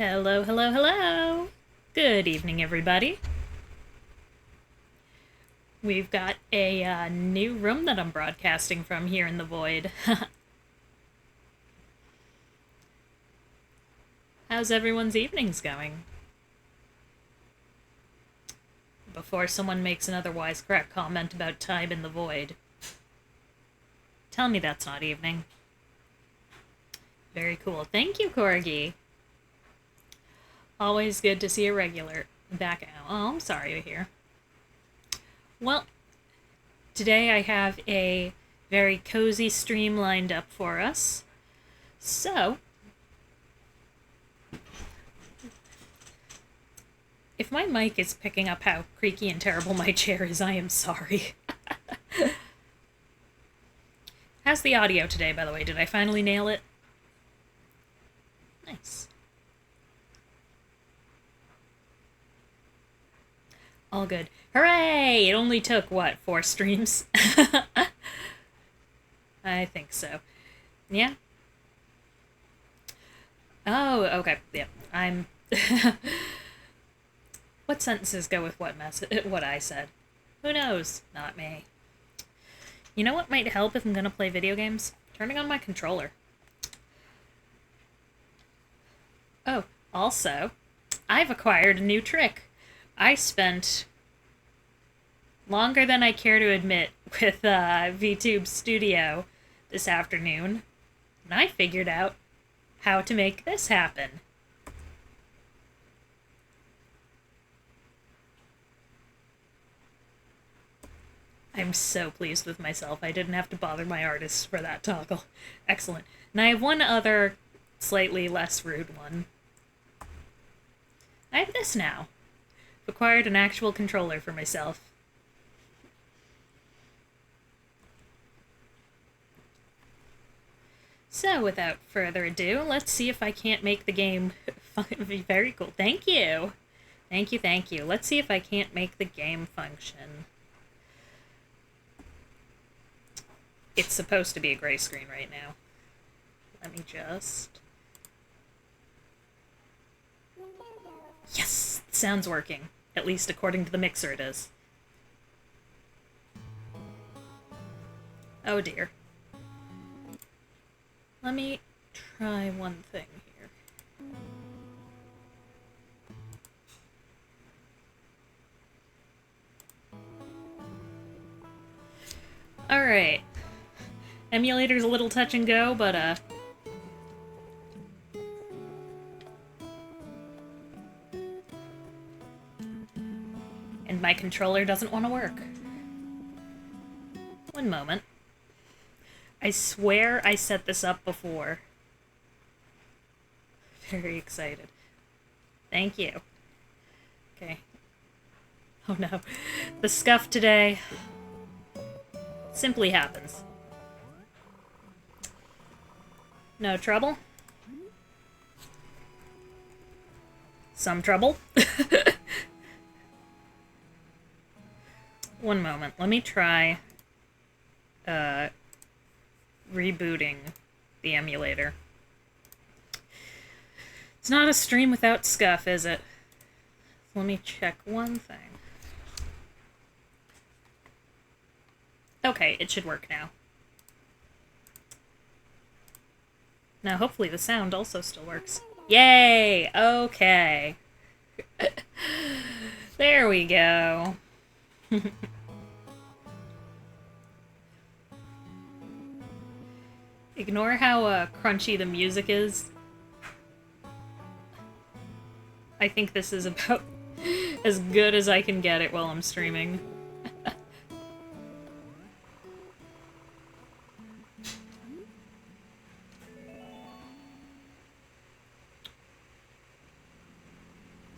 Hello, hello, hello! Good evening, everybody. We've got a new room that I'm broadcasting from here in the void. How's everyone's evenings going? Before someone makes another wisecrack comment about time in the void. Tell me that's not evening. Very cool. Thank you, Corgi. Always good to see a regular back out. Oh, I'm sorry to hear. Well, today I have a very cozy stream lined up for us. So, if my mic is picking up how creaky and terrible my chair is, I am sorry. How's the audio today, by the way? Did I finally nail it? Nice. All good. Hooray! It only took, what, 4 streams? I think so. Yeah? Oh, okay. Yeah. I'm... What sentences go with what I said? Who knows? Not me. You know what might help if I'm gonna play video games? Turning on my controller. Oh, also, I've acquired a new trick. I spent longer than I care to admit with VTuber Studio this afternoon, and I figured out how to make this happen. I'm so pleased with myself. I didn't have to bother my artists for that toggle. Excellent. And I have one other slightly less rude one. I have this now. Acquired an actual controller for myself. So, without further ado, let's see if I can't make the game very cool. Thank you! Thank you, thank you. Let's see if I can't make the game function. It's supposed to be a gray screen right now. Let me just... Yes! The sound's working. At least according to the mixer it is. Oh dear. Let me try one thing here. Alright. Emulator's a little touch and go, but and my controller doesn't want to work. One moment. I swear I set this up before. Very excited. Thank you. Okay. Oh no. The scuff today simply happens. No trouble? Some trouble? One moment. Let me try rebooting the emulator. It's not a stream without scuff, is it? Let me check one thing. Okay, it should work now. Now, hopefully the sound also still works. Yay! Okay. There we go. Ignore how crunchy the music is. I think this is about as good as I can get it while I'm streaming.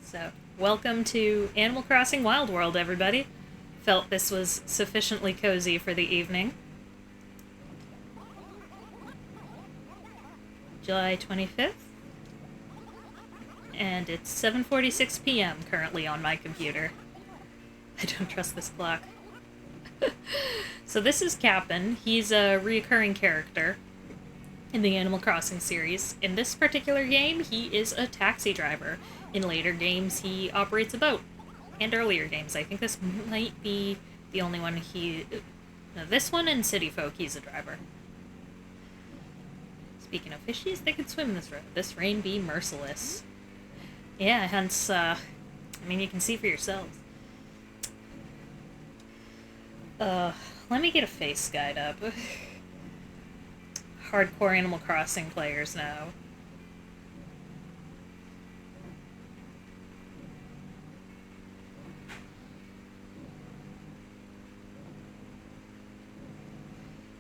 So, welcome to Animal Crossing Wild World, everybody. Felt this was sufficiently cozy for the evening. July 25th. And it's 7:46 p.m. currently on my computer. I don't trust this clock. So this is Cap'n. He's a reoccurring character. in the Animal Crossing series. In this particular game, he is a taxi driver. In later games, he operates a boat. And earlier games, I think this might be the only one No, this one and City Folk, he's a driver. Speaking of fishies, they could swim this road. This rain be merciless. Yeah, hence, I mean, you can see for yourselves. Let me get a face guide up. Hardcore Animal Crossing players know.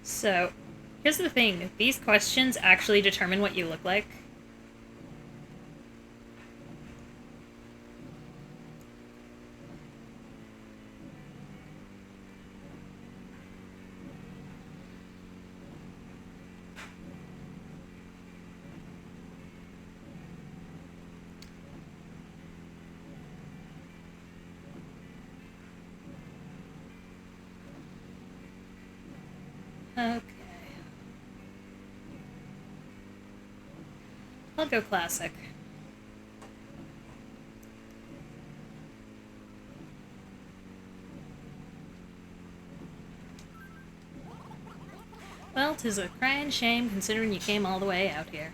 So, here's the thing. These questions actually determine what you look like. Okay. I'll go classic. Well, 'tis a crying shame considering you came all the way out here.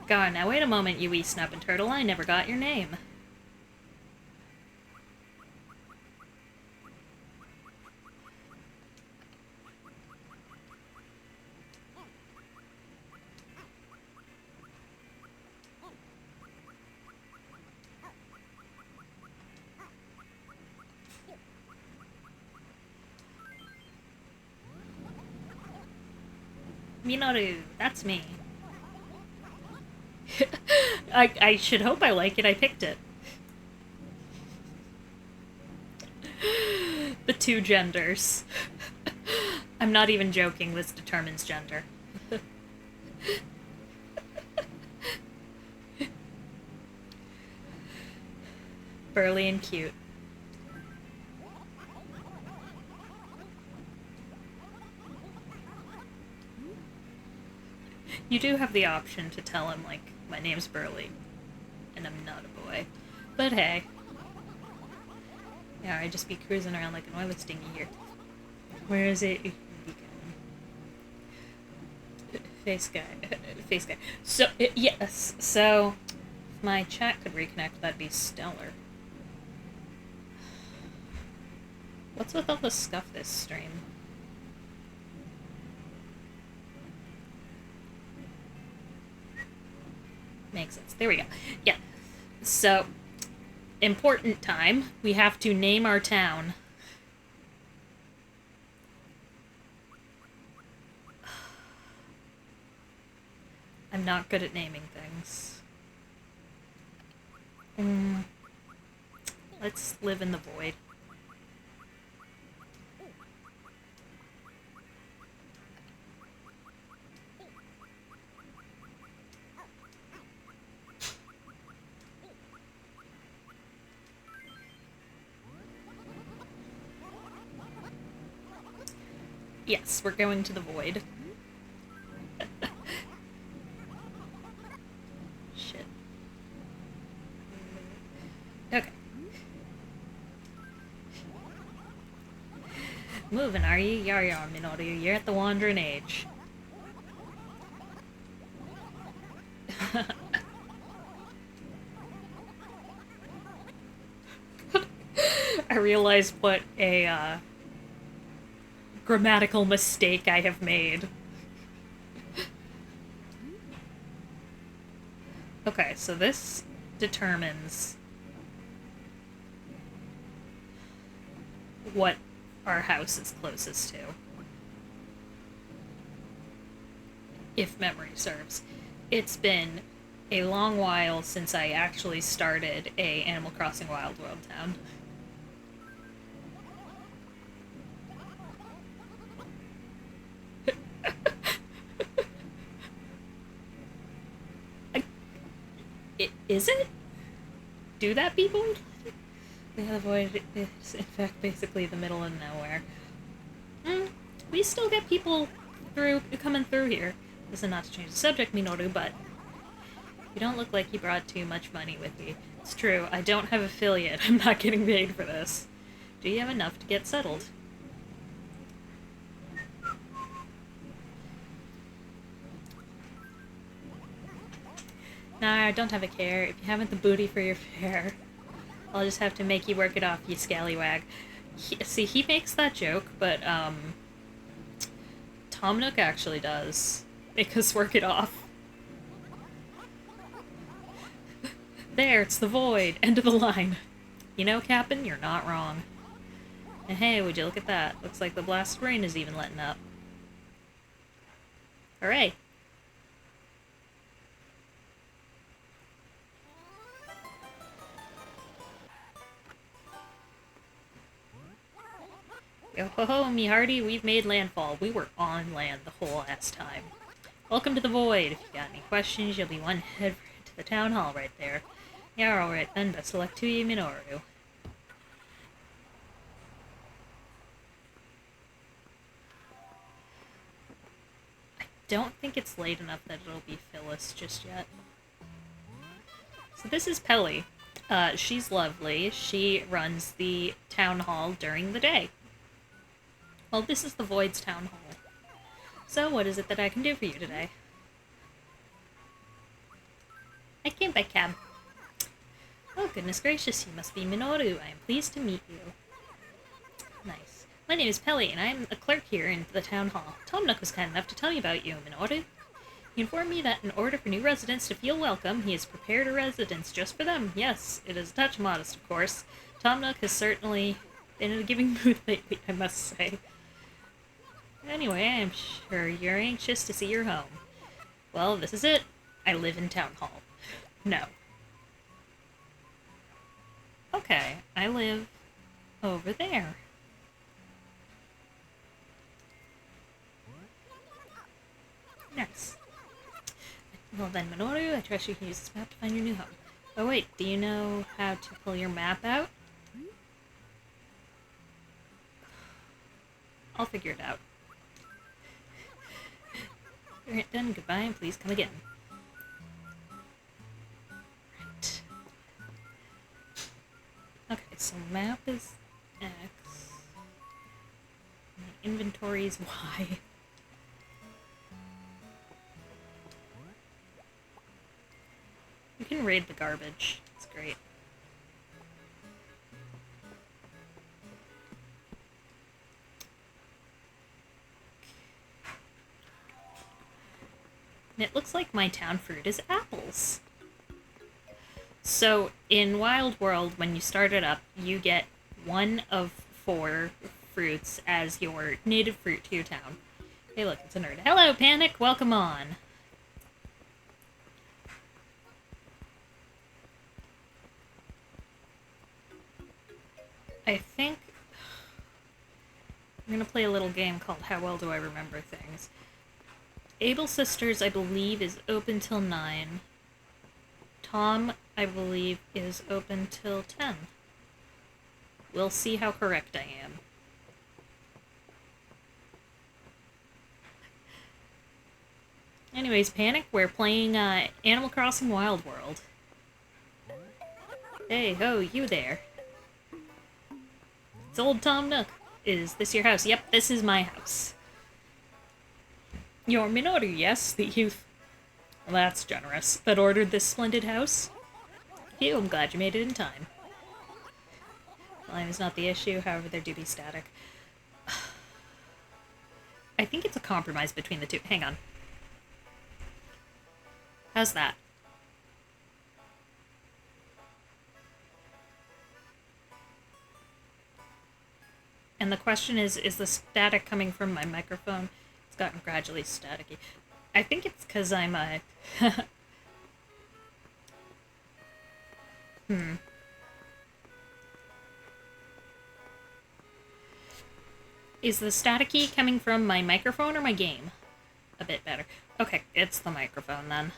God, now wait a moment, you wee snapping turtle, I never got your name. Minoru, that's me. I should hope I like it, I picked it. The two genders. I'm not even joking, this determines gender. Burly and cute. You do have the option to tell him, like, my name's Burly, and I'm not a boy. But hey. Yeah, I just be cruising around like an oily stingy here. Where is it? Face guy. Face guy. So, yes. So, if my chat could reconnect, that'd be stellar. What's with all the scuff this stream? Makes sense. There we go. Yeah. So, important time. We have to name our town. I'm not good at naming things. Let's live in the void. Yes, we're going to the void. Shit. Okay. Moving, are you? Yar yar, Minoru. You're at the wandering age. I realized what a, grammatical mistake I have made. Okay, so this determines what our house is closest to. If memory serves. It's been a long while since I actually started a Animal Crossing Wild World town. Is it? Do that, people? The void is, in fact, basically the middle of nowhere. We still get people coming through here. This is not to change the subject, Minoru, but you don't look like you brought too much money with you. It's true, I don't have affiliate. I'm not getting paid for this. Do you have enough to get settled? Nah, don't have a care. If you haven't the booty for your fare, I'll just have to make you work it off, you scallywag. He makes that joke, but, Tom Nook actually does make us work it off. There, it's the void. End of the line. You know, Captain, you're not wrong. And hey, would you look at that? Looks like the blast rain is even letting up. Hooray! Yo ho ho, me hearty, we've made landfall. We were on land the whole last time. Welcome to the void. If you got any questions, you'll be one head to the town hall right there. Yeah, alright then, best of luck to you, Minoru. I don't think it's late enough that it'll be Phyllis just yet. So this is Pelly. She's lovely. She runs the town hall during the day. Well, this is the Void's town hall. So, what is it that I can do for you today? I came by cab. Oh, goodness gracious, you must be Minoru. I am pleased to meet you. Nice. My name is Pelly, and I am a clerk here in the town hall. Tom Nook was kind enough to tell me about you, Minoru. He informed me that in order for new residents to feel welcome, he has prepared a residence just for them. Yes, it is a touch modest, of course. Tom Nook has certainly been in a giving mood lately, I must say. Anyway, I am sure you're anxious to see your home. Well, this is it. I live in Town Hall. No. Okay, I live over there. Nice. Well then, Minoru, I trust you can use this map to find your new home. Oh wait, do you know how to pull your map out? I'll figure it out. Alright then, goodbye and please come again. Right. Okay, so map is X. And the inventory is Y. You can raid the garbage. It's great. And it looks like my town fruit is apples. So, in Wild World, when you start it up, you get one of 4 fruits as your native fruit to your town. Hey look, it's a nerd. Hello, Panic! Welcome on! I think I'm gonna play a little game called How Well Do I Remember Things. Able Sisters, I believe, is open till 9. Tom, I believe, is open till 10. We'll see how correct I am. Anyways, Panic, we're playing Animal Crossing Wild World. Hey, ho, you there. It's old Tom Nook. Is this your house? Yep, this is my house. You're Minoru, yes, the youth. Well, that's generous. That ordered this splendid house? Phew, I'm glad you made it in time. Time is not the issue, however, there do be static. I think it's a compromise between the two. Hang on. How's that? And the question is the static coming from my microphone? It's gotten gradually staticky. I think it's because I'm a... Is the staticky coming from my microphone or my game? A bit better. Okay, it's the microphone then.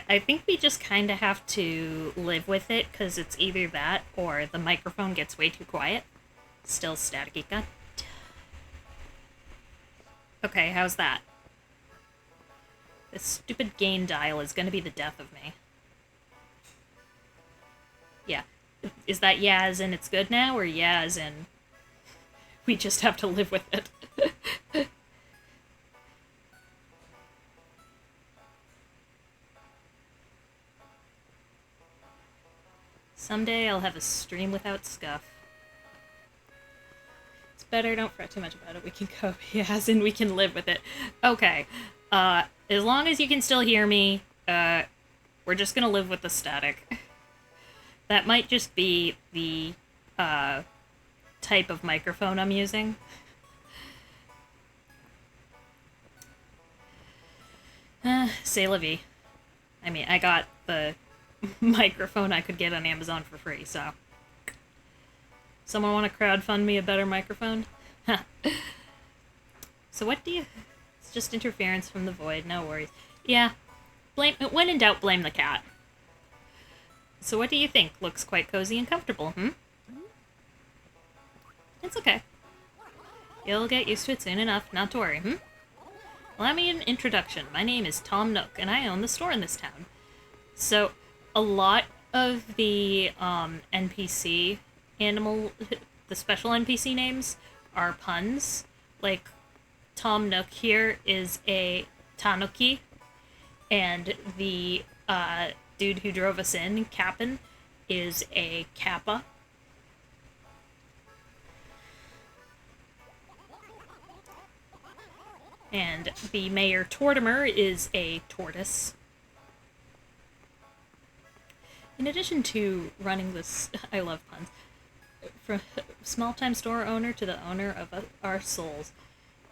I think we just kind of have to live with it, because it's either that or the microphone gets way too quiet. Still staticky. God. Okay, how's that? This stupid gain dial is gonna be the death of me. Yeah. Is that yeah as in it's good now, or yeah as in we just have to live with it? Someday I'll have a stream without scuff. It's better, don't fret too much about it. We can cope, yeah, as in we can live with it. Okay. As long as you can still hear me, we're just gonna live with the static. That might just be the, type of microphone I'm using. C'est la vie. I mean, I got the microphone I could get on Amazon for free, so... Someone want to crowdfund me a better microphone? So what do you... It's just interference from the void, no worries. Yeah, when in doubt, blame the cat. So what do you think? Looks quite cozy and comfortable, It's okay. You'll get used to it soon enough, not to worry, Allow me an introduction. My name is Tom Nook, and I own the store in this town. So, a lot of the NPC the special NPC names are puns. Like, Tom Nook here is a tanuki, and the dude who drove us in, Cap'n, is a kappa. And the Mayor Tortimer is a tortoise. In addition to running this, I love puns, from small-time store owner to the owner of our souls.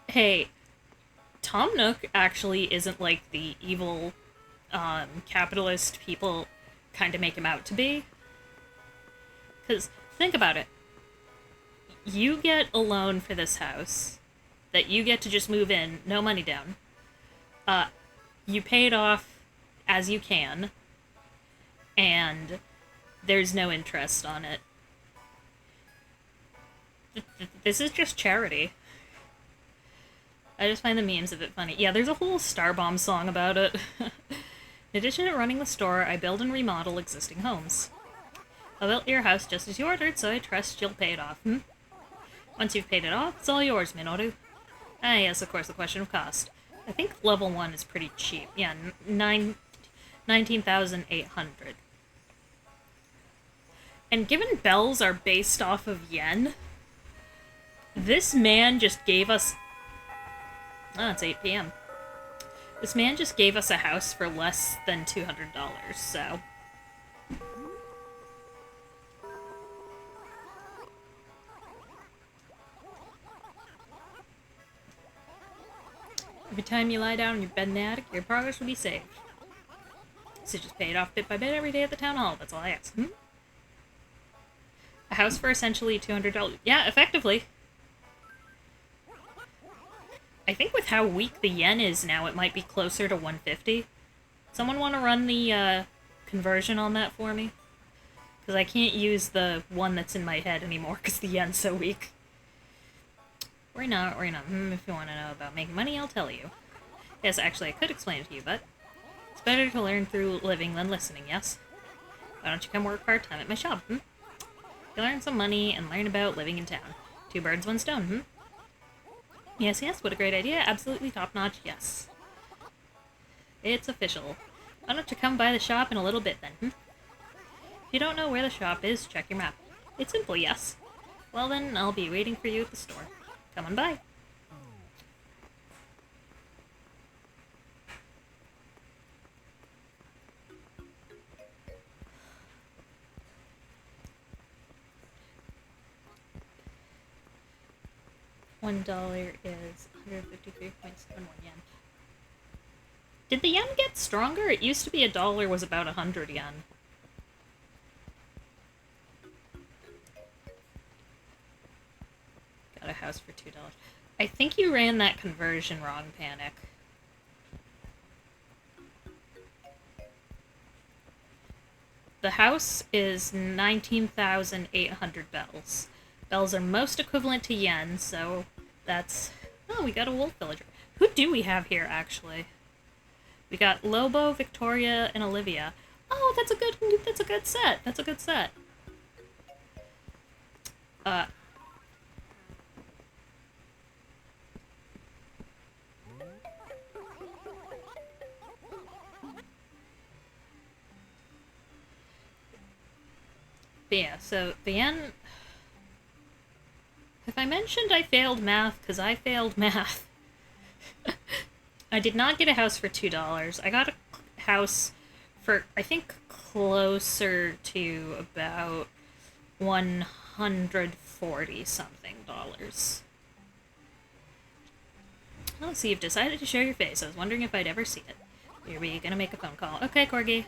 Hey, Tom Nook actually isn't like the evil, capitalist people kind of make him out to be. Because, think about it. You get a loan for this house that you get to just move in, no money down. You pay it off as you can, and there's no interest on it. This is just charity. I just find the memes of it funny. Yeah, there's a whole Starbomb song about it. In addition to running the store, I build and remodel existing homes. I built your house just as you ordered, so I trust you'll pay it off, Once you've paid it off, it's all yours, Minoru. Ah, yes, of course, the question of cost. I think level 1 is pretty cheap. Yeah, 19,800. And given bells are based off of yen, this man just gave us... Oh, it's 8 p.m. This man just gave us a house for less than $200, so... Every time you lie down in your bed in the attic, your progress will be saved. So just pay it off bit by bit every day at the town hall. That's all I ask. A house for essentially $200. Yeah, effectively. I think with how weak the yen is now, it might be closer to 150. Someone want to run the conversion on that for me? Because I can't use the one that's in my head anymore because the yen's so weak. Or not. If you want to know about making money, I'll tell you. Yes, actually, I could explain it to you, but it's better to learn through living than listening, yes? Why don't you come work part-time at my shop, You learn some money and learn about living in town. 2 birds, 1 stone, Yes, what a great idea. Absolutely top-notch, yes. It's official. Why don't you come by the shop in a little bit, then, If you don't know where the shop is, check your map. It's simple, yes. Well, then, I'll be waiting for you at the store. Come on by. $1 is 153.71 yen. Did the yen get stronger? It used to be $1 was about 100 yen. Got a house for $2. I think you ran that conversion wrong, Panic. The house is 19,800 bells. Bells are most equivalent to yen, so that's... Oh, we got a wolf villager. Who do we have here, actually? We got Lobo, Victoria, and Olivia. Oh, that's a good set. That's a good set. But yeah, so the end. Have I mentioned I failed math? Because I failed math. I did not get a house for $2. I got a house for, I think, closer to about $140 something. Oh, so you've decided to show your face. I was wondering if I'd ever see it. You're gonna make a phone call. Okay, Corgi.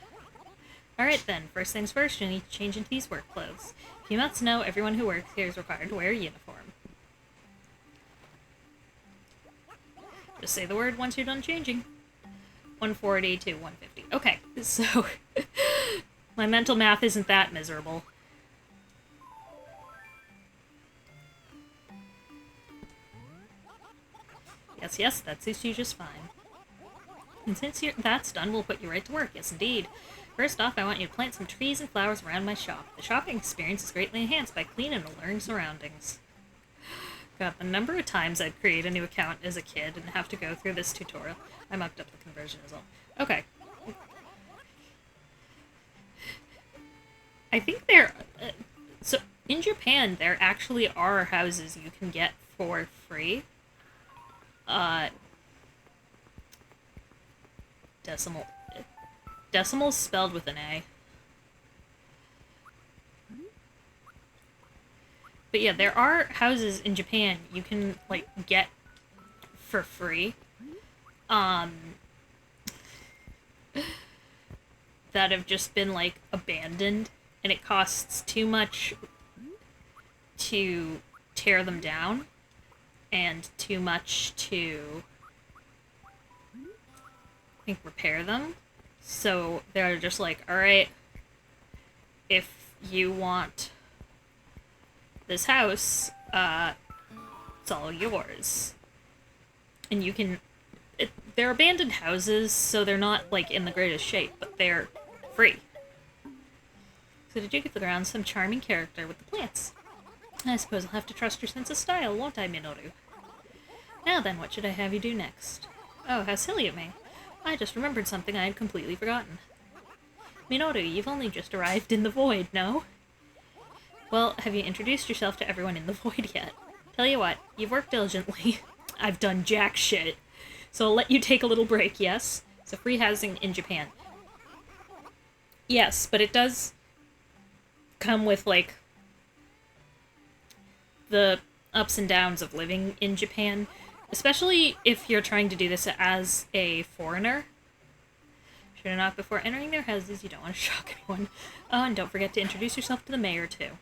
Alright then, first things first, you need to change into these work clothes. You must know everyone who works here is required to wear a uniform. Just say the word once you're done changing. 140 to 150. Okay, so my mental math isn't that miserable. Yes, that suits you just fine. And since that's done, we'll put you right to work. Yes, indeed. First off, I want you to plant some trees and flowers around my shop. The shopping experience is greatly enhanced by clean and alluring surroundings. God, the number of times I'd create a new account as a kid and have to go through this tutorial. I mucked up the conversion result. Okay. I think so, in Japan, there actually are houses you can get for free. Decimal's spelled with an A. But yeah, there are houses in Japan you can, like, get for free. That have just been, like, abandoned. And it costs too much to tear them down. And too much to, I think, repair them. So they're just like, alright, if you want this house, it's all yours. And you can, they're abandoned houses, so they're not, like, in the greatest shape, but they're free. So did you get the ground some charming character with the plants? I suppose I'll have to trust your sense of style, won't I, Minoru? Now then, what should I have you do next? Oh, how silly of me. I just remembered something I had completely forgotten. Minoru, you've only just arrived in the void, no? Well, have you introduced yourself to everyone in the void yet? Tell you what, you've worked diligently. I've done jack shit. So I'll let you take a little break, yes? So free housing in Japan. Yes, but it does come with, like, the ups and downs of living in Japan. Especially if you're trying to do this as a foreigner. Should have knocked before entering their houses. You don't want to shock anyone. Oh, and don't forget to introduce yourself to the mayor, too.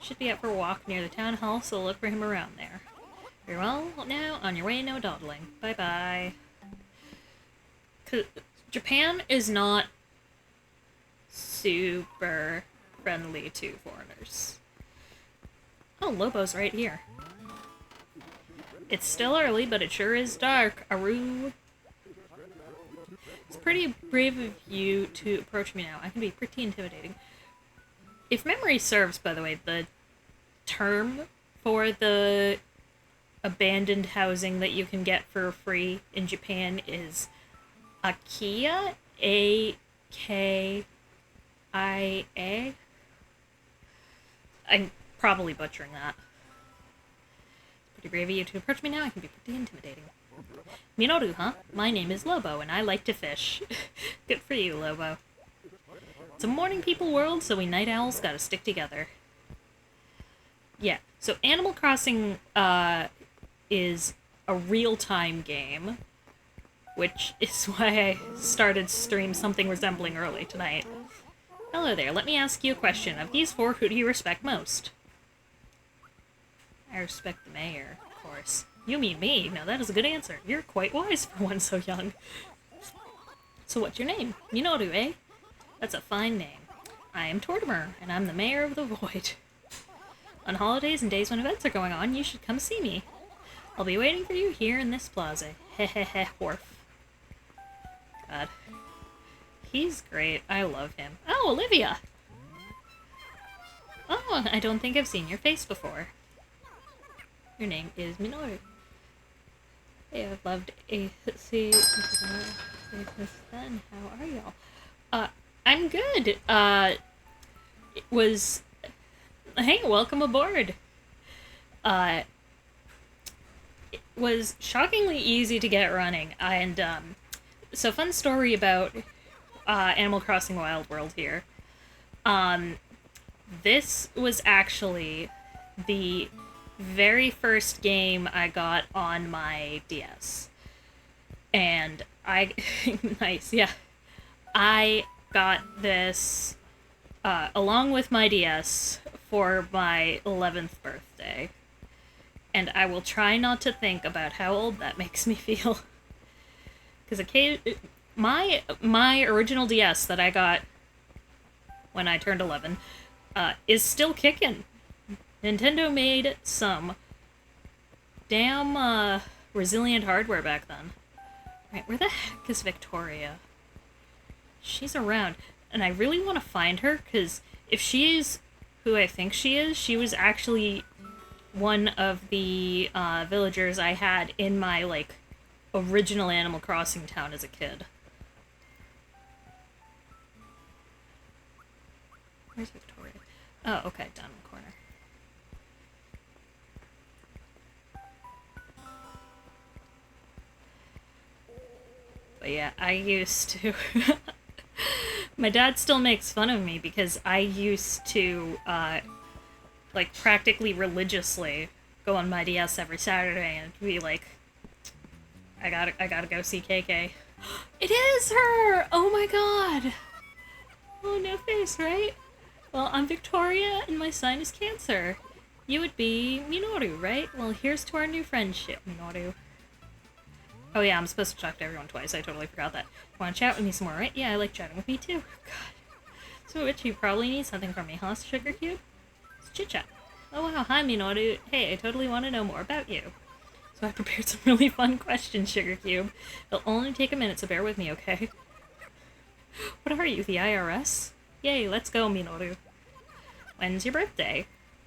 Should be out for a walk near the town hall, so look for him around there. Very well, now, on your way, no dawdling. Bye-bye. Japan is not super friendly to foreigners. Oh, Lobo's right here. It's still early, but it sure is dark. Aru. It's pretty brave of you to approach me now. I can be pretty intimidating. If memory serves, by the way, the term for the abandoned housing that you can get for free in Japan is Akiya. A-K-I-A. I'm probably butchering that. Pretty brave of you to approach me now. I can be pretty intimidating. Minoru, huh? My name is Lobo, and I like to fish. Good for you, Lobo. It's a morning people world, so we night owls gotta stick together. Yeah, so Animal Crossing, is a real-time game, which is why I started stream something resembling early tonight. Hello there, let me ask you a question. Of these four, who do you respect most? I respect the mayor, of course. You mean me? Now that is a good answer. You're quite wise for one so young. So what's your name? Minoru, eh? That's a fine name. I am Tortimer, and I'm the mayor of the Void. On holidays and days when events are going on, you should come see me. I'll be waiting for you here in this plaza. Hehehe, wharf. God. He's great. I love him. Oh, Olivia! Oh, I don't think I've seen your face before. Your name is Minoru. Hey, I've loved AC. Then, how are y'all? I'm good. It was... Hey, welcome aboard. It was shockingly easy to get running, and, so fun story about, Animal Crossing Wild World here. This was actually the very first game I got on my DS. And nice, yeah. I got this, along with my DS for my 11th birthday. And I will try not to think about how old that makes me feel. Because my original DS that I got when I turned 11 is still kicking. Nintendo made some damn resilient hardware back then. Right, where the heck is Victoria? She's around, and I really want to find her, because if she's who I think she was actually one of the villagers I had in my, like, original Animal Crossing town as a kid. Where's Victoria? Oh, okay, down in the corner. But yeah, I used to... My dad still makes fun of me because I used to, like, practically religiously go on my DS every Saturday and be like, I gotta go see KK. It is her! Oh my god! Oh, no face, right? Well, I'm Victoria, and my sign is Cancer. You would be Minoru, right? Well, here's to our new friendship, Minoru. Oh yeah, I'm supposed to talk to everyone twice. I totally forgot that. Want to chat with me some more, right? Yeah, I like chatting with me too. God. So, which you probably need something from me, huh, Sugar Cube? It's chit-chat. Oh wow, hi Minoru. Hey, I totally want to know more about you. So I prepared some really fun questions, Sugar Cube. It'll only take a minute, so bear with me, okay? What are you, the IRS? Yay, let's go, Minoru. When's your birthday?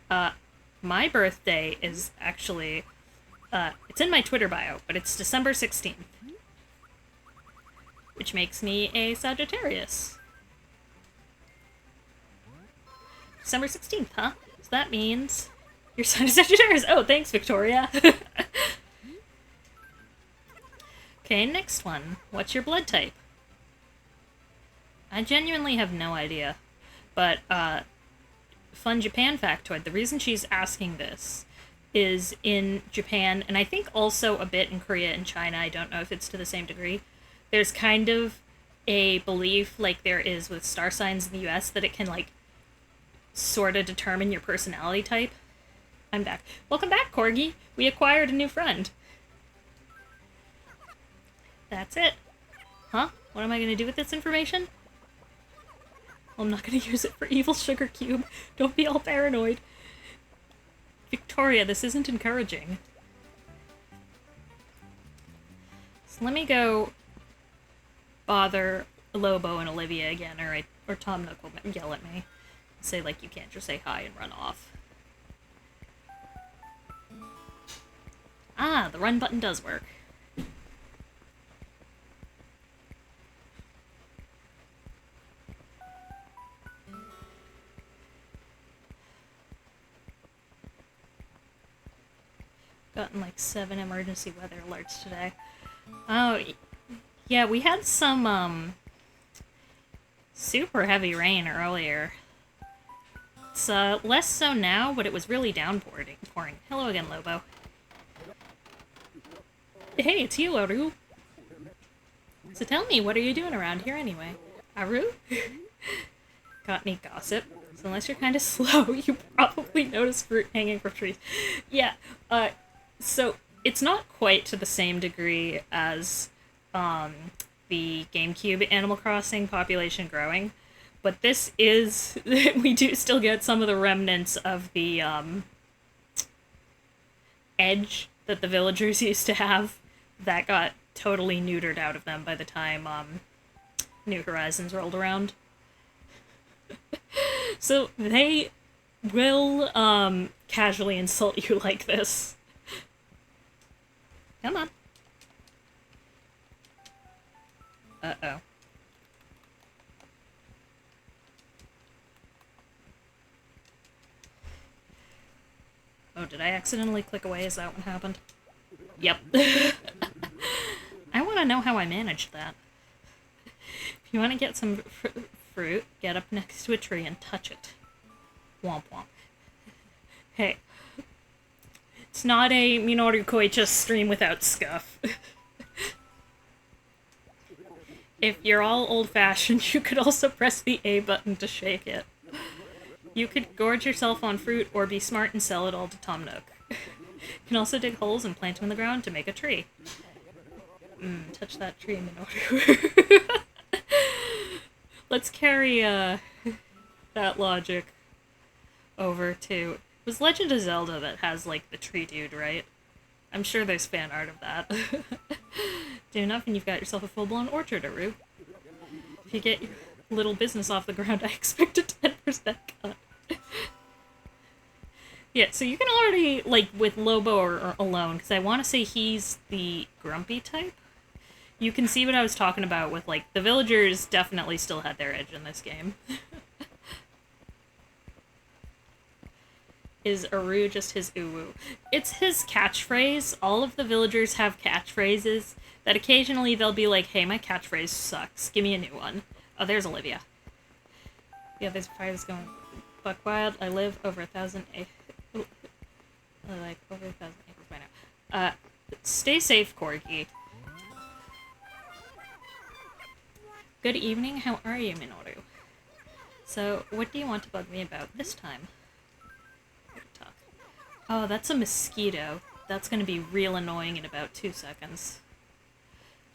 My birthday is actually... it's in my Twitter bio, but it's December 16th. Which makes me a Sagittarius. December 16th, huh? So that means your sign is Sagittarius. Oh, thanks, Victoria. Okay, next one. What's your blood type? I genuinely have no idea. But, fun Japan factoid. The reason she's asking this is in Japan, and I think also a bit in Korea and China, I don't know if it's to the same degree, there's kind of a belief, like there is with star signs in the US, that it can, like, sort of determine your personality type. I'm back. Welcome back, Corgi! We acquired a new friend. That's it. Huh? What am I gonna do with this information? Well, I'm not gonna use it for evil, Sugar Cube. Don't be all paranoid. Victoria, this isn't encouraging. So let me go bother Lobo and Olivia again, or Tom Nook will yell at me. Say, like, you can't just say hi and run off. Ah, the run button does work. Gotten like 7 emergency weather alerts today. Oh, yeah, we had some, super heavy rain earlier. It's, less so now, but it was really downpouring. Hello again, Lobo. Hey, it's you, Aru. So tell me, what are you doing around here anyway? Aru? Got any gossip? So unless you're kind of slow, you probably notice fruit hanging from trees. Yeah, so it's not quite to the same degree as the GameCube Animal Crossing population growing, but this is... we do still get some of the remnants of the edge that the villagers used to have that got totally neutered out of them by the time New Horizons rolled around. So they will casually insult you like this. Come on. Uh-oh. Oh, did I accidentally click away? Is that what happened? Yep. I want to know how I managed that. If you want to get some fruit, get up next to a tree and touch it. Womp womp. Hey. It's not a Minoru Koichi stream without scuff. If you're all old-fashioned, you could also press the A button to shake it. You could gorge yourself on fruit or be smart and sell it all to Tom Nook. You can also dig holes and plant them in the ground to make a tree. Touch that tree, Minoru. Let's carry that logic over to... It was Legend of Zelda that has, like, the tree dude, right? I'm sure there's fan art of that. Do enough and you've got yourself a full-blown orchard, Aru. If you get your little business off the ground, I expect a 10% cut. Yeah, so you can already, like, with Lobo or alone, because I want to say he's the grumpy type. You can see what I was talking about with, like, the villagers definitely still had their edge in this game. Is Aru just his uwu? It's his catchphrase. All of the villagers have catchphrases that occasionally they'll be like, hey, my catchphrase sucks. Give me a new one. Oh, there's Olivia. Yeah, there's fires going buck wild. I live over 1,000 acres. Like, over 1,000 acres by now. Stay safe, Corgi. Good evening, how are you, Minoru? So, what do you want to bug me about this time? Talk. Oh, that's a mosquito. That's gonna be real annoying in about 2 seconds.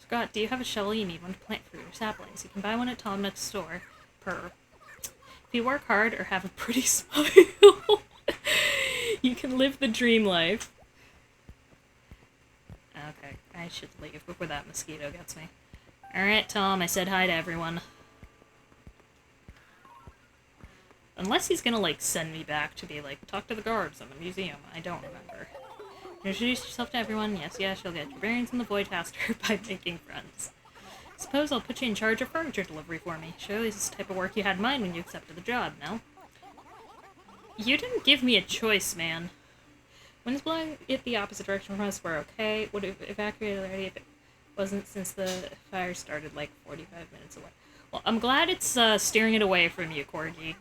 Scott, do you have a shovel? You need one to plant fruit or saplings. You can buy one at Tom Nook's store. Per. If you work hard or have a pretty smile, you can live the dream life. Okay, I should leave before that mosquito gets me. Alright, Tom, I said hi to everyone. Unless he's gonna, like, send me back to be like, talk to the guards in the museum. I don't remember. Introduce yourself to everyone. Yes, you'll get your bearings in the Void Taster by making friends. Suppose I'll put you in charge of furniture delivery for me. Surely this is the type of work you had in mind when you accepted the job, no? You didn't give me a choice, man. Wind's blowing it the opposite direction from us. We're okay. Would have evacuated already if it wasn't, since the fire started like 45 minutes away. Well, I'm glad it's steering it away from you, Corgi.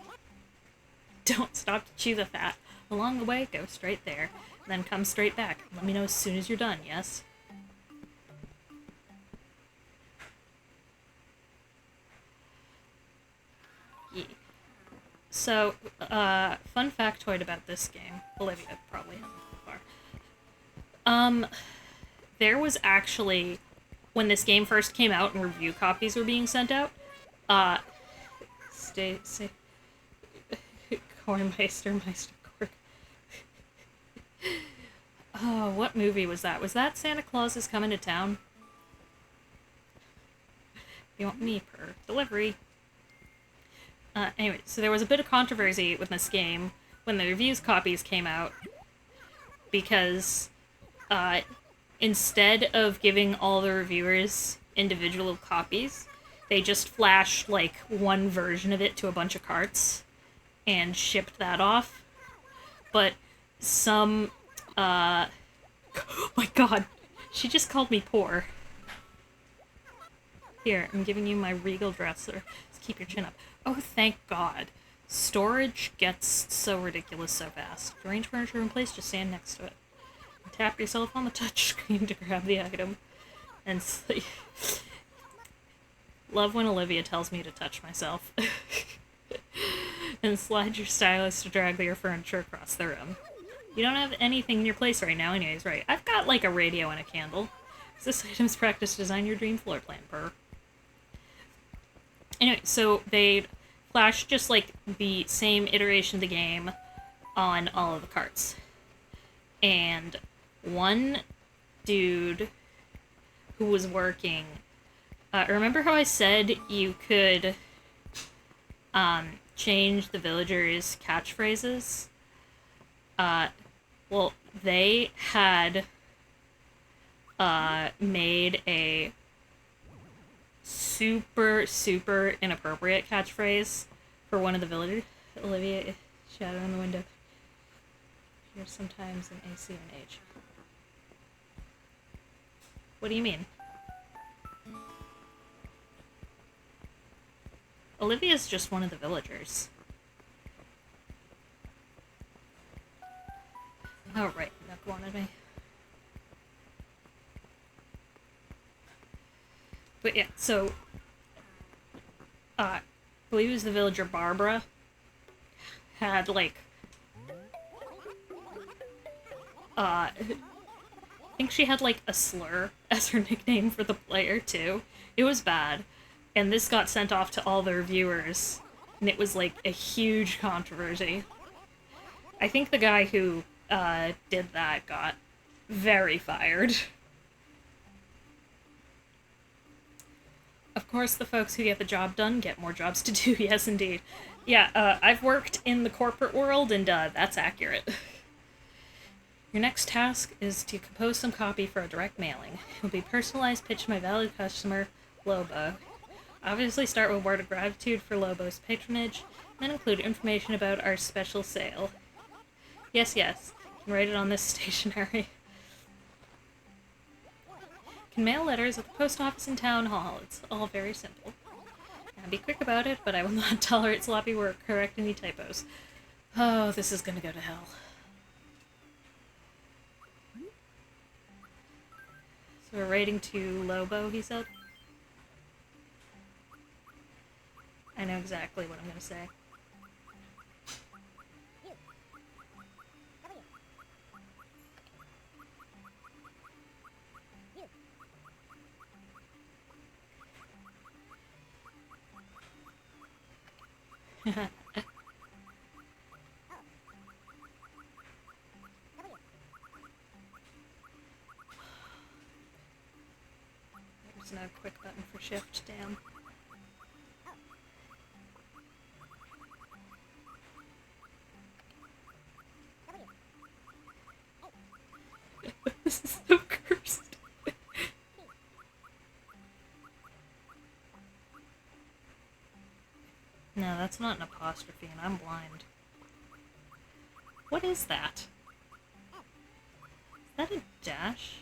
Don't stop to chew the fat. Along the way, go straight there. Then come straight back. Let me know as soon as you're done, yes? Yeah. So, fun factoid about this game. Olivia probably hasn't so far. There was actually, when this game first came out and review copies were being sent out, Meister. Oh, what movie was that? Was that Santa Claus is Coming to Town? You want me per delivery. Anyway, so there was a bit of controversy with this game when the reviews copies came out because instead of giving all the reviewers individual copies, they just flashed like one version of it to a bunch of carts and shipped that off. But some oh my god, she just called me poor. Here, I'm giving you my regal dresser. Just keep your chin up. Oh, thank god. Storage gets so ridiculous so fast. Arrange furniture in place, just stand next to it. And tap yourself on the touch screen to grab the item. And sleep. Love when Olivia tells me to touch myself. And slide your stylus to drag your furniture across the room. You don't have anything in your place right now anyways, right? I've got like a radio and a candle. This item's practice design your dream floor plan, per. Anyway, so they flashed just like the same iteration of the game on all of the carts. And one dude who was working Remember how I said you could change the villagers' catchphrases? Well, they had made a super, super inappropriate catchphrase for one of the villagers. Olivia, shadow in the window. Here's sometimes an AC or an H. What do you mean? Olivia's just one of the villagers. Oh, right. Nook wanted me. But yeah, so... I believe it was the villager Barbara had, like... I think she had, like, a slur as her nickname for the player, too. It was bad. And this got sent off to all the reviewers, and it was, like, a huge controversy. I think the guy who did that got very fired. Of course, the folks who get the job done get more jobs to do, yes indeed. Yeah, I've worked in the corporate world, and that's accurate. Your next task is to compose some copy for a direct mailing. It will be personalized pitch to my valued customer, Lobo. Obviously start with a word of gratitude for Lobo's patronage, then include information about our special sale. Yes, yes. You can write it on this stationery. Can mail letters at the post office and town hall. It's all very simple. Now be quick about it, but I will not tolerate sloppy work. Correct any typos. Oh, this is gonna go to hell. So we're writing to Lobo, he said? I know exactly what I'm gonna say. There's no quick button for shift, damn. This is so cursed. No, that's not an apostrophe, and I'm blind. What is that? Is that a dash?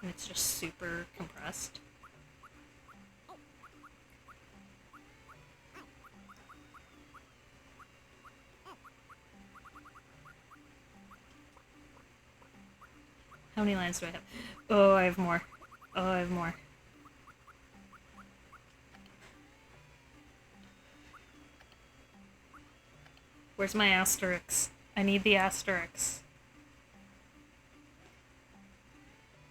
And it's just super compressed. How many lines do I have? Oh, I have more. Oh, I have more. Where's my asterisks? I need the asterisks.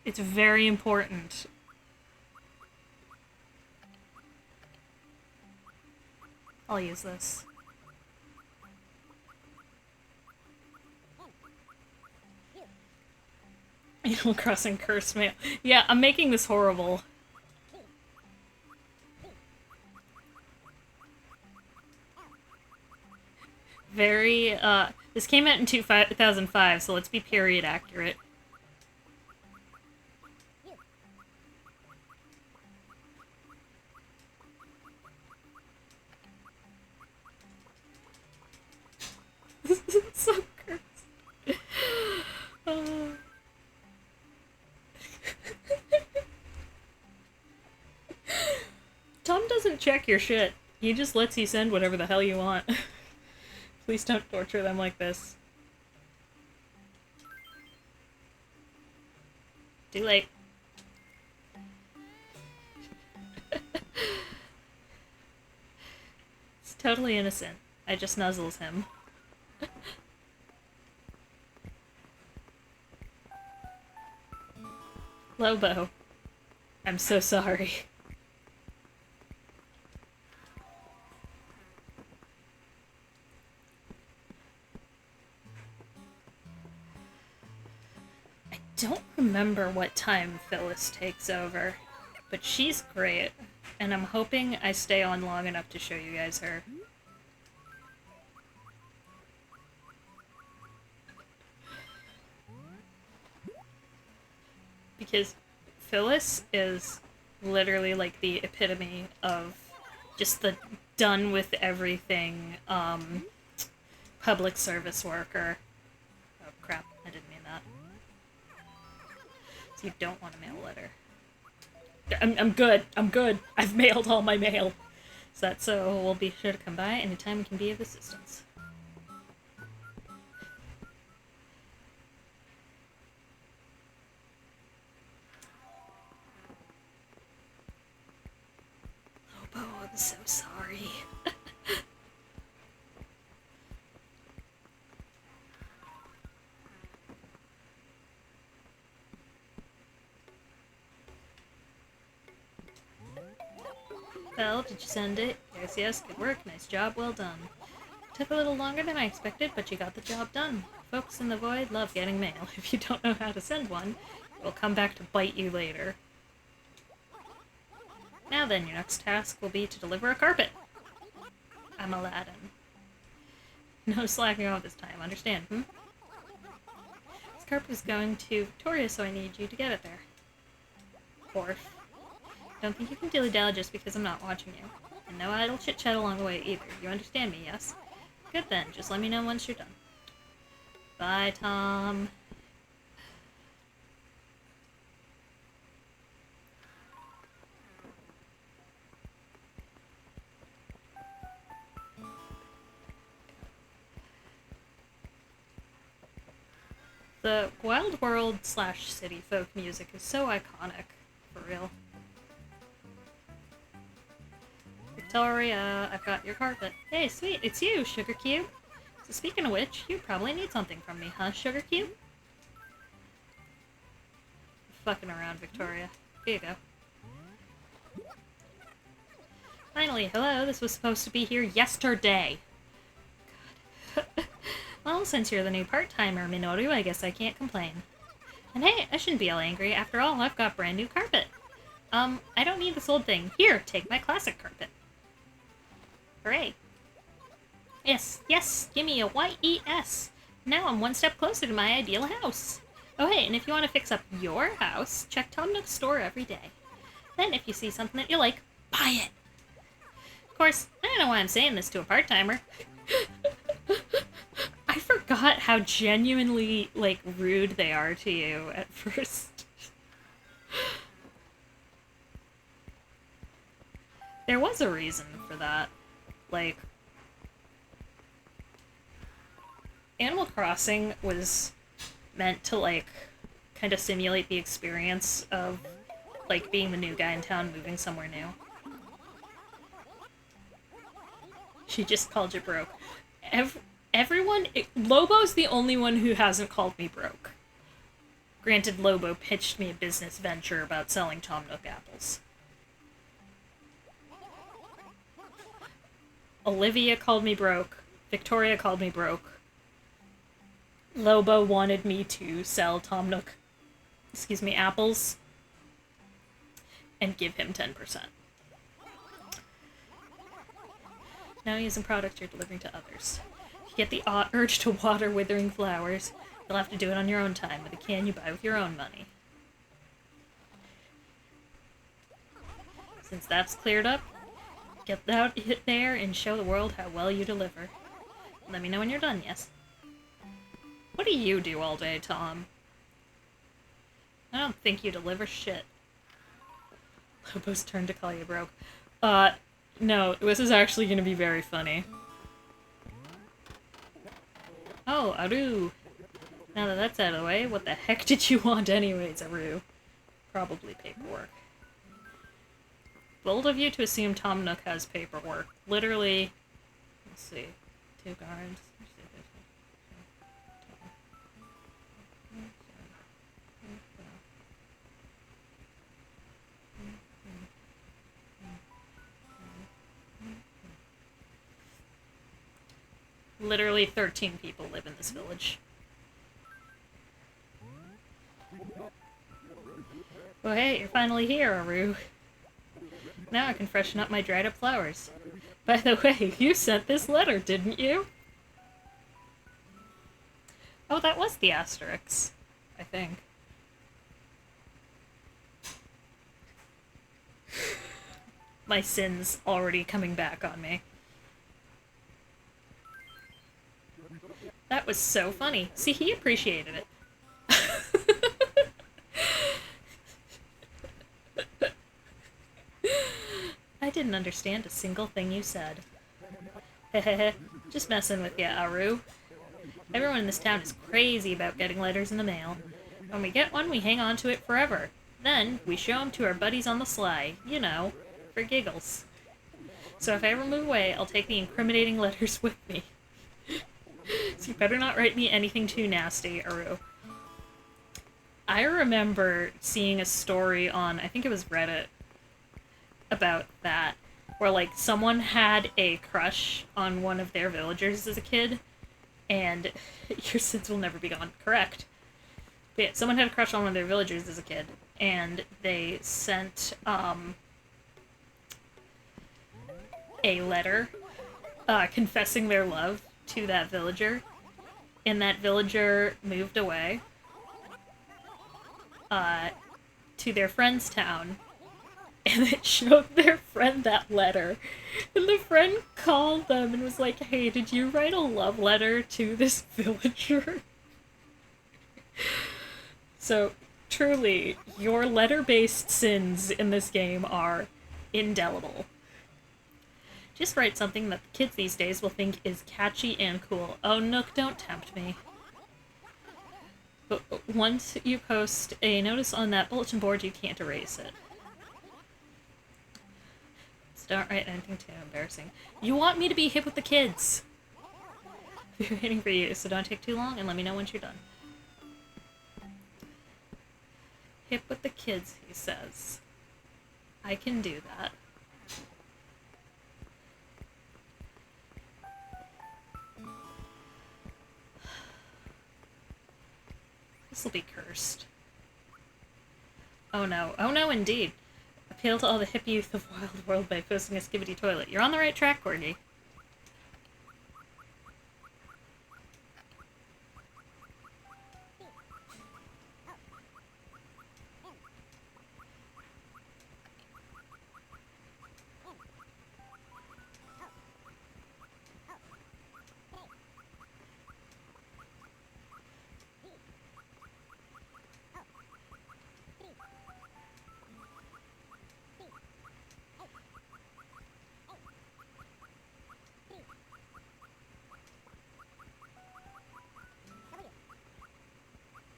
It's very important. I'll use this. Animal Crossing cursed mail. Yeah, I'm making this horrible. Very, this came out in 2005, so let's be period accurate. This is so cursed. Tom doesn't check your shit. He just lets you send whatever the hell you want. Please don't torture them like this. Too late. It's totally innocent. I just nuzzles him. Lobo. I'm so sorry. I don't remember what time Phyllis takes over, but she's great, and I'm hoping I stay on long enough to show you guys her. Because Phyllis is literally like the epitome of just the done with everything public service worker. Oh crap, I didn't mean that. So you don't want to mail a letter. I'm good. I've mailed all my mail. So we'll be sure to come by anytime we can be of assistance. Lobo, I'm so sorry. Well, did you send it? Yes, good work, nice job, well done. Took a little longer than I expected, but you got the job done. Folks in the void love getting mail. If you don't know how to send one, it will come back to bite you later. Now then, your next task will be to deliver a carpet. I'm Aladdin. No slacking off this time, understand, hmm? This carpet is going to Victoria, so I need you to get it there. Orf. Don't think you can dilly-dally just because I'm not watching you. And no idle chit-chat along the way either. You understand me, yes? Good then, just let me know once you're done. Bye, Tom. The Wild World / city folk music is so iconic, for real. Victoria, I've got your carpet. Hey, sweet, it's you, Sugar Cube. So speaking of which, you probably need something from me, huh, Sugar Cube? Fucking around, Victoria. Here you go. Finally, hello, this was supposed to be here yesterday. God. Well, since you're the new part-timer, Minoru, I guess I can't complain. And hey, I shouldn't be all angry. After all, I've got brand new carpet. I don't need this old thing. Here, take my classic carpet. Hooray. Yes, give me a YES. Now I'm one step closer to my ideal house. Oh hey, and if you want to fix up your house, check Tom Nook's store every day. Then if you see something that you like, buy it. Of course, I don't know why I'm saying this to a part-timer. I forgot how genuinely, like, rude they are to you at first. There was a reason for that. Like, Animal Crossing was meant to, like, kind of simulate the experience of, like, being the new guy in town moving somewhere new. She just called you broke. Lobo's the only one who hasn't called me broke. Granted, Lobo pitched me a business venture about selling Tom Nook apples. Olivia called me broke. Victoria called me broke. Lobo wanted me to sell Tom Nook, apples, and give him 10%. Now using products you're delivering to others. If you get the urge to water withering flowers, you'll have to do it on your own time with a can you buy with your own money. Since that's cleared up, get out there and show the world how well you deliver. Let me know when you're done, yes? What do you do all day, Tom? I don't think you deliver shit. Lobo's turn to call you broke. No, this is actually gonna be very funny. Oh, Aru. Now that that's out of the way, what the heck did you want anyways, Aru? Probably paperwork. Bold of you to assume Tom Nook has paperwork. Literally, let's see, 2 guards. Literally 13 people live in this village. Well, hey, you're finally here, Aru. Now I can freshen up my dried up flowers. By the way, you sent this letter, didn't you? Oh, that was the asterisk, I think. My sin's already coming back on me. That was so funny. See, he appreciated it. I didn't understand a single thing you said. Hehehe, just messing with ya, Aru. Everyone in this town is crazy about getting letters in the mail. When we get one, we hang on to it forever. Then, we show them to our buddies on the sly. You know, for giggles. So if I ever move away, I'll take the incriminating letters with me. So you better not write me anything too nasty, Aru. I remember seeing a story on, I think it was Reddit, about that, where, like, someone had a crush on one of their villagers as a kid, and your sins will never be gone, correct. But yeah, someone had a crush on one of their villagers as a kid, and they sent, a letter, confessing their love to that villager, and that villager moved away, to their friend's town, and it showed their friend that letter. And the friend called them and was like, hey, did you write a love letter to this villager? So, truly, your letter-based sins in this game are indelible. Just write something that the kids these days will think is catchy and cool. Oh, Nook, don't tempt me. But once you post a notice on that bulletin board, you can't erase it. So don't write anything too embarrassing. You want me to be hip with the kids! We're waiting for you, so don't take too long and let me know once you're done. Hip with the kids, he says. I can do that. This'll be cursed. Oh no indeed. Appeal to all the hip youth of Wild World by posting a skibbity toilet. You're on the right track, Corgi.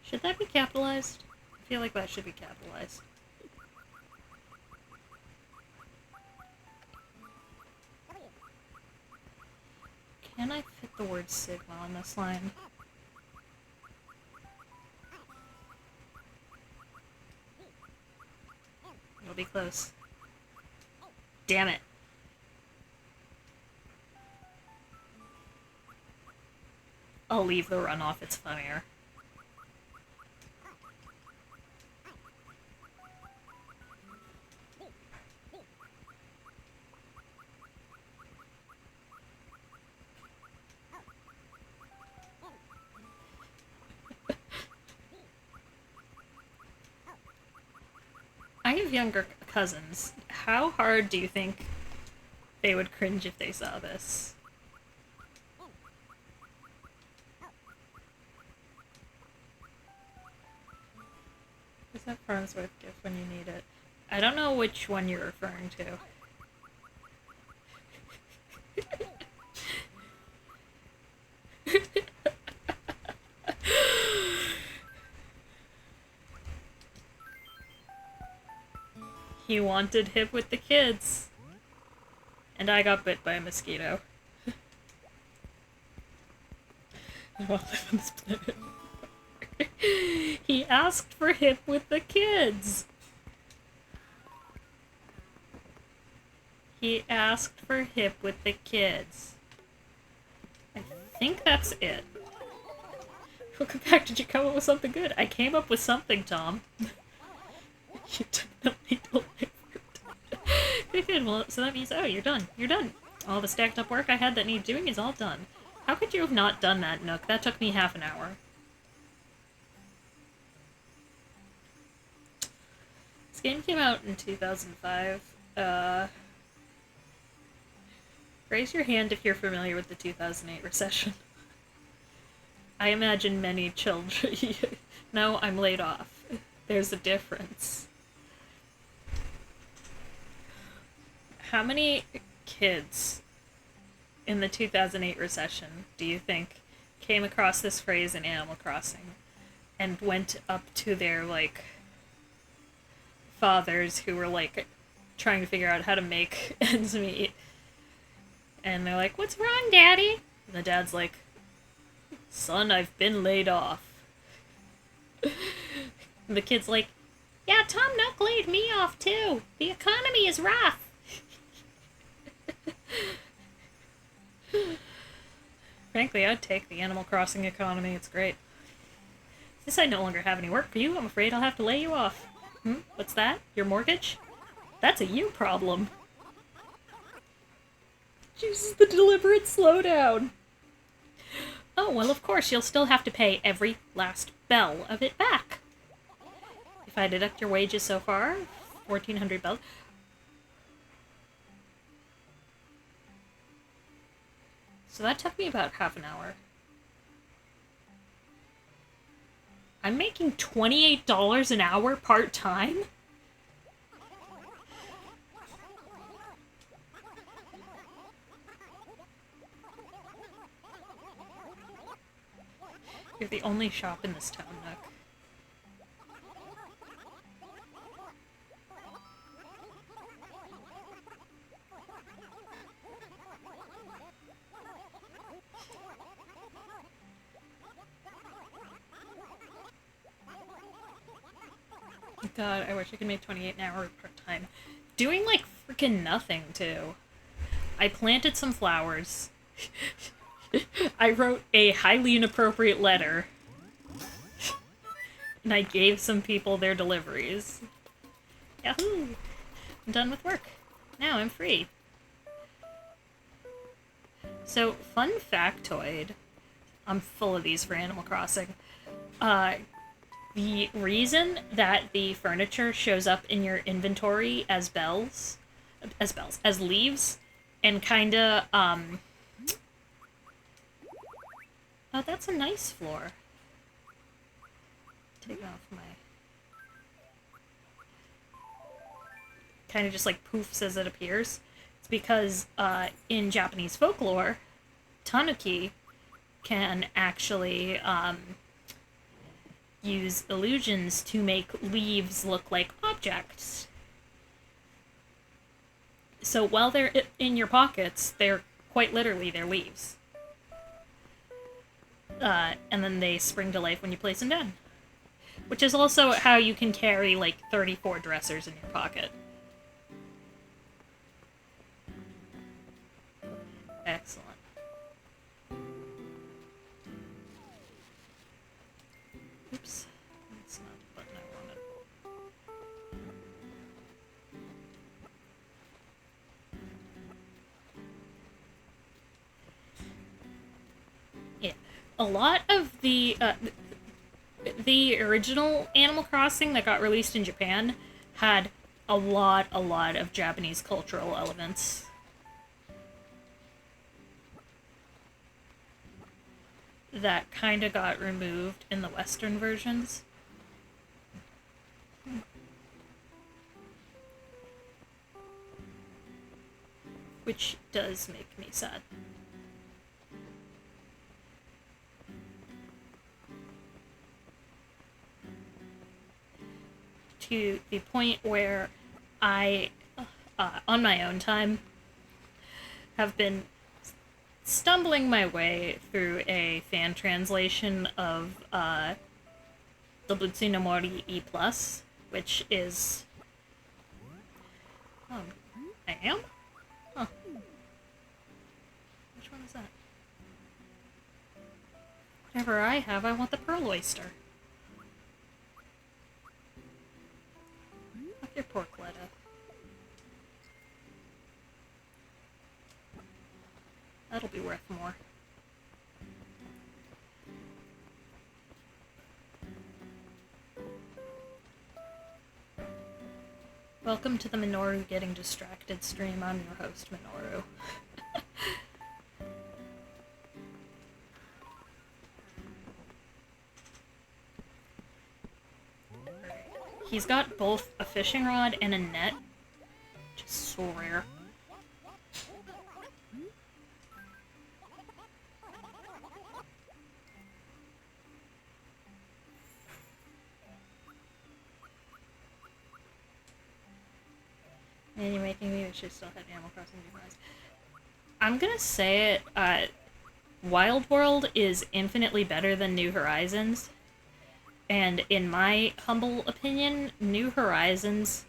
Should that be capitalized? I feel like that should be capitalized. Can I fit the word Sigma on this line? It'll be close. Damn it. I'll leave the runoff, it's funnier. I have younger cousins. How hard do you think they would cringe if they saw this? Is that Farnsworth gift when you need it? I don't know which one you're referring to. He wanted hip with the kids. And I got bit by a mosquito. I won't live on this planet. He asked for hip with the kids. He asked for hip with the kids. I think that's it. Welcome back. Did you come up with something good? I came up with something, Tom. You definitely delivered. Good, well, so that means, oh, you're done. You're done. All the stacked up work I had that needed doing is all done. How could you have not done that, Nook? That took me half an hour. This game came out in 2005. Raise your hand if you're familiar with the 2008 recession. I imagine many children... No, I'm laid off. There's a difference. How many kids in the 2008 recession do you think came across this phrase in Animal Crossing and went up to their, like, fathers who were, like, trying to figure out how to make ends meet? And they're like, "What's wrong, Daddy?" And the dad's like, "Son, I've been laid off." And the kid's like, "Yeah, Tom Nook laid me off too. The economy is rough." Frankly, I'd take the Animal Crossing economy. It's great. Since I no longer have any work for you, I'm afraid I'll have to lay you off. What's that? Your mortgage? That's a you problem. Jesus, the deliberate slowdown. Oh, well, of course, you'll still have to pay every last bell of it back. If I deduct your wages so far, 1,400 bells. So that took me about half an hour. I'm making $28 an hour part-time? You're the only shop in this town, Nook. God, I wish I could make 28 an hour part-time. Doing, like, freaking nothing, too. I planted some flowers. I wrote a highly inappropriate letter. And I gave some people their deliveries. Yahoo! I'm done with work. Now I'm free. So, fun factoid. I'm full of these for Animal Crossing. The reason that the furniture shows up in your inventory as leaves, and kinda, oh, that's a nice floor. Take off my... Kinda just, like, poofs as it appears. It's because, in Japanese folklore, tanuki can actually, use illusions to make leaves look like objects. So while they're in your pockets, they're quite literally they're leaves. And then they spring to life when you place them down. Which is also how you can carry, like, 34 dressers in your pocket. Excellent. Oops. That's not the button I wanted. Yeah. A lot of the original Animal Crossing that got released in Japan had a lot of Japanese cultural elements. That kind of got removed in the Western versions. Which does make me sad. To the point where I, on my own time, have been stumbling my way through a fan translation of the Butsu no Mori E+, which is... Oh, I am? Huh. Which one is that? Whatever I have, I want the Pearl Oyster. Your poor Cleta. That'll be worth more. Welcome to the Minoru Getting Distracted stream. I'm your host, Minoru. He's got both a fishing rod and a net. Just so rare. And you're making me wish I still had Animal Crossing New Horizons. I'm gonna say it, Wild World is infinitely better than New Horizons. And in my humble opinion, New Horizons,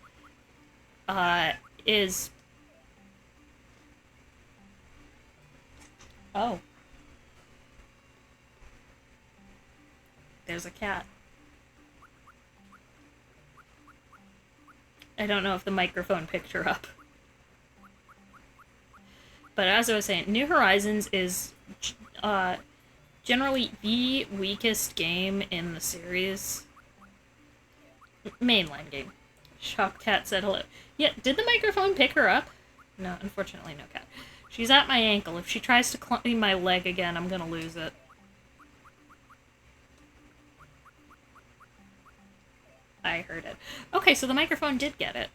is... Oh. There's a cat. I don't know if the microphone picked her up. But as I was saying, New Horizons is generally the weakest game in the series. Mainline game. Shopcat said hello. Yeah, did the microphone pick her up? No, unfortunately no cat. She's at my ankle. If she tries to climb my leg again, I'm gonna lose it. I heard it. Okay, so the microphone did get it.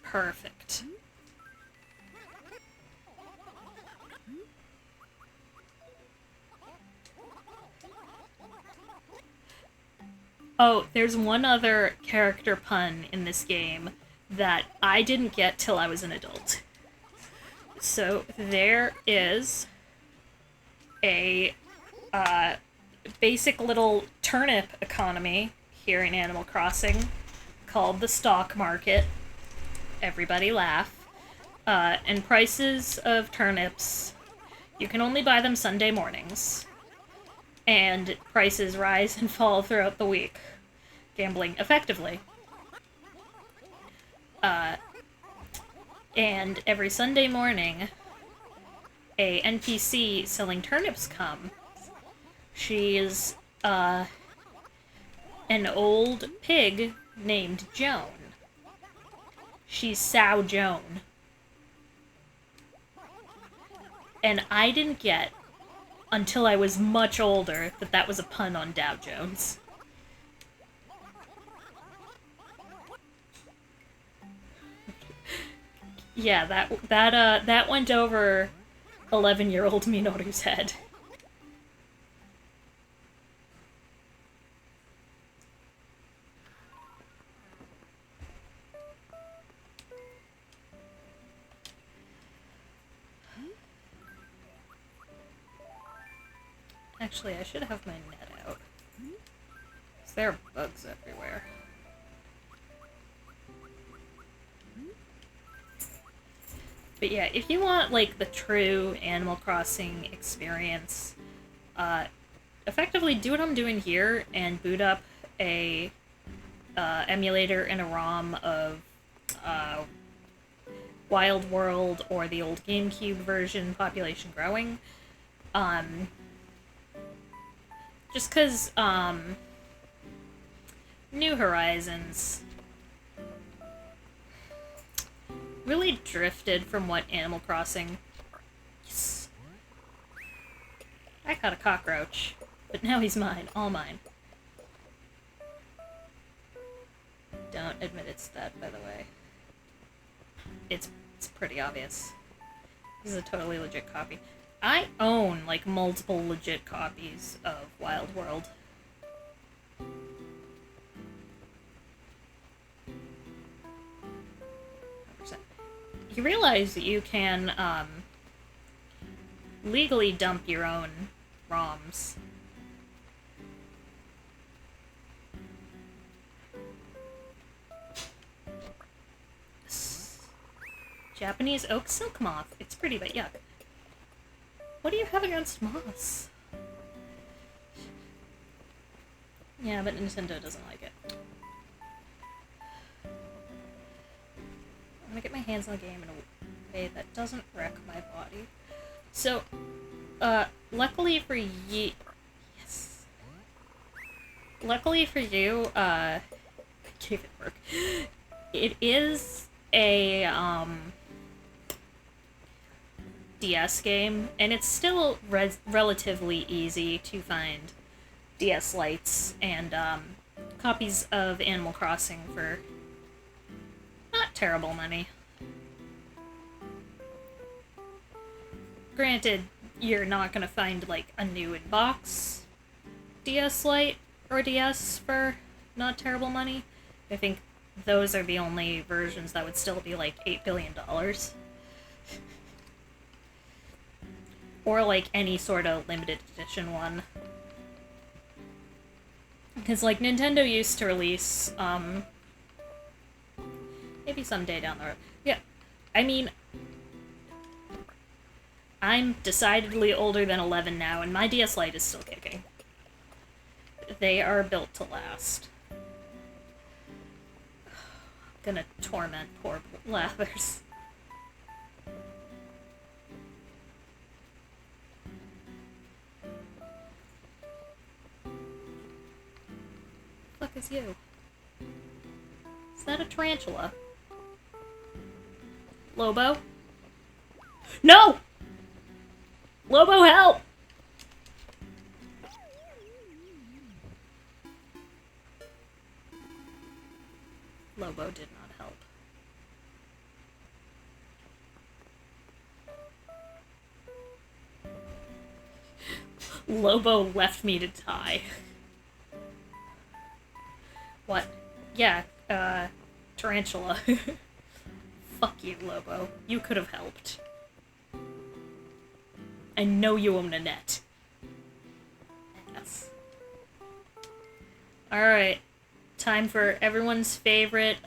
Perfect. Oh, there's one other character pun in this game that I didn't get till I was an adult. So there is a basic little turnip economy here in Animal Crossing called the stock market. Everybody laugh. And prices of turnips, you can only buy them Sunday mornings. And prices rise and fall throughout the week. Gambling effectively. And every Sunday morning, a NPC selling turnips come. She is, an old pig named Joan. She's Sow Joan. And I didn't get, until I was much older, that that was a pun on Dow Jones. Yeah, that went over 11-year-old Minoru's head. Actually, I should have my net out. 'Cause there are bugs everywhere. But yeah, if you want, like, the true Animal Crossing experience, effectively do what I'm doing here and boot up a emulator and a ROM of Wild World or the old GameCube version, Population Growing. Just because, New Horizons really drifted from what Animal Crossing... Yes. I caught a cockroach, but now he's mine, all mine. Don't admit it's that, by the way. It's pretty obvious. This is a totally legit copy. I own, like, multiple legit copies of Wild World. You realize that you can, legally dump your own ROMs. Japanese oak silk moth. It's pretty, but yuck. What do you have against moths? Yeah, but Nintendo doesn't like it. I'm gonna get my hands on a game in a way that doesn't wreck my body. So, luckily for you... Yes. Luckily for you, gave it work. It is a, DS game, and it's still relatively easy to find DS Lites and, copies of Animal Crossing for not terrible money. Granted, you're not gonna find, like, a new in-box DS Lite or DS for not terrible money. I think those are the only versions that would still be, like, $8 billion. Or, like, any sort of limited edition one. Because, like, Nintendo used to release, maybe someday down the road. Yeah, I mean, I'm decidedly older than 11 now, and my DS Lite is still kicking. They are built to last. Gonna torment poor Lathers. Fuck is you? Is that a tarantula? Lobo? No! Lobo, help! Lobo did not help. Lobo left me to die. What? Yeah, tarantula. Fuck you, Lobo. You could have helped. I know you own a net. Yes. Alright. Time for everyone's favorite,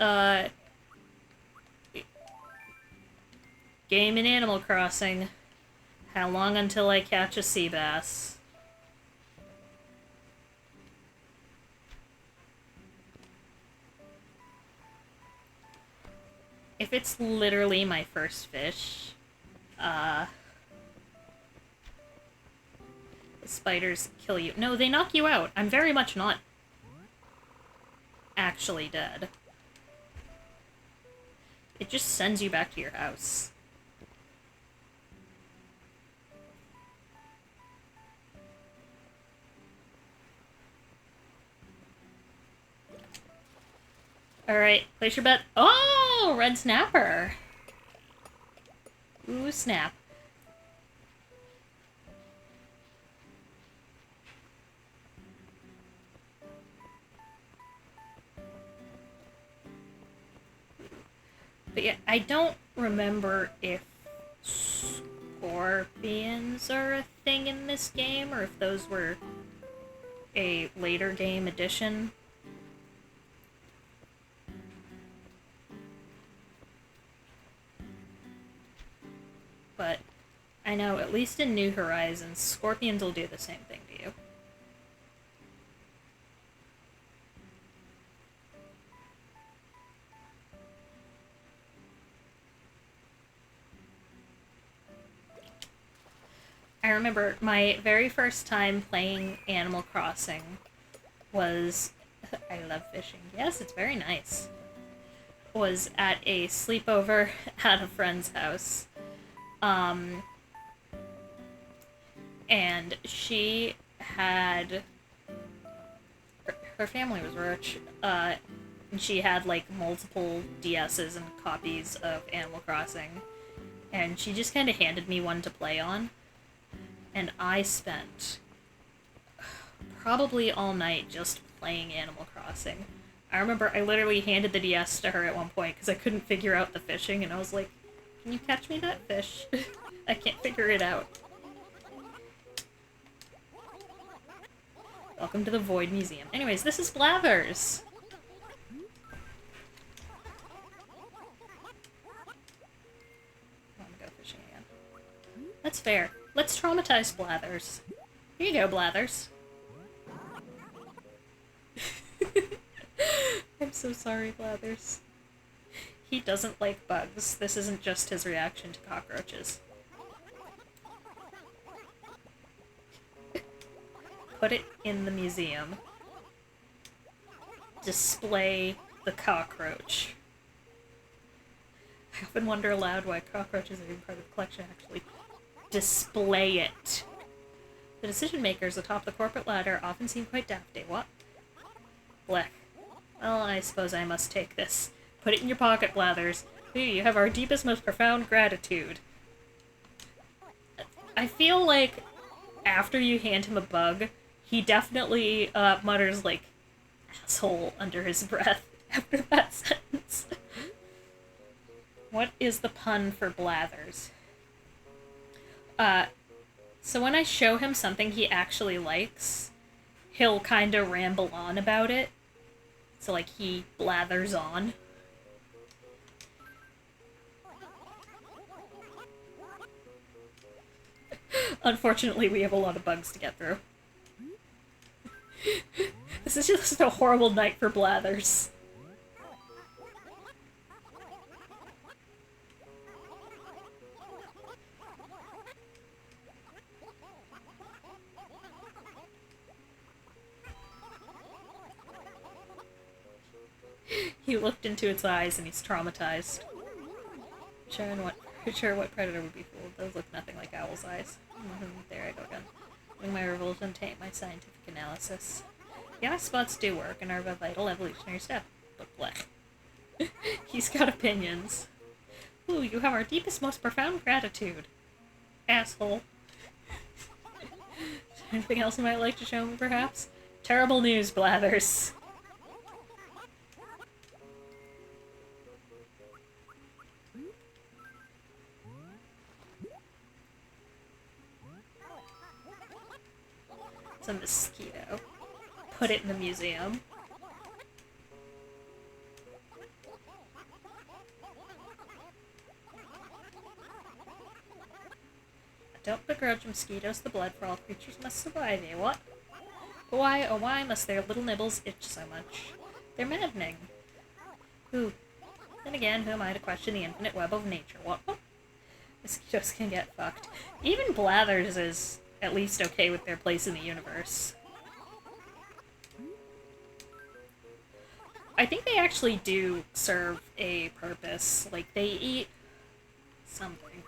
game in Animal Crossing. How long until I catch a sea bass? If it's literally my first fish, the spiders kill you. No, they knock you out. I'm very much not actually dead. It just sends you back to your house. Alright, place your bet. Oh, red snapper. Ooh, snap. But yeah, I don't remember if scorpions are a thing in this game, or if those were a later game addition. But I know, at least in New Horizons, scorpions will do the same thing to you. I remember my very first time playing Animal Crossing was... I love fishing. Yes, it's very nice. Was at a sleepover at a friend's house. And she had... Her family was rich, and she had, like, multiple DSs and copies of Animal Crossing. And she just kind of handed me one to play on. And I spent probably all night just playing Animal Crossing. I remember I literally handed the DS to her at one point because I couldn't figure out the fishing, and I was like, can you catch me that fish? I can't figure it out. Welcome to the Void Museum. Anyways, this is Blathers! I'm gonna go fishing again. That's fair. Let's traumatize Blathers. Here you go, Blathers. I'm so sorry, Blathers. He doesn't like bugs. This isn't just his reaction to cockroaches. Put it in the museum. Display the cockroach. I often wonder aloud why cockroaches are even part of the collection, actually. Display it. The decision makers atop the corporate ladder often seem quite dafty. What? Blech. Well, I suppose I must take this. Put it in your pocket, Blathers. Hey, you have our deepest, most profound gratitude. I feel like after you hand him a bug, he definitely mutters, like, asshole under his breath after that sentence. What is the pun for Blathers? So when I show him something he actually likes, he'll kind of ramble on about it. So, like, he blathers on. Unfortunately, we have a lot of bugs to get through. This is just a horrible night for Blathers. He looked into its eyes and he's traumatized. Sure what predator would be fooled. Those look nothing like owl's eyes. There I go again. Letting my revulsion taint my scientific analysis. The eye spots do work and are a vital evolutionary step. But blech. He's got opinions. Ooh, you have our deepest, most profound gratitude. Asshole. Anything else you might like to show me, perhaps? Terrible news, Blathers. It's a mosquito. Put it in the museum. I don't begrudge mosquitoes the blood, for all creatures must survive, eh, what? But why, oh why must their little nibbles itch so much? They're maddening. Who? Then again, who am I to question the infinite web of nature? What? Mosquitoes can get fucked. Even Blathers is at least okay with their place in the universe. I think they actually do serve a purpose. Like, they eat something.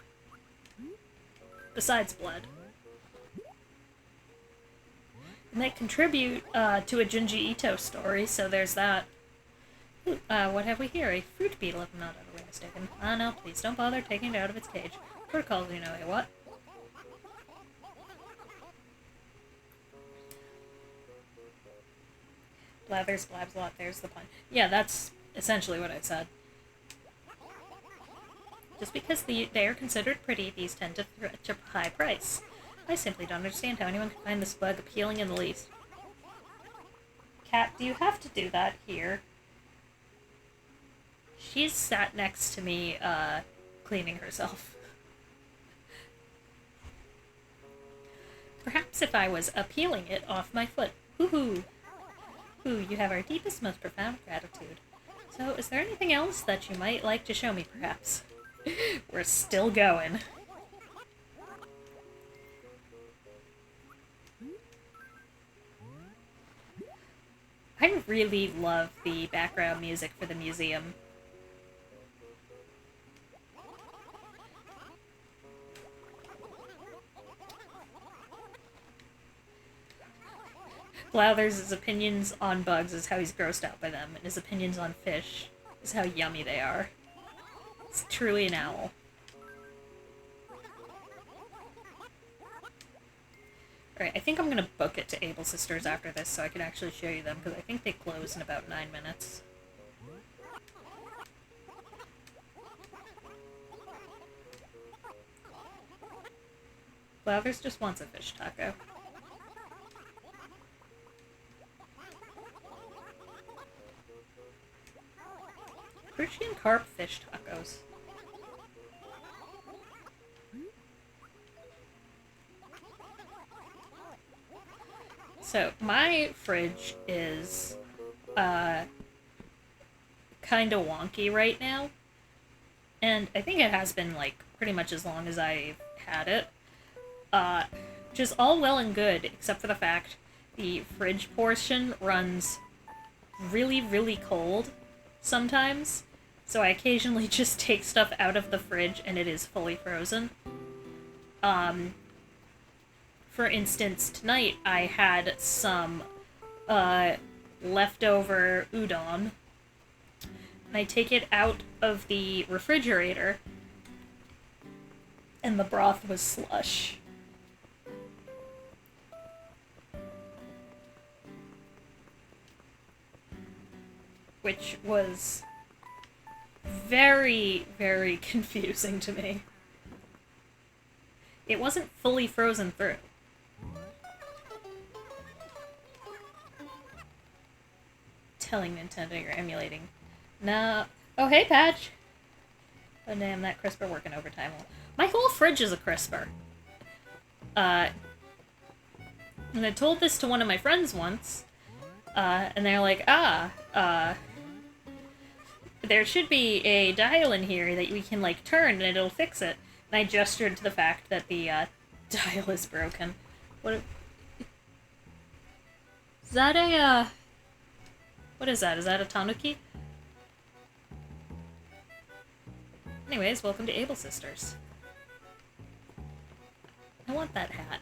Besides blood. And they contribute to a Junji Ito story, so there's that. Ooh, what have we here? A fruit beetle, if I'm not utterly mistaken. Ah, no, please don't bother taking it out of its cage. Protocols, you know, eh, what? Blathers, blabs a lot, there's the pun. Yeah, that's essentially what I said. Just because they are considered pretty, these tend to fetch a high price. I simply don't understand how anyone could find this bug appealing in the least. Cat, do you have to do that here? She's sat next to me, cleaning herself. Perhaps if I was peeling it off my foot. Woohoo! Ooh, you have our deepest, most profound gratitude. So, is there anything else that you might like to show me, perhaps? We're still going. I really love the background music for the museum. Blathers' opinions on bugs is how he's grossed out by them, and his opinions on fish is how yummy they are. It's truly an owl. Alright, I think I'm gonna book it to Able Sisters after this so I can actually show you them, because I think they close in about 9 minutes. Blathers just wants a fish taco. Crucian carp fish tacos. So, my fridge is, kind of wonky right now. And I think it has been, like, pretty much as long as I've had it. Which is all well and good, except for the fact the fridge portion runs really, really cold sometimes. So I occasionally just take stuff out of the fridge and it is fully frozen. For instance, tonight I had some leftover udon, and I take it out of the refrigerator, and the broth was slush. Which was very, very confusing to me. It wasn't fully frozen through. Telling Nintendo you're emulating. No. Oh, hey, Patch! Oh, damn, that crisper working overtime. My whole fridge is a crisper. And I told this to one of my friends once, and they're like, there should be a dial in here that we can, like, turn and it'll fix it. And I gestured to the fact that the, dial is broken. What? Is that a, what is that? Is that a tanuki? Anyways, welcome to Able Sisters. I want that hat.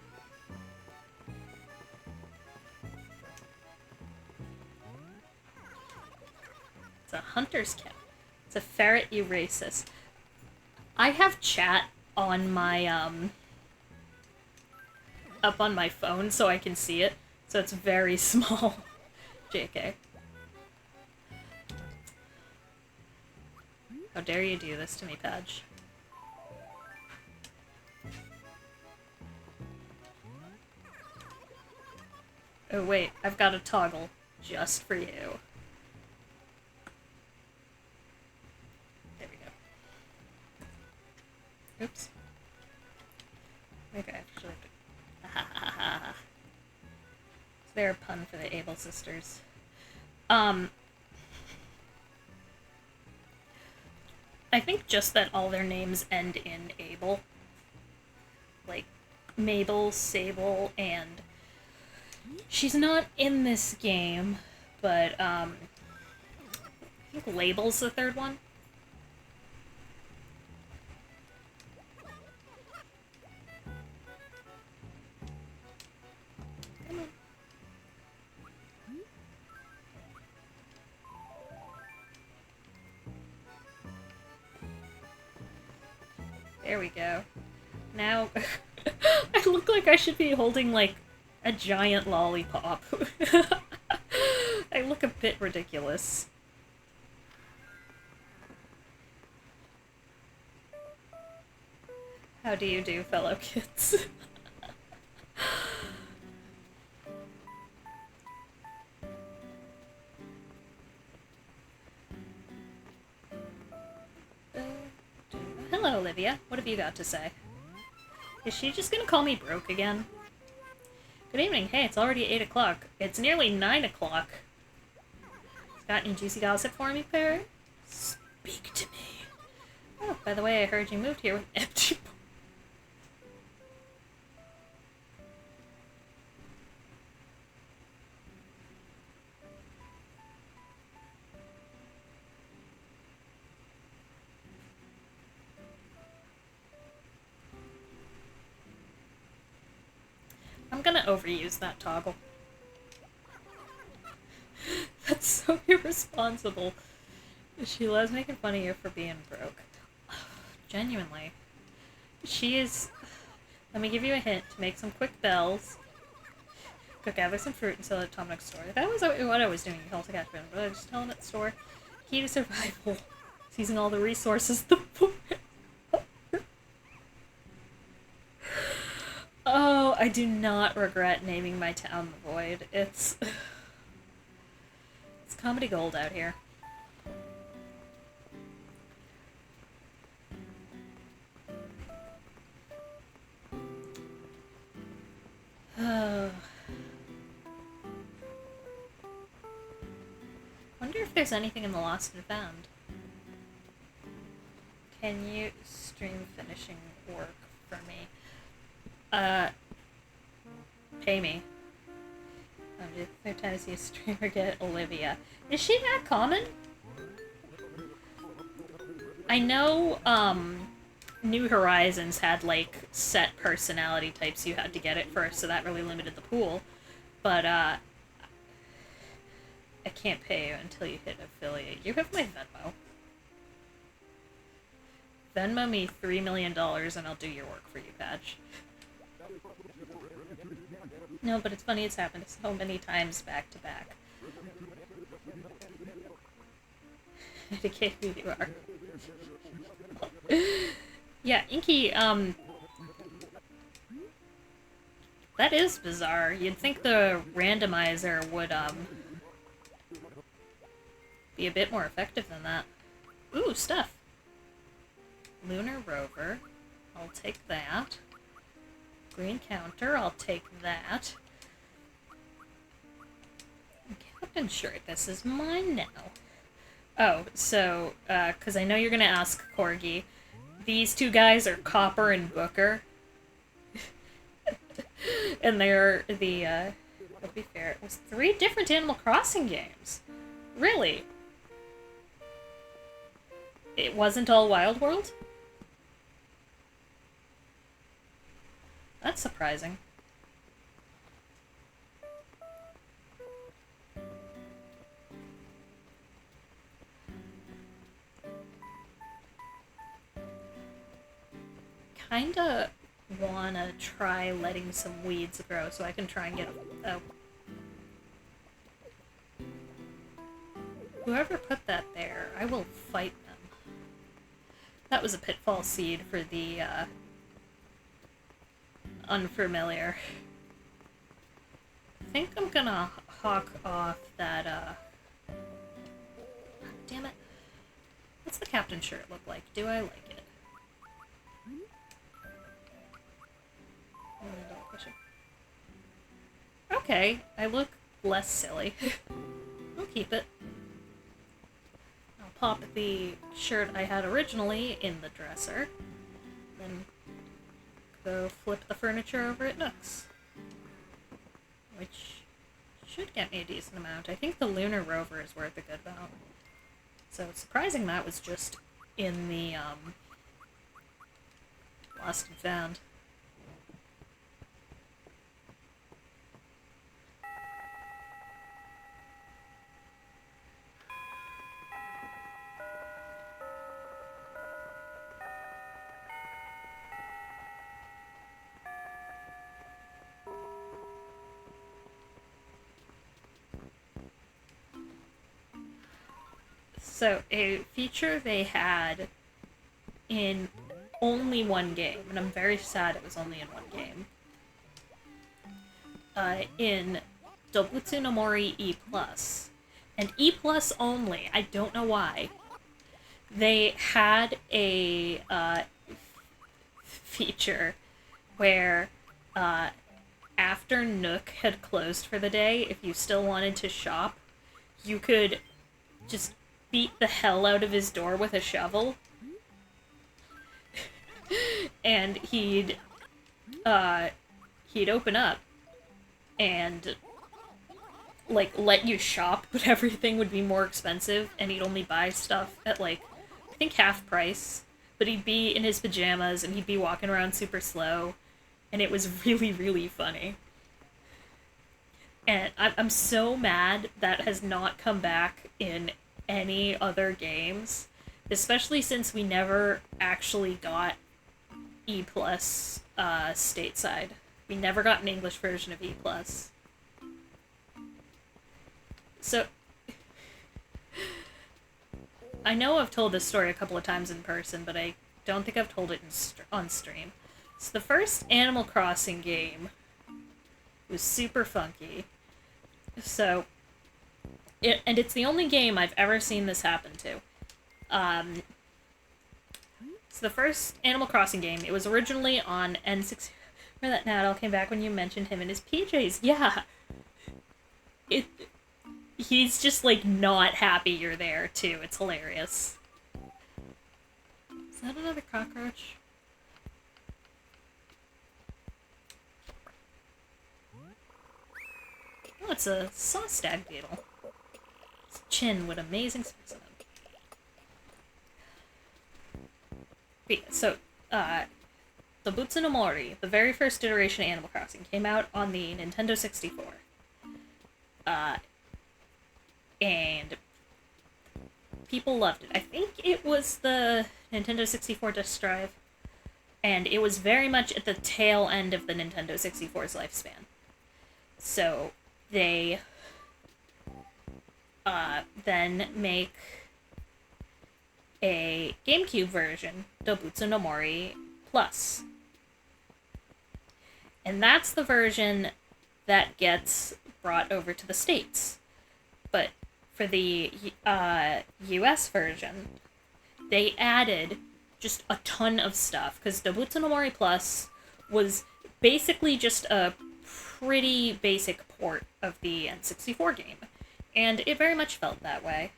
It's a hunter's cap. It's a ferret, you racist. I have chat on my, up on my phone so I can see it. So it's very small. JK. How dare you do this to me, Padge? Oh wait, I've got a toggle just for you. There we go. Oops. Okay, actually. Is there a pun for the Able Sisters? I think just that all their names end in Able. Like, Mabel, Sable, and... She's not in this game, but, I think Label's the third one. Come on. There we go. Now, I look like I should be holding, like, a giant lollipop. I look a bit ridiculous. How do you do, fellow kids? Hello, Olivia. What have you got to say? Is she just gonna call me broke again? Good evening. Hey, it's already 8 o'clock. It's nearly 9 o'clock. Got any juicy gossip for me, Perry? Speak to me. Oh, by the way, I heard you moved here with empty... I'm gonna overuse that toggle. That's so irresponsible. She loves making fun of you for being broke. Genuinely. She is... Let me give you a hint. Make some quick bells. Go gather some fruit and sell it at Tom next store. That was what I was doing. You call it a catch, but I was just telling at the store. Key to survival. Seizing all the resources the poor... Oh, I do not regret naming my town the Void. It's comedy gold out here. I wonder if there's anything in the Lost and Found. Can you stream finishing work for me? Pay me. I'm just third time to see a streamer get Olivia. Is she that common? I know, New Horizons had, like, set personality types you had to get it first, so that really limited the pool. But, I can't pay you until you hit affiliate. You have my Venmo. Venmo me $3 million and I'll do your work for you, Patch. No, but it's funny, it's happened so many times back to back. Indicate who you are. Yeah, Inky, that is bizarre. You'd think the randomizer would, be a bit more effective than that. Ooh, stuff. Lunar rover. I'll take that. Green counter. I'll take that. Captain shirt. This is mine now. Oh, so, because I know you're gonna ask, Corgi. These two guys are Copper and Booker. And they're the, to be fair, it was 3 different Animal Crossing games. Really? It wasn't all Wild World? That's surprising. Kinda wanna try letting some weeds grow so I can try and get a... Whoever put that there, I will fight them. That was a pitfall seed for the, unfamiliar. I think I'm gonna hawk off that, damn it. What's the captain shirt look like? Do I like it? Okay, I look less silly. I'll keep it. I'll pop the shirt I had originally in the dresser, then go flip the furniture over at Nook's, which should get me a decent amount. I think the Lunar Rover is worth a good amount. So it's surprising that was just in the, Lost and Found. So, a feature they had in only one game, and I'm very sad it was only in one game, in Dobutsu no Mori E+, and E+ only, I don't know why, they had a feature where after Nook had closed for the day, if you still wanted to shop, you could just beat the hell out of his door with a shovel. And he'd open up and, like, let you shop, but everything would be more expensive, and he'd only buy stuff at, like, I think half price. But he'd be in his pajamas, and he'd be walking around super slow, and it was really, really funny. And I'm so mad that has not come back in any other games, especially since we never actually got E+ stateside. We never got an English version of E+. So, I know I've told this story a couple of times in person, but I don't think I've told it on stream. So the first Animal Crossing game was super funky. So, and it's the only game I've ever seen this happen to. So the first Animal Crossing game, it was originally on N6... Remember that Nadal came back when you mentioned him in his PJs? Yeah! he's just, like, not happy you're there, too. It's hilarious. Is that another cockroach? Oh, it's a saw stag beetle. Its chin with amazing specimen. So, Dobutsu no Mori, the very first iteration of Animal Crossing, came out on the Nintendo 64. And people loved it. I think it was the Nintendo 64 disk drive, and it was very much at the tail end of the Nintendo 64's lifespan. So they then make a GameCube version, Dobutsu no Mori Plus. And that's the version that gets brought over to the States. But for the US version, they added just a ton of stuff, because Dobutsu no Mori Plus was basically just a pretty basic port of the N64 game, and it very much felt that way.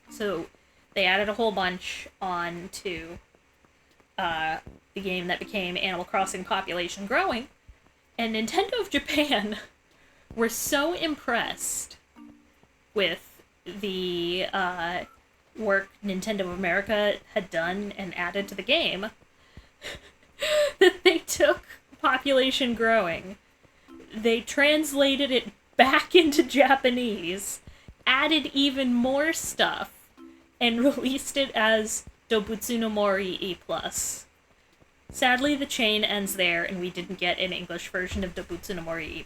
So they added a whole bunch onto the game that became Animal Crossing Population Growing, and Nintendo of Japan were so impressed with the work Nintendo of America had done and added to the game that they took Population Growing, they translated it back into Japanese, added even more stuff, and released it as Dobutsu no Mori E+. Sadly, the chain ends there, and we didn't get an English version of Dobutsu no Mori E+.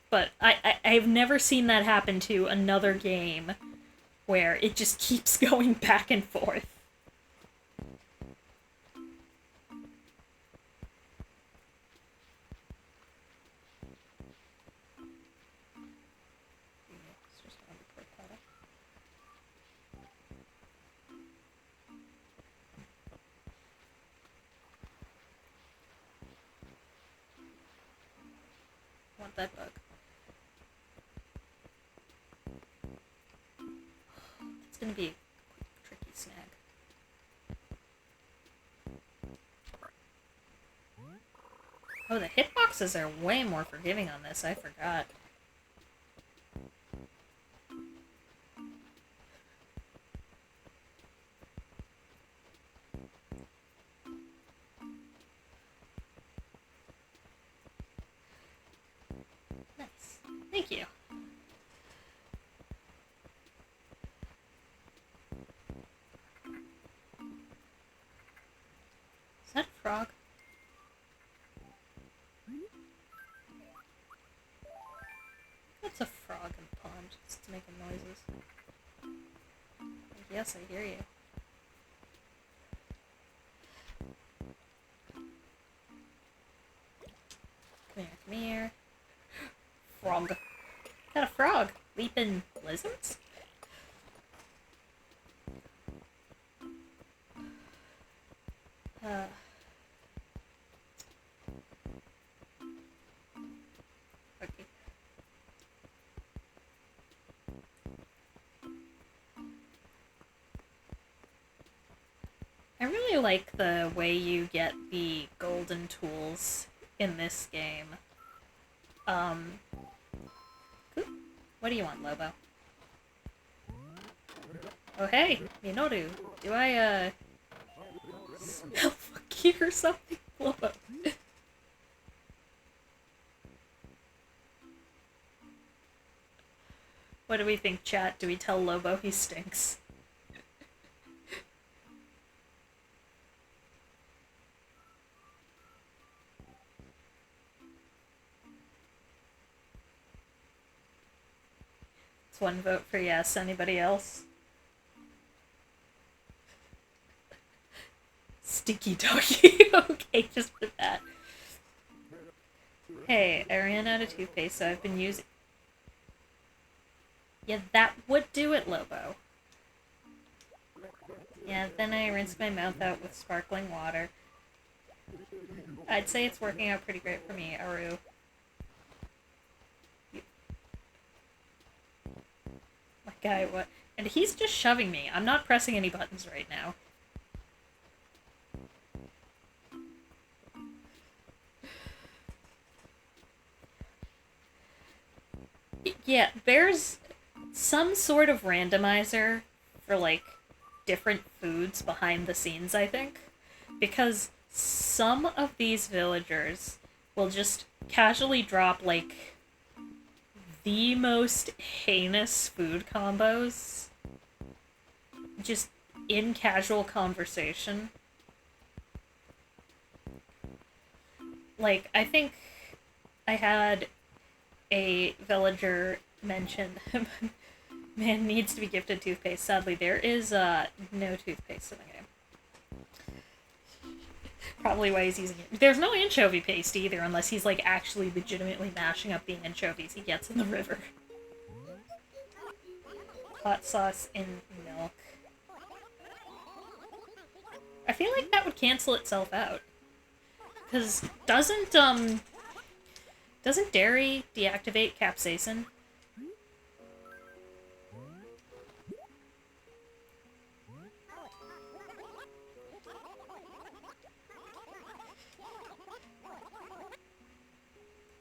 But I've never seen that happen to another game where it just keeps going back and forth. Want that bug. It's gonna be a tricky snag. Oh, the hitboxes are way more forgiving on this, I forgot. Nice. Thank you. Is that a frog? That's a frog in the pond. It's making noises. Yes, I hear you. Come here. Frog. Is that a frog? Leaping lizards? Okay. I really like the way you get the golden tools in this game. What do you want, Lobo? Oh hey, Minoru. Do I, smell funky or something, Lobo? What do we think, chat? Do we tell Lobo he stinks? It's one vote for yes. Anybody else? Stinky doggy. Okay, just for that. Hey, I ran out of toothpaste, so I've been using... Yeah, that would do it, Lobo. Yeah, then I rinsed my mouth out with sparkling water. I'd say it's working out pretty great for me, Aru. My guy, what? And he's just shoving me. I'm not pressing any buttons right now. Yeah, there's some sort of randomizer for, like, different foods behind the scenes, I think. Because some of these villagers will just casually drop, like, the most heinous food combos just in casual conversation. Like, I think I had a villager mention man needs to be gifted toothpaste. Sadly, there is no toothpaste in the game. Probably why he's using it. There's no anchovy paste either, unless he's like actually legitimately mashing up the anchovies he gets in the river. Hot sauce in milk. I feel like that would cancel itself out. Because doesn't dairy deactivate capsaicin?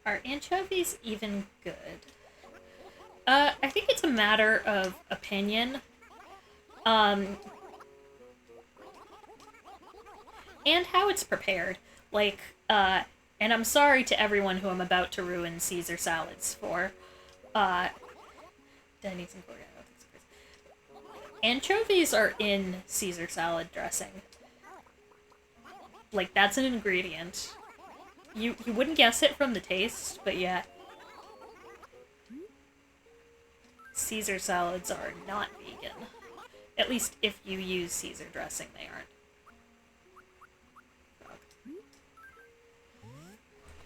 Are anchovies even good? I think it's a matter of opinion. And how it's prepared. Like, and I'm sorry to everyone who I'm about to ruin Caesar salads for. Denny's and Korea. Anchovies are in Caesar salad dressing. Like, that's an ingredient. You wouldn't guess it from the taste, but yeah. Caesar salads are not vegan. At least if you use Caesar dressing, they aren't.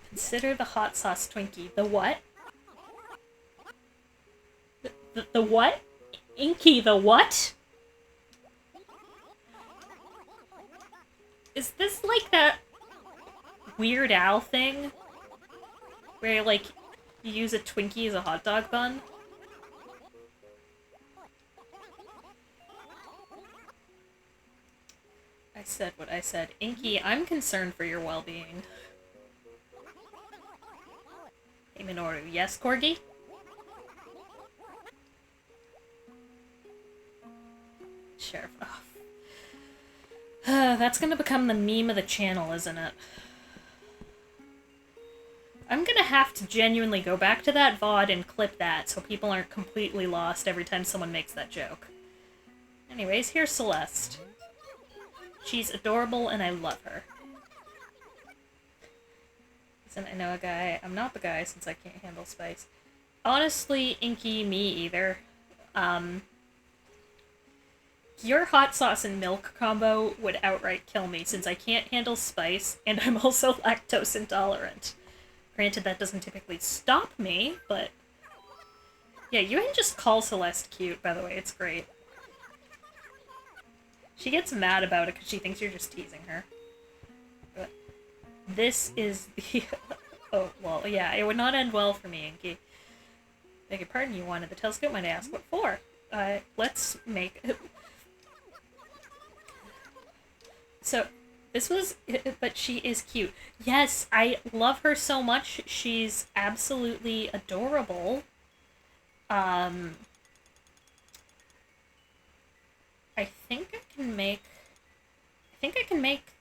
Consider the hot sauce Twinkie. The what? The what? Inky, the what? Is this like that Weird Al thing? Where, like, you use a Twinkie as a hot dog bun? I said what I said. Inky, I'm concerned for your well-being. Hey, Minoru. Yes, Corgi? Sheriff. Oh. That's gonna become the meme of the channel, isn't it? I'm gonna have to genuinely go back to that VOD and clip that so people aren't completely lost every time someone makes that joke. Anyways, here's Celeste. She's adorable and I love her. Listen, I know a guy. I'm not the guy since I can't handle spice. Honestly, Inky, me either. Your hot sauce and milk combo would outright kill me since I can't handle spice and I'm also lactose intolerant. Granted, that doesn't typically stop me, but... Yeah, you can just call Celeste cute, by the way. It's great. She gets mad about it because she thinks you're just teasing her. But this is the... Oh, well, yeah, it would not end well for me, Inky. Beg your pardon, you wanted the telescope? Might I ask what for? Let's make... So, this was... But she is cute. Yes, I love her so much. She's absolutely adorable. I think I can make...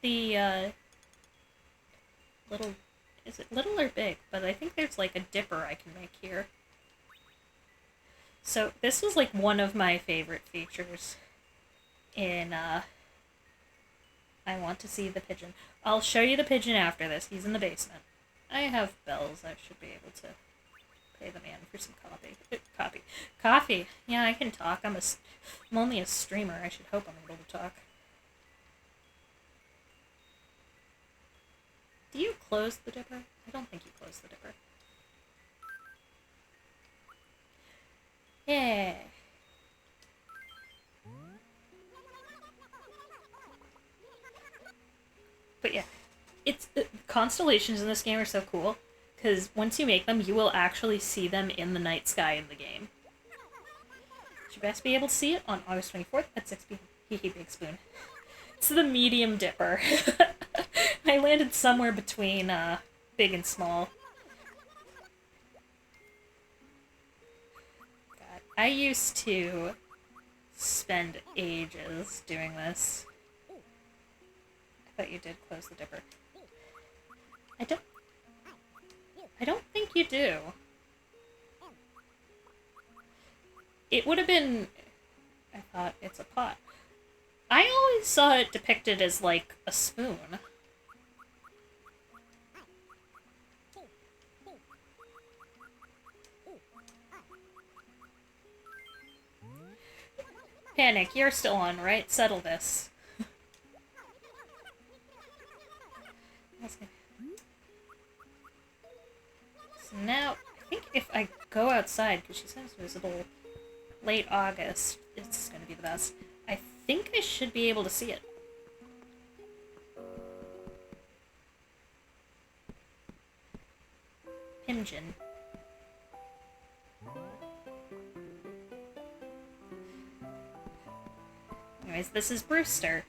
the, little... Is it little or big? But I think there's, like, a dipper I can make here. So, this was, like, one of my favorite features in, I want to see the pigeon. I'll show you the pigeon after this. He's in the basement. I have bells. I should be able to pay the man for some coffee. Coffee! Yeah, I can talk. I'm only a streamer. I should hope I'm able to talk. Do you close the dipper? I don't think you close the dipper. Yeah. But yeah, it's constellations in this game are so cool because once you make them, you will actually see them in the night sky in the game. You best be able to see it on August 24th at 6 p.m. Hee big spoon. It's the medium dipper. I landed somewhere between big and small. God, I used to spend ages doing this. I thought you did close the dipper. I don't think you do. It would have been... I thought it's a pot. I always saw it depicted as, like, a spoon. Panic, you're still on, right? Settle this. So now, I think if I go outside, because she says visible late August, it's going to be the best. I think I should be able to see it. Pigeon. Anyways, this is Brewster.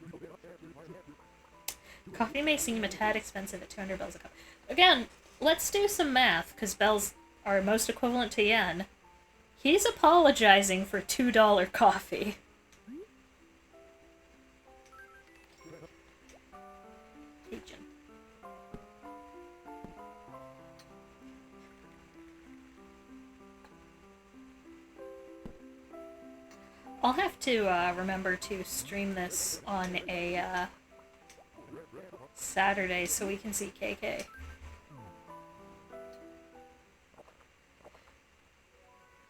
Coffee may seem a tad expensive at 200 bells a cup. Again, let's do some math, because bells are most equivalent to yen. He's apologizing for $2 coffee. Pigeon. I'll have to remember to stream this on a Saturday so we can see KK.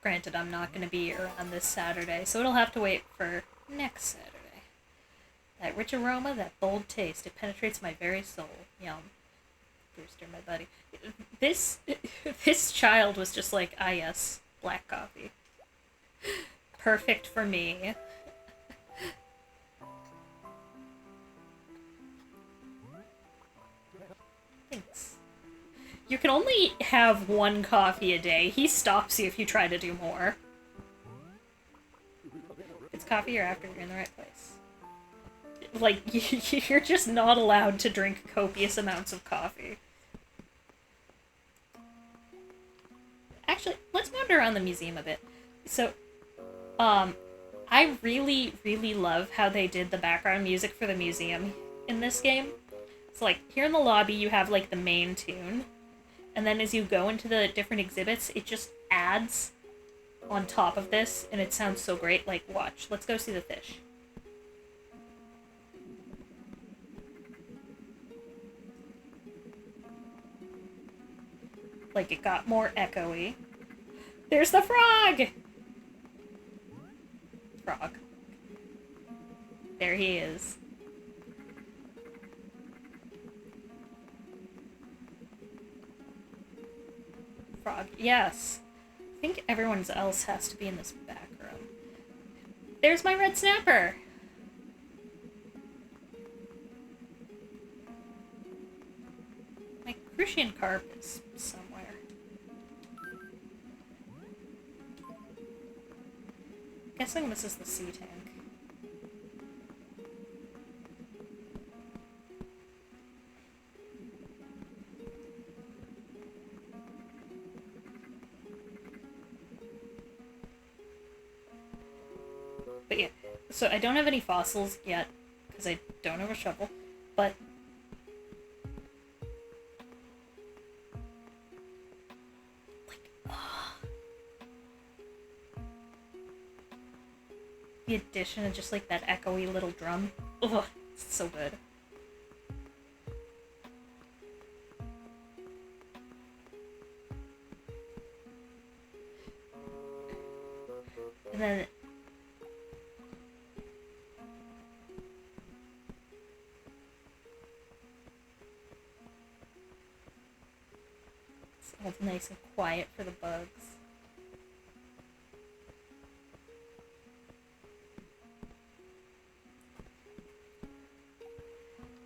Granted, I'm not going to be around this Saturday, so it'll have to wait for next Saturday. That rich aroma, that bold taste, it penetrates my very soul. Yum. Brewster, my buddy. This child was just like, ah yes, black coffee. Perfect for me. Thanks. You can only have one coffee a day. He stops you if you try to do more. It's coffee or after you're in the right place. Like, you're just not allowed to drink copious amounts of coffee. Actually, let's wander around the museum a bit. So, I really, really love how they did the background music for the museum in this game. So, like, here in the lobby, you have, like, the main tune. And then as you go into the different exhibits, it just adds on top of this, and it sounds so great. Like, watch. Let's go see the fish. Like, it got more echoey. There's the frog! Frog. There he is. Frog. Yes. I think everyone else has to be in this back room. There's my red snapper! My crucian carp is somewhere. Guessing this is the sea tank. But yeah, so I don't have any fossils yet, because I don't have a shovel, but the addition of just like that echoey little drum. Ugh, it's so good. And then it's all nice and quiet for the bugs.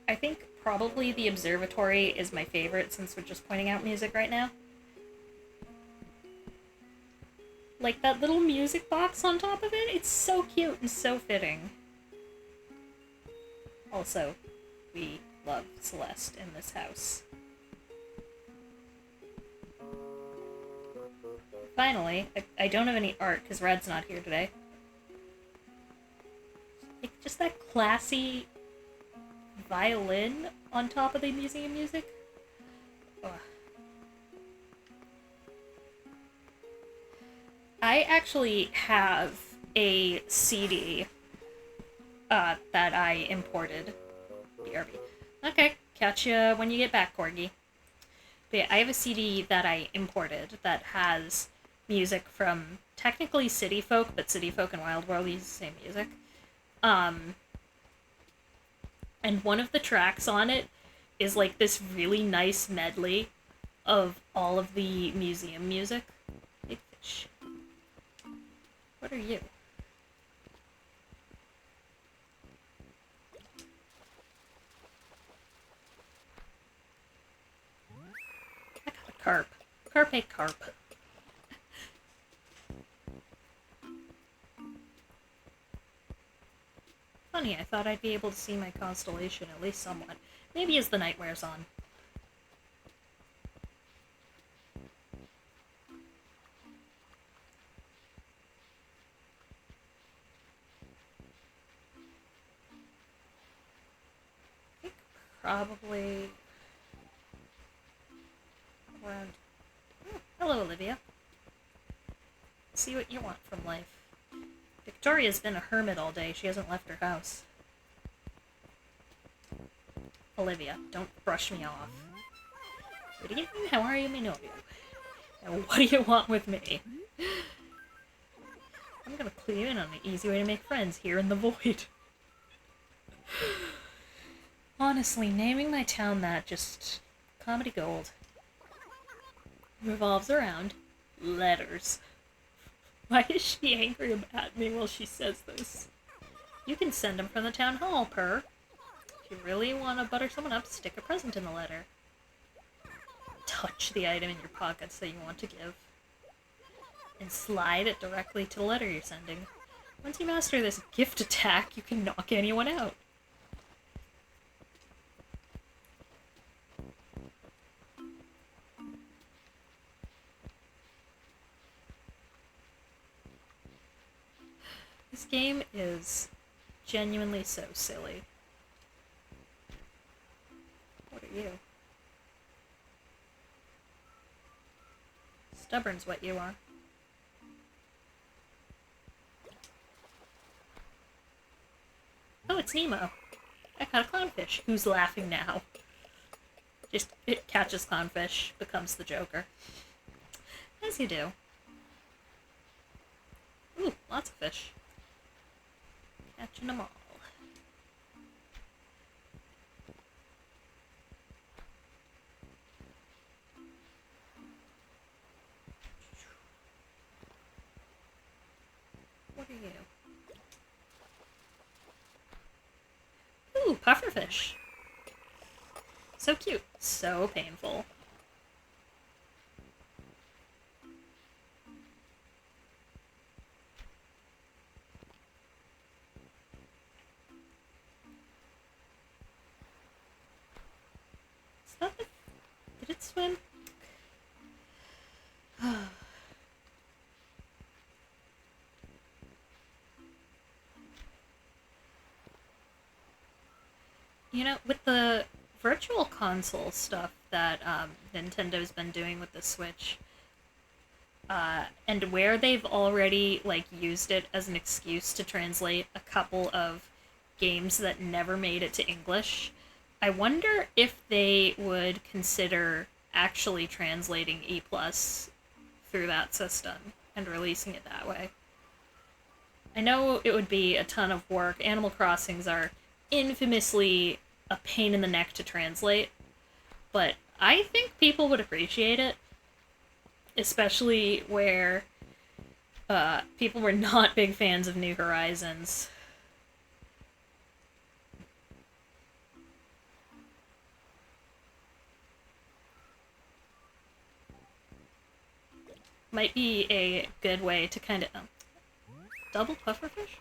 I think probably the observatory is my favorite since we're just pointing out music right now. Like that little music box on top of it, it's so cute and so fitting. Also, we love Celeste in this house. Finally, I don't have any art because Red's not here today. Like, just that classy violin on top of the museum music. Ugh. I actually have a CD that I imported. BRB. Okay, catch ya when you get back, Corgi. But yeah, I have a CD that I imported that has music from technically City Folk, but City Folk and Wild World use the same music. And one of the tracks on it is like this really nice medley of all of the museum music. Big fish. What are you? I got a carp. Carpe carp. Funny, I thought I'd be able to see my constellation at least somewhat. Maybe as the night wears on. I think probably around... Oh, hello, Olivia. See what you want from life. Victoria's been a hermit all day. She hasn't left her house. Olivia, don't brush me off. Good evening, how are you, my novio? Now, what do you want with me? I'm gonna clue you in on the easy way to make friends here in the void. Honestly, naming my town that just... comedy gold. Revolves around letters. Why is she angry at me while she says this? You can send them from the town hall, Purr. If you really want to butter someone up, stick a present in the letter. Touch the item in your pockets that you want to give. And slide it directly to the letter you're sending. Once you master this gift attack, you can knock anyone out. This game is genuinely so silly. What are you? Stubborn's what you are. Oh, it's Nemo. I caught a clownfish. Who's laughing now? Just, it catches clownfish, becomes the Joker. As you do. Ooh, lots of fish. Catching them all. What are you? Ooh, pufferfish. So cute. So painful. Did it swim? You know, with the virtual console stuff that Nintendo's been doing with the Switch, and where they've already like used it as an excuse to translate a couple of games that never made it to English, I wonder if they would consider actually translating E+ through that system and releasing it that way. I know it would be a ton of work. Animal Crossings are infamously a pain in the neck to translate, but I think people would appreciate it, especially where people were not big fans of New Horizons. might be a good way to kind of... double pufferfish?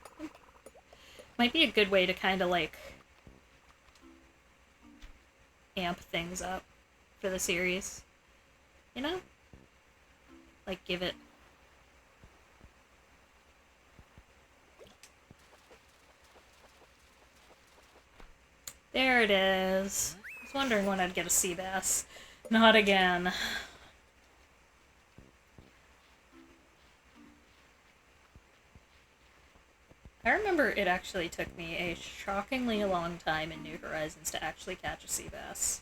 Might be a good way to kind of, like, amp things up for the series. You know? Like, give it... There it is. I was wondering when I'd get a sea bass. Not again. I remember it actually took me a shockingly long time in New Horizons to actually catch a sea bass.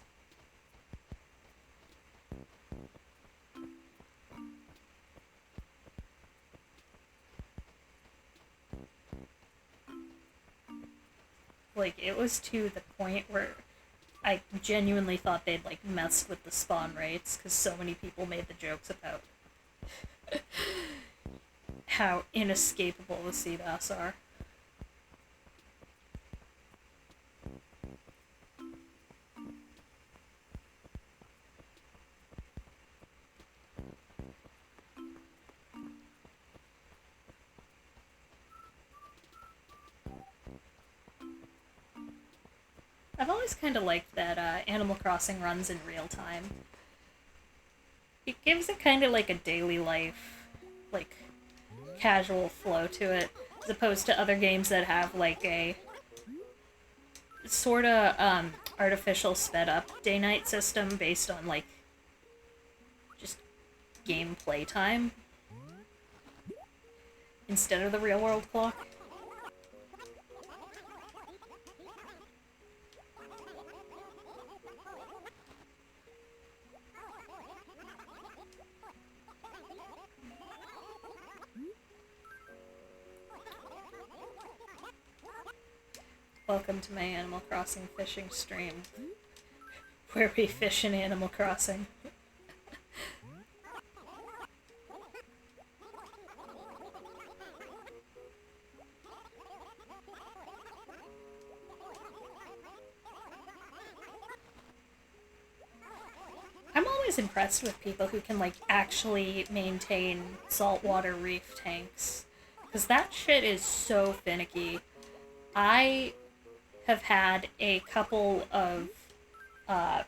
Like, it was to the point where I genuinely thought they'd, like, messed with the spawn rates, because so many people made the jokes about how inescapable the sea bass are. I've always kind of liked that Animal Crossing runs in real time. It gives it kind of like a daily life, like, casual flow to it, as opposed to other games that have, like, a sort of artificial sped-up day-night system based on, like, just gameplay time instead of the real-world clock. Welcome to my Animal Crossing fishing stream, where we fish in Animal Crossing. I'm always impressed with people who can, like, actually maintain saltwater reef tanks, because that shit is so finicky. I have had a couple of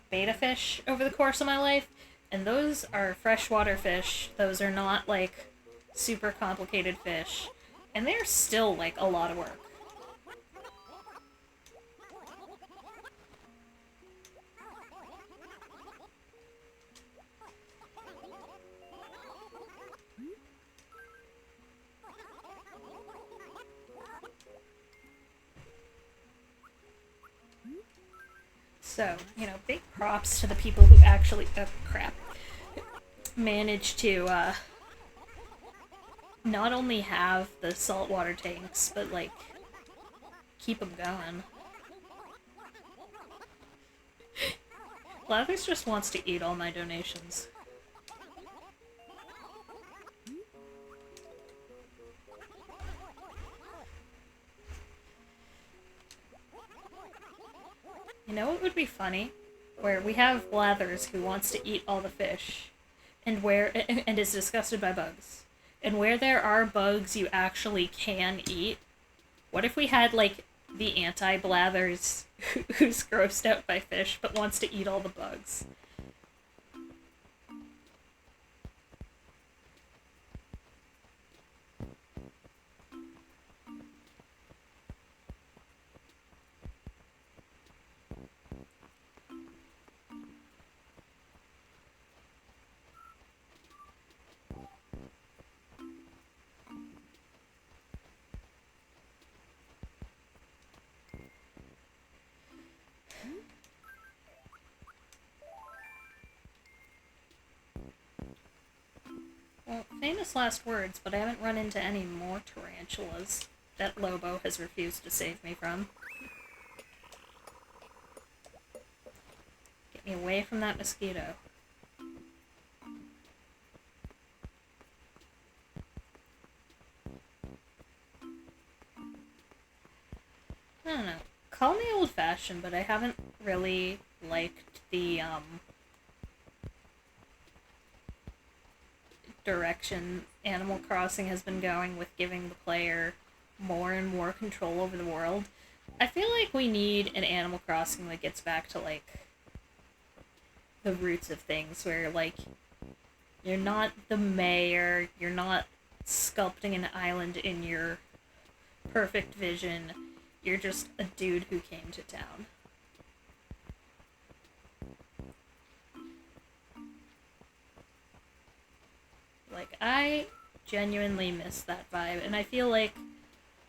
betta fish over the course of my life, and those are freshwater fish. Those are not, like, super complicated fish, and they're still, like, a lot of work. So, you know, big props to the people who actually, manage to, not only have the saltwater tanks, but, like, keep them going. Lathers just wants to eat all my donations. You know what would be funny? Where we have Blathers who wants to eat all the fish, and is disgusted by bugs. And where there are bugs you actually can eat, what if we had, like, the anti-Blathers who's grossed out by fish but wants to eat all the bugs? Well, famous last words, but I haven't run into any more tarantulas that Lobo has refused to save me from. Get me away from that mosquito. I don't know. Call me old-fashioned, but I haven't really liked the, direction Animal Crossing has been going with giving the player more and more control over the world. I feel like we need an Animal Crossing that gets back to, like, the roots of things, where, like, you're not the mayor, you're not sculpting an island in your perfect vision, you're just a dude who came to town. Like, I genuinely miss that vibe, and I feel like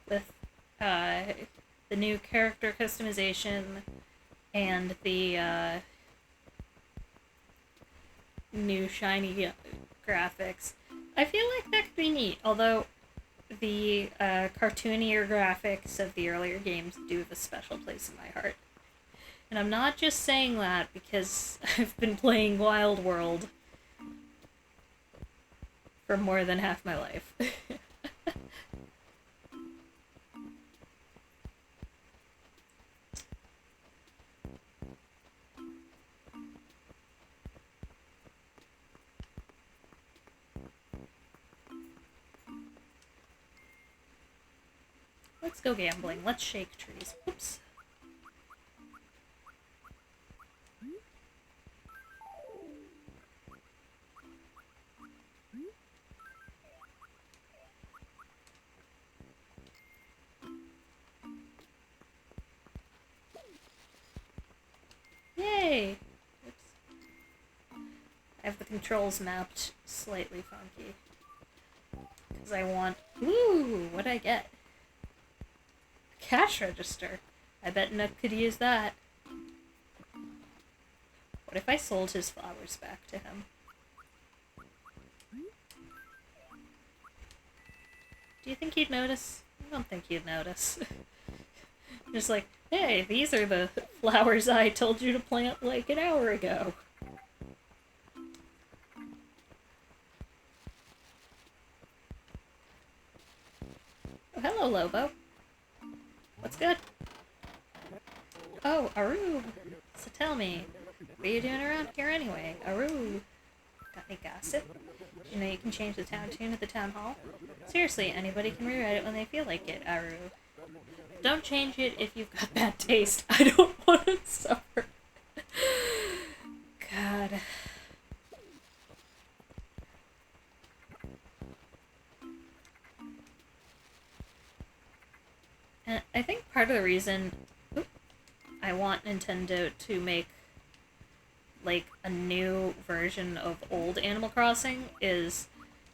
with the new character customization and the new shiny graphics, I feel like that could be neat, although the cartoonier graphics of the earlier games do have a special place in my heart. And I'm not just saying that because I've been playing Wild World for more than half my life. Let's go gambling. Let's shake trees. Oops. Yay! Oops. I have the controls mapped slightly funky. Because I want... Ooh! What'd I get? A cash register. I bet Nook could use that. What if I sold his flowers back to him? Do you think he'd notice? I don't think he'd notice. Just like, hey, these are the flowers I told you to plant like an hour ago. Oh, hello, Lobo. What's good? Oh, Aru! So tell me, what are you doing around here anyway? Aru! Got any gossip? You know you can change the town tune at the town hall? Seriously, anybody can rewrite it when they feel like it, Aru. Don't change it if you've got bad taste. I don't want to suffer. God. And I think part of the reason I want Nintendo to make like a new version of old Animal Crossing is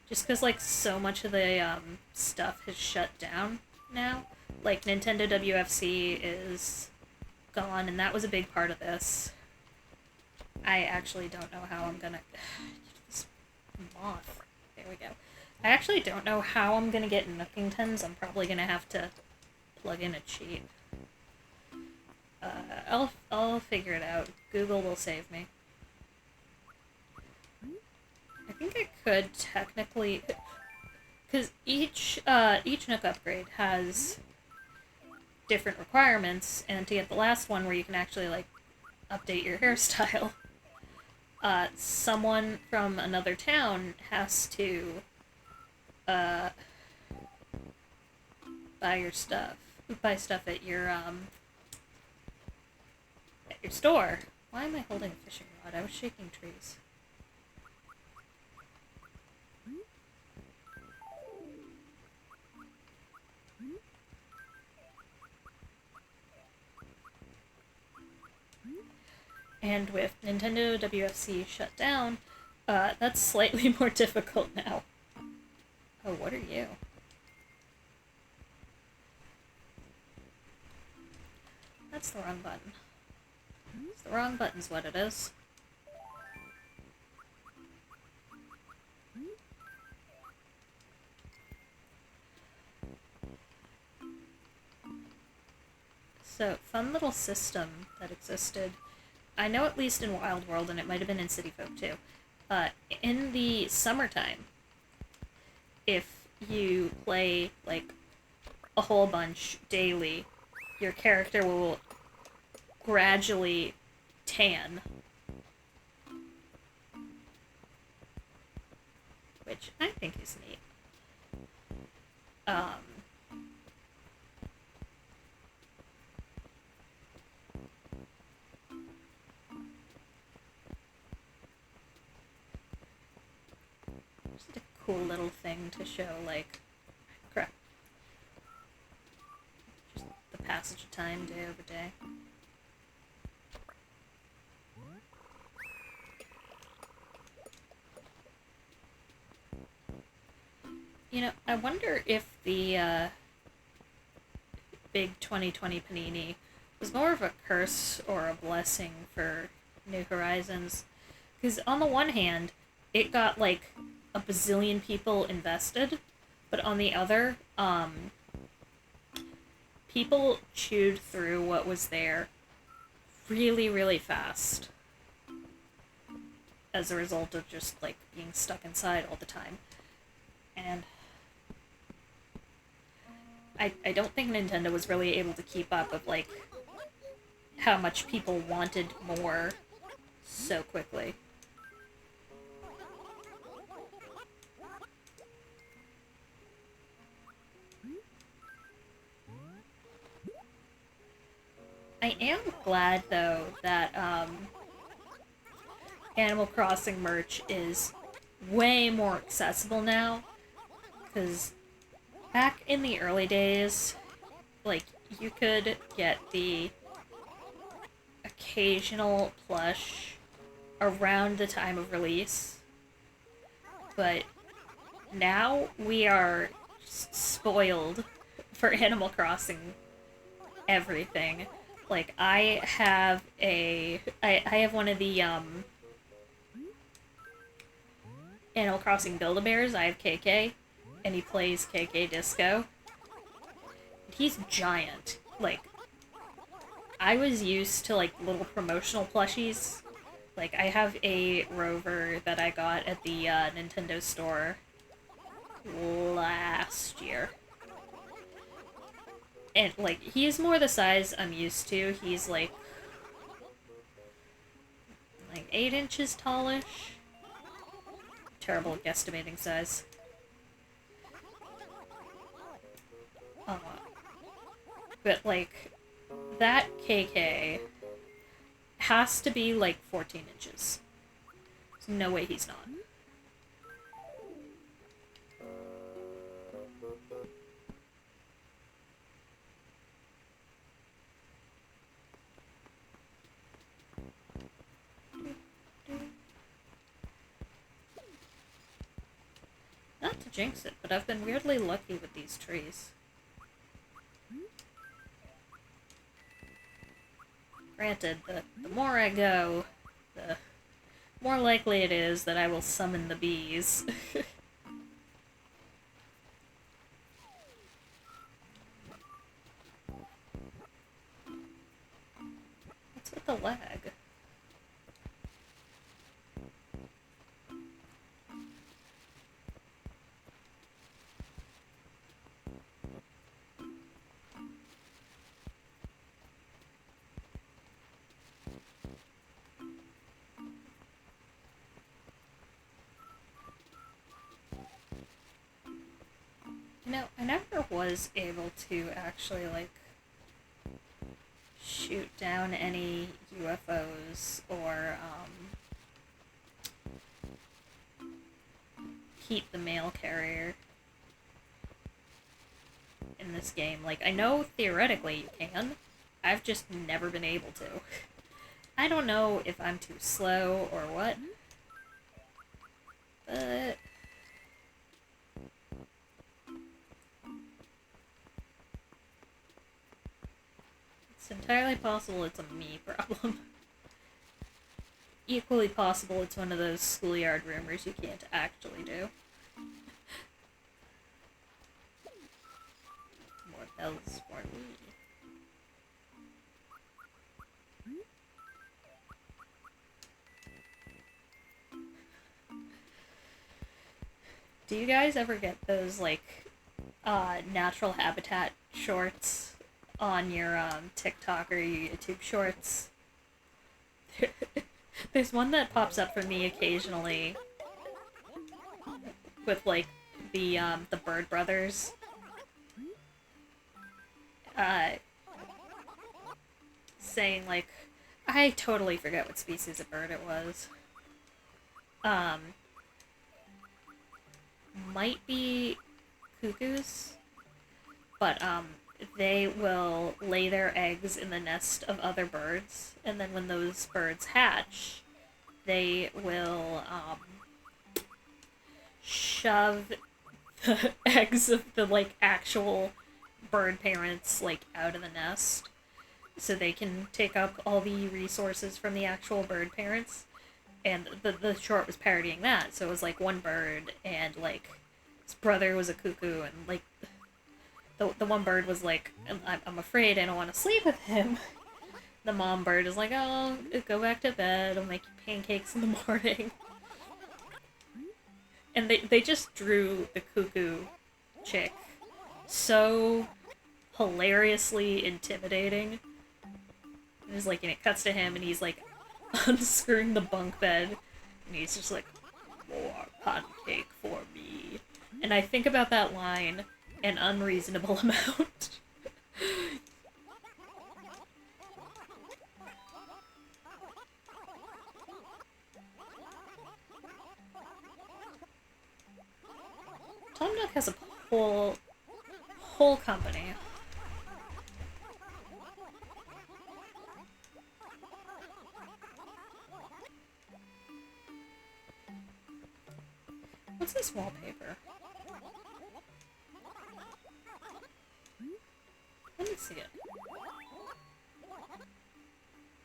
just because like so much of the stuff has shut down now. Like Nintendo WFC is gone, and that was a big part of this. I actually don't know how I'm gonna... This moth. There we go. I actually don't know how I'm gonna get Nookingtons. I'm probably gonna have to plug in a cheat. I'll figure it out. Google will save me. I think I could technically... Because each Nook upgrade has different requirements, and to get the last one where you can actually, like, update your hairstyle, someone from another town has to, buy stuff at your store. Why am I holding a fishing rod? I was shaking trees. And with Nintendo WFC shut down, that's slightly more difficult now. Oh, what are you? That's the wrong button. It's the wrong button's what it is. So, fun little system that existed. I know at least in Wild World, and it might have been in City Folk too. In the summertime, if you play, like, a whole bunch daily, your character will gradually tan. which I think is neat. Um, just a cool little thing to show, like, crap, just the passage of time day over day. You know, I wonder if the big 2020 Panini was more of a curse or a blessing for New Horizons. Because on the one hand, it got like a bazillion people invested, but on the other, people chewed through what was there really, really fast as a result of just like being stuck inside all the time. And I don't think Nintendo was really able to keep up with like how much people wanted more so quickly. I am glad though that Animal Crossing merch is way more accessible now, because back in the early days, like, you could get the occasional plush around the time of release, but now we are spoiled for Animal Crossing everything. Like, I have one of the, Animal Crossing Build-A-Bears. I have KK, and he plays KK Disco. He's giant. Like, I was used to, like, little promotional plushies. Like, I have a Rover that I got at the Nintendo store last year. And, like, he's more the size I'm used to. He's, like 8 inches tallish. Terrible at guesstimating size. But, like, that KK has to be, like, 14 inches. There's no way he's not. Not to jinx it, but I've been weirdly lucky with these trees. Granted, the more I go, the more likely it is that I will summon the bees. What's with the lag? You know, I never was able to actually, like, shoot down any UFOs or, keep the mail carrier in this game. Like, I know theoretically you can. I've just never been able to. I don't know if I'm too slow or what, but it's entirely possible it's a me problem. Equally possible it's one of those schoolyard rumors you can't actually do. More bells for me. Do you guys ever get those, like, natural habitat shorts on your, TikTok or your YouTube shorts? There's one that pops up for me occasionally with, like, the bird brothers. Saying, like, I totally forget what species of bird it was. Might be cuckoos, but, they will lay their eggs in the nest of other birds, and then when those birds hatch, they will, shove the eggs of the, like, actual bird parents, like, out of the nest, so they can take up all the resources from the actual bird parents. And the short was parodying that, so it was, like, one bird, and, like, his brother was a cuckoo, and, like, the one bird was like, I'm afraid I don't want to sleep with him. The mom bird is like, oh, go back to bed, I'll make you pancakes in the morning. And they just drew the cuckoo chick so hilariously intimidating. And it's like, and it cuts to him, and he's like unscrewing the bunk bed, and he's just like, more pancake for me. And I think about that line an unreasonable amount. Tom Nook has a whole company. What's this wallpaper? Let me see it.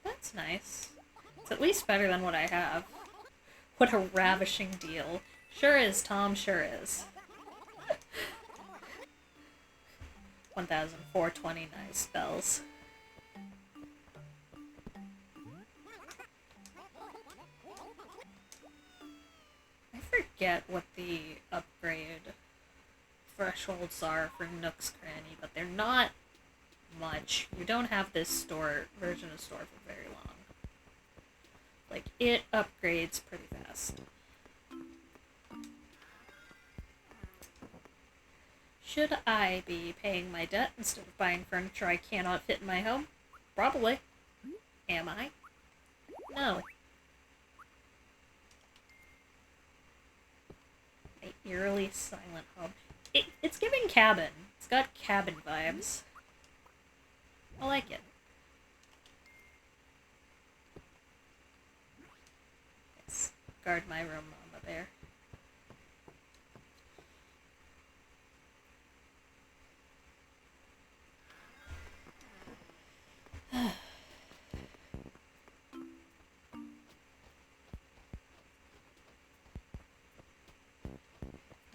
That's nice. It's at least better than what I have. What a ravishing deal. Sure is, Tom, sure is. 1,420 nice spells. I forget what the upgrade thresholds are for Nook's Cranny, but they're not much. You don't have this version of store for very long. Like, it upgrades pretty fast. Should I be paying my debt instead of buying furniture I cannot fit in my home? Probably. Am I? No. A eerily silent home. It's giving cabin. It's got cabin vibes. I like it. Yes. Guard my room, Mama Bear.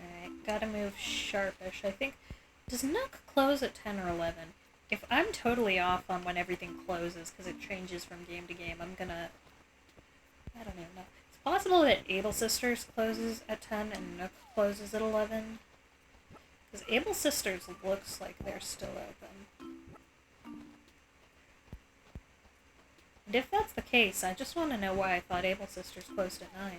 Alright, gotta move sharpish. I think... Does Nook close at 10 or 11? If I'm totally off on when everything closes, because it changes from game to game, I'm gonna... I don't even know. It's possible that Able Sisters closes at 10 and Nook closes at 11. Because Able Sisters looks like they're still open. And if that's the case, I just want to know why I thought Able Sisters closed at 9.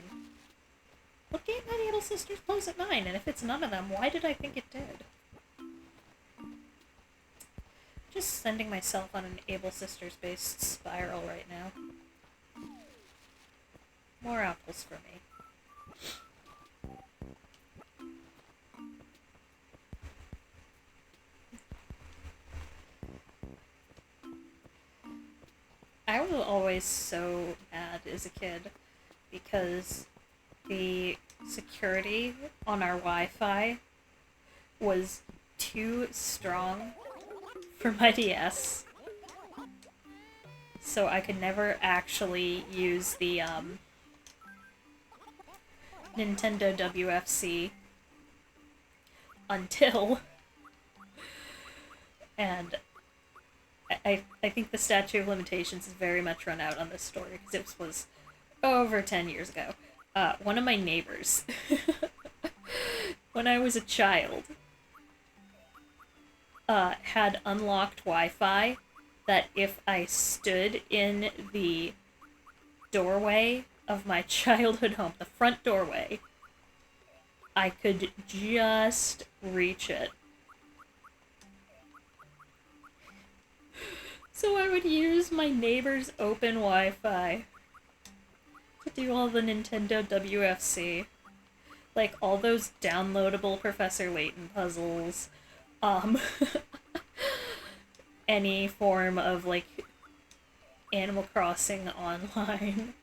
What game had Able Sisters close at 9? And if it's none of them, why did I think it did? Just sending myself on an Able Sisters-based spiral right now. More apples for me. I was always so mad as a kid because the security on our Wi-Fi was too strong for my DS. So I could never actually use the Nintendo WFC until... And I think the statute of limitations is very much run out on this story, because it was over 10 years ago. One of my neighbors, when I was a child, had unlocked Wi-Fi that if I stood in the doorway of my childhood home, the front doorway, I could just reach it. So I would use my neighbor's open Wi-Fi to do all the Nintendo WFC. Like, all those downloadable Professor Layton puzzles. Any form of, like, Animal Crossing online.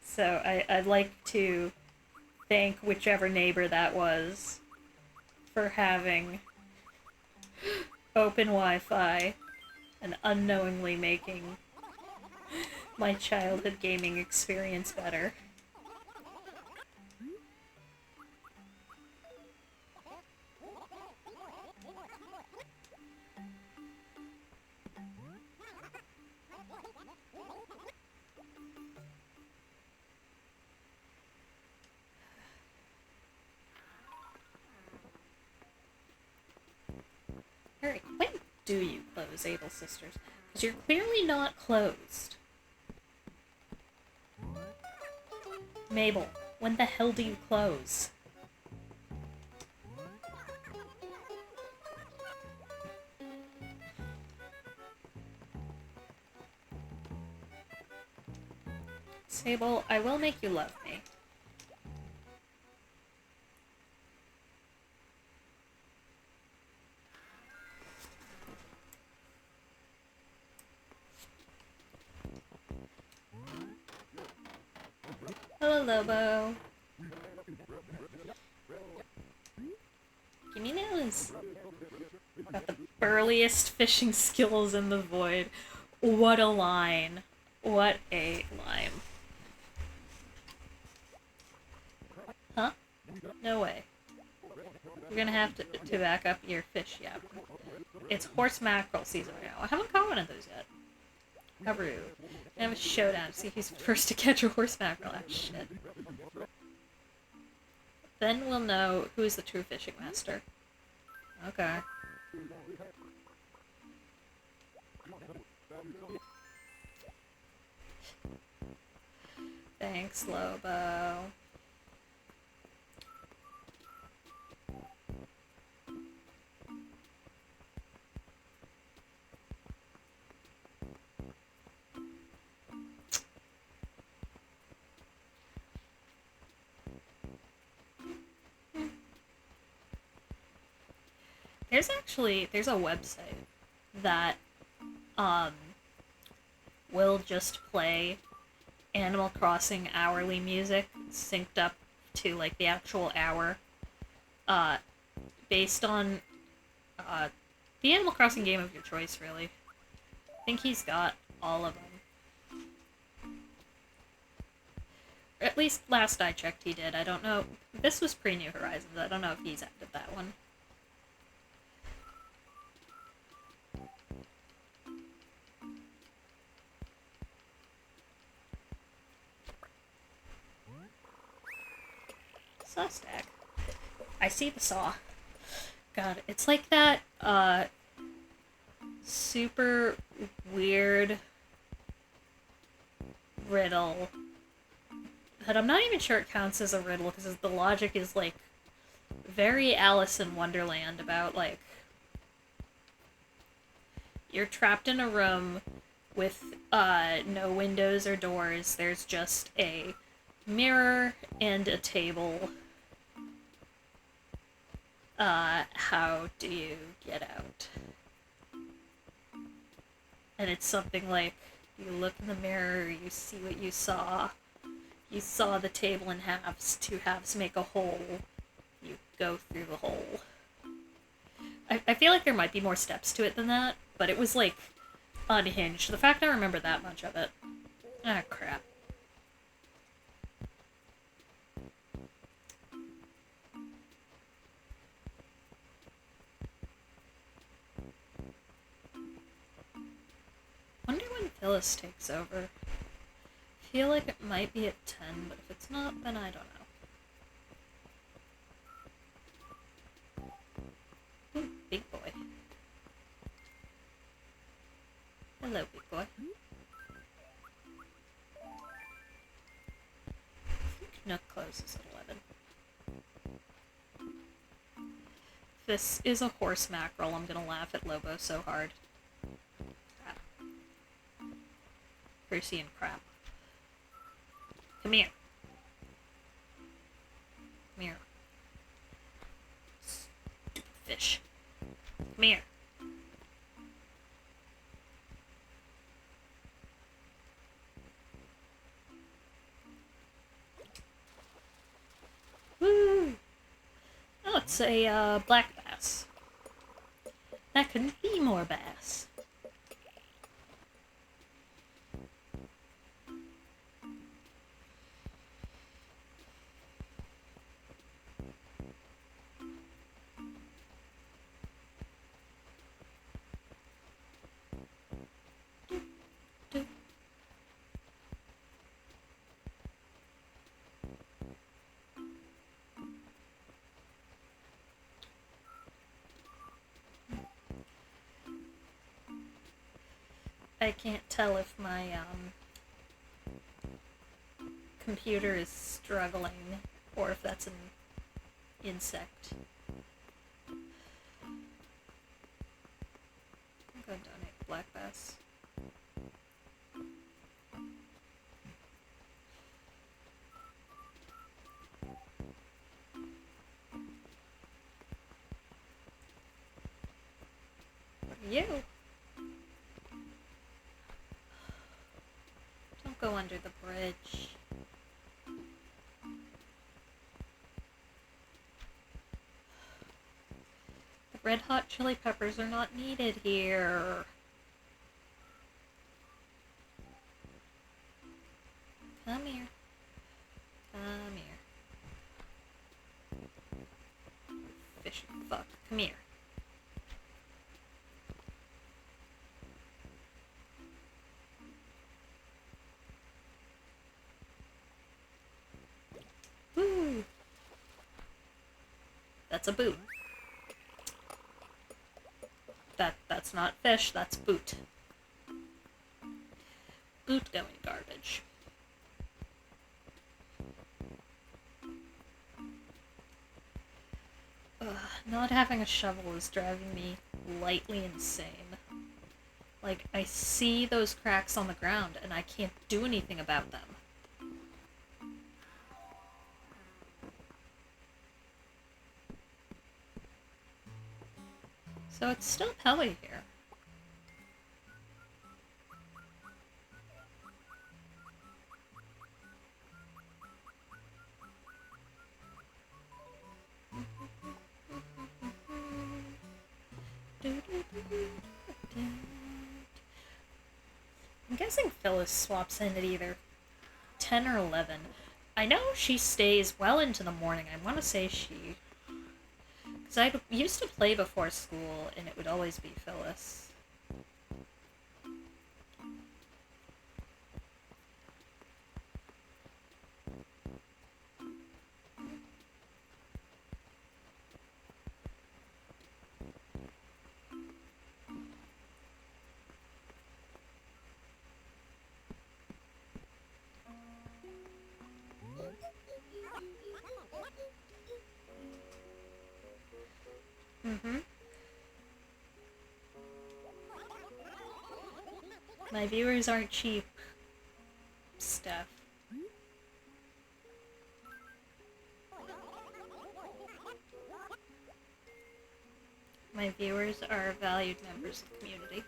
So I'd like to thank whichever neighbor that was for having open Wi-Fi and unknowingly making my childhood gaming experience better. Alright, when do you close, Able Sisters? Because you're clearly not closed. Mabel, when the hell do you close? Sable, I will make you love me. Hello, Lobo. Gimme those. Got the burliest fishing skills in the void. What a line. What a line. Huh? No way. We're gonna have to back up your fish, yeah. It's horse mackerel season right now. I haven't caught one of those yet. How rude. I have a showdown to see who's first to catch a horse mackerel. Ah, shit. Then we'll know who's the true fishing master. Okay. Thanks, Lobo. There's a website that will just play Animal Crossing hourly music synced up to like the actual hour, based on the Animal Crossing game of your choice, really. I think he's got all of them. Or at least last I checked he did. I don't know. This was pre-New Horizons. I don't know if he's added that one. Saw stack. I see the saw. God, it's like that, super weird riddle that I'm not even sure it counts as a riddle because the logic is, like, very Alice in Wonderland about, like, you're trapped in a room with, no windows or doors. There's just a mirror and a table. How do you get out? And it's something like, you look in the mirror, you see what you saw the table in halves, two halves make a hole, you go through the hole. I feel like there might be more steps to it than that, but it was, like, unhinged. The fact I remember that much of it. Ah, crap. Wonder when Phyllis takes over. I feel like it might be at 10, but if it's not, then I don't know. Ooh, big boy. Hello, big boy. I think Nook closes at 11. This is a horse mackerel. I'm gonna laugh at Lobo so hard. Crap. Percy and crap. Come here. Come here. Stupid fish. Come here. Woo! Oh, it's a black bass. That couldn't be more bass. I can't tell if my computer is struggling or if that's an insect. I'm gonna donate black bass. What are you? Don't go under the bridge. The red hot chili peppers are not needed here. Come here. Come here. Fish fuck. Come here. Woo! That's a boot. That's not fish, that's boot. Boot going garbage. Ugh, not having a shovel is driving me lightly insane. Like, I see those cracks on the ground and I can't do anything about them. So it's still Pelly here. I'm guessing Phyllis swaps in at either 10 or 11. I know she stays well into the morning. I want to say she... Because I used to play before school, and it would always be Phyllis. My viewers aren't cheap. Stuff. My viewers are valued members of the community.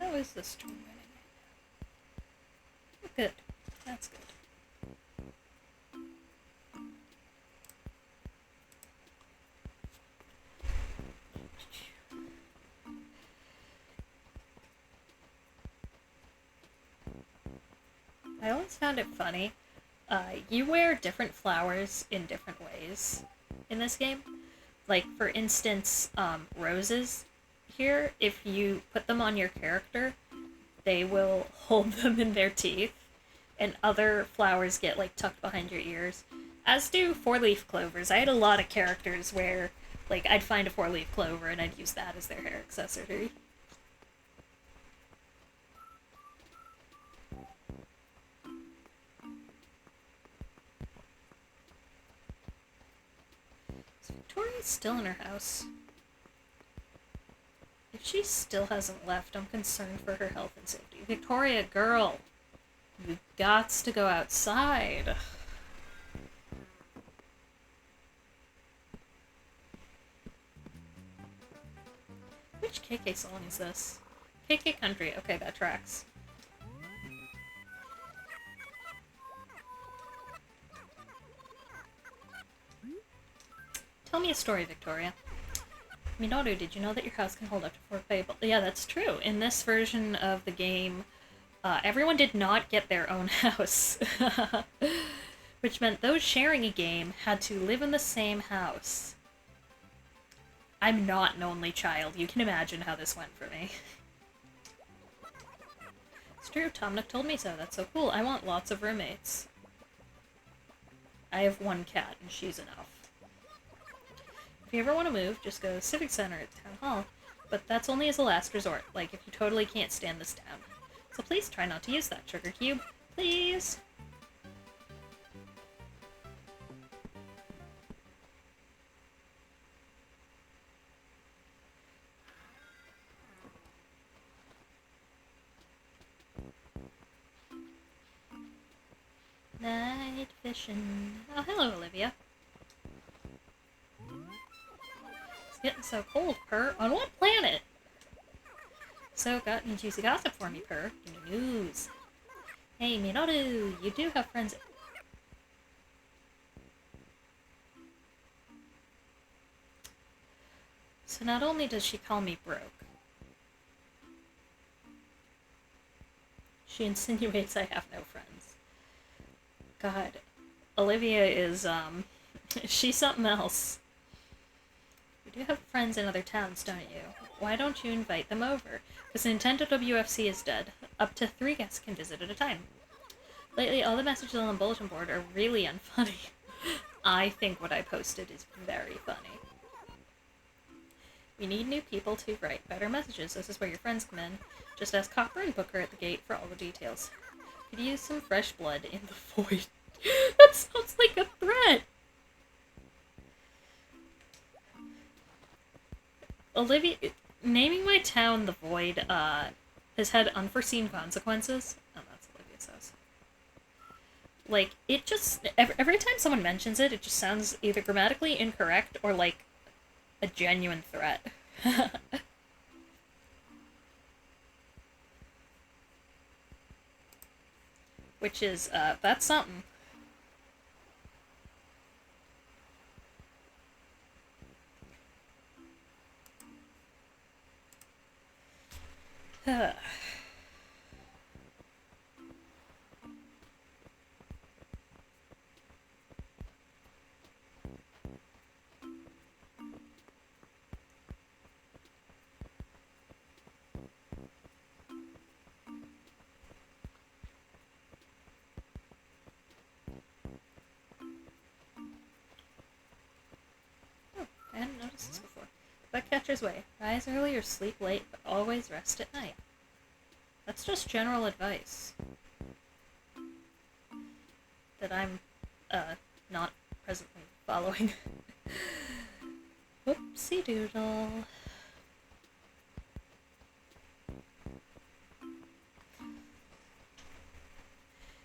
How is this stream running right now? Good. That's good. I always found it funny. You wear different flowers in different ways in this game. Like, for instance, roses here, if you put them on your character, they will hold them in their teeth, and other flowers get, like, tucked behind your ears. As do four-leaf clovers. I had a lot of characters where, like, I'd find a four-leaf clover and I'd use that as their hair accessory. So Victoria's still in her house. If she still hasn't left, I'm concerned for her health and safety. Victoria, girl! You gots to go outside. Which KK song is this? KK Country. Okay, that tracks. Tell me a story, Victoria. Minoru, did you know that your house can hold up to 4 people? Yeah, that's true. In this version of the game, everyone did not get their own house. Which meant those sharing a game had to live in the same house. I'm not an only child. You can imagine how this went for me. It's true, Tom Nook told me so. That's so cool. I want lots of roommates. I have one cat, and she's enough. If you ever want to move, just go to the Civic Center at Town Hall. But that's only as a last resort, like if you totally can't stand this town. So please try not to use that sugar cube. Please! Night fishing. Oh, hello, Olivia. It's getting so cold, Purr. On what planet? So, got any juicy gossip for me, Purr? Give me news. Hey, Minoru, you do have friends. So not only does she call me broke, she insinuates I have no friends. God, Olivia is, she's something else. You do have friends in other towns, don't you? Why don't you invite them over? Because Nintendo WFC is dead. Up to 3 guests can visit at a time. Lately, all the messages on the bulletin board are really unfunny. I think what I posted is very funny. We need new people to write better messages. This is where your friends come in. Just ask Copper and Booker at the gate for all the details. Could use some fresh blood in the void. That sounds like a threat! Olivia, naming my town the Void, has had unforeseen consequences. Oh, that's Olivia's house. Like, it just, every time someone mentions it, it just sounds either grammatically incorrect or like a genuine threat. Which is, that's something. I hadn't noticed this before. Bugcatcher's way. Rise early or sleep late, but always rest at night. That's just general advice. That I'm, not presently following. Whoopsie doodle.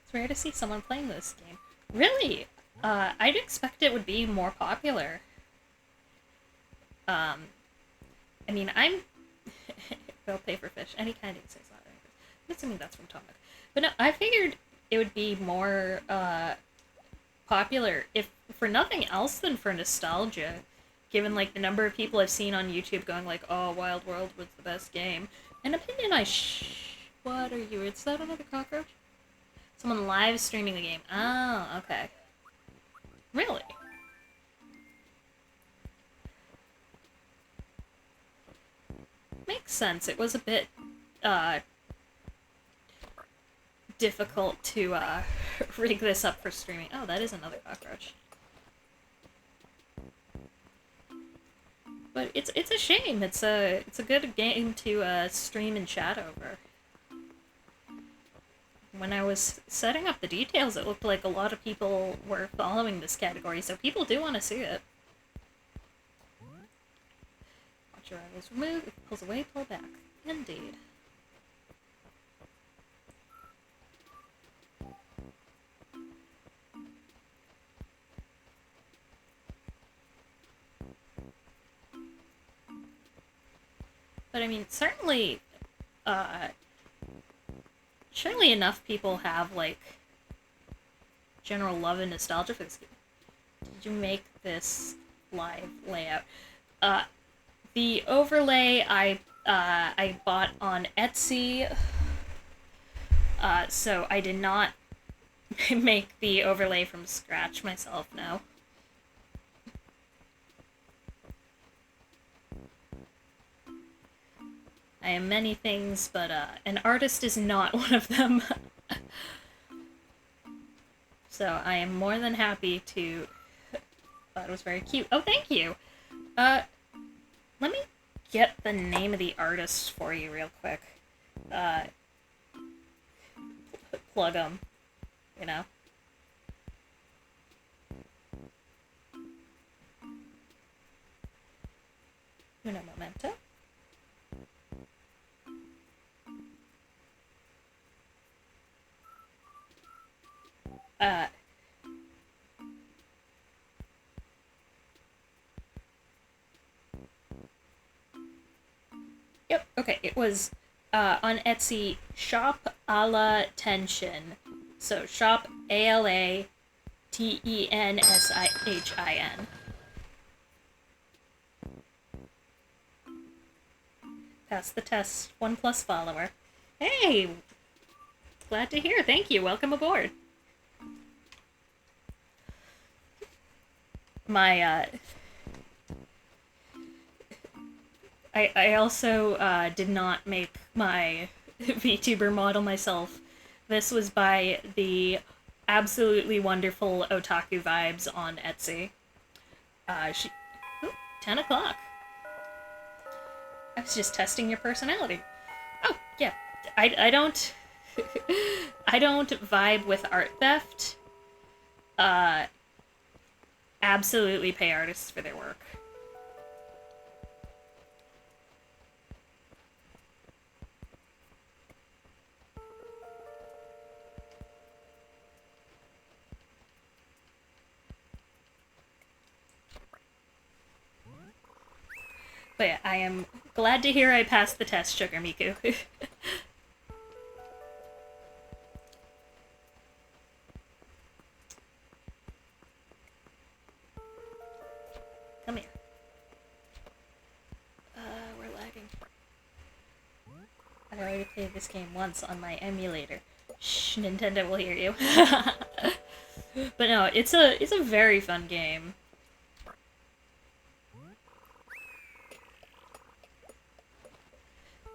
It's rare to see someone playing this game. Really? I'd expect it would be more popular. I mean, I'm... They'll pay for fish. Any kind of says not. I'm assuming that's from Tom Nook. But no, I figured it would be more, popular, if for nothing else than for nostalgia, given, like, the number of people I've seen on YouTube going, like, oh, Wild World was the best game. An opinion what are you? Is that another cockroach? Someone live streaming the game. Oh, okay. Really? Makes sense. It was a bit, difficult to, rig this up for streaming. Oh, that is another cockroach. But it's a shame. It's a good game to, stream and chat over. When I was setting up the details, it looked like a lot of people were following this category, so people do want to see it. Watch your rivals remove. If it pulls away, pull back. Indeed. But I mean, certainly, surely enough people have, like, general love and nostalgia for this game. Did you make this live layout? The overlay I bought on Etsy, so I did not make the overlay from scratch myself, no. I am many things, but an artist is not one of them. So I am more than happy to... Thought it was very cute. Oh, thank you! Let me get the name of the artist for you real quick. Plug them, you know? Una momento. Yep, okay, it was, on Etsy, Shop a la Tension. So, Shop ALATENSIHIN. Pass the test, 1+ follower. Hey! Glad to hear, thank you, welcome aboard. My, I also, did not make my VTuber model myself. This was by the absolutely wonderful Otaku Vibes on Etsy. Ooh, 10 o'clock. I was just testing your personality. Oh, yeah. I don't... I don't vibe with art theft. Absolutely pay artists for their work. But yeah, I am glad to hear I passed the test, Sugar Miku. Come here. We're lagging. I already played this game once on my emulator. Shh, Nintendo will hear you. But no, it's a very fun game.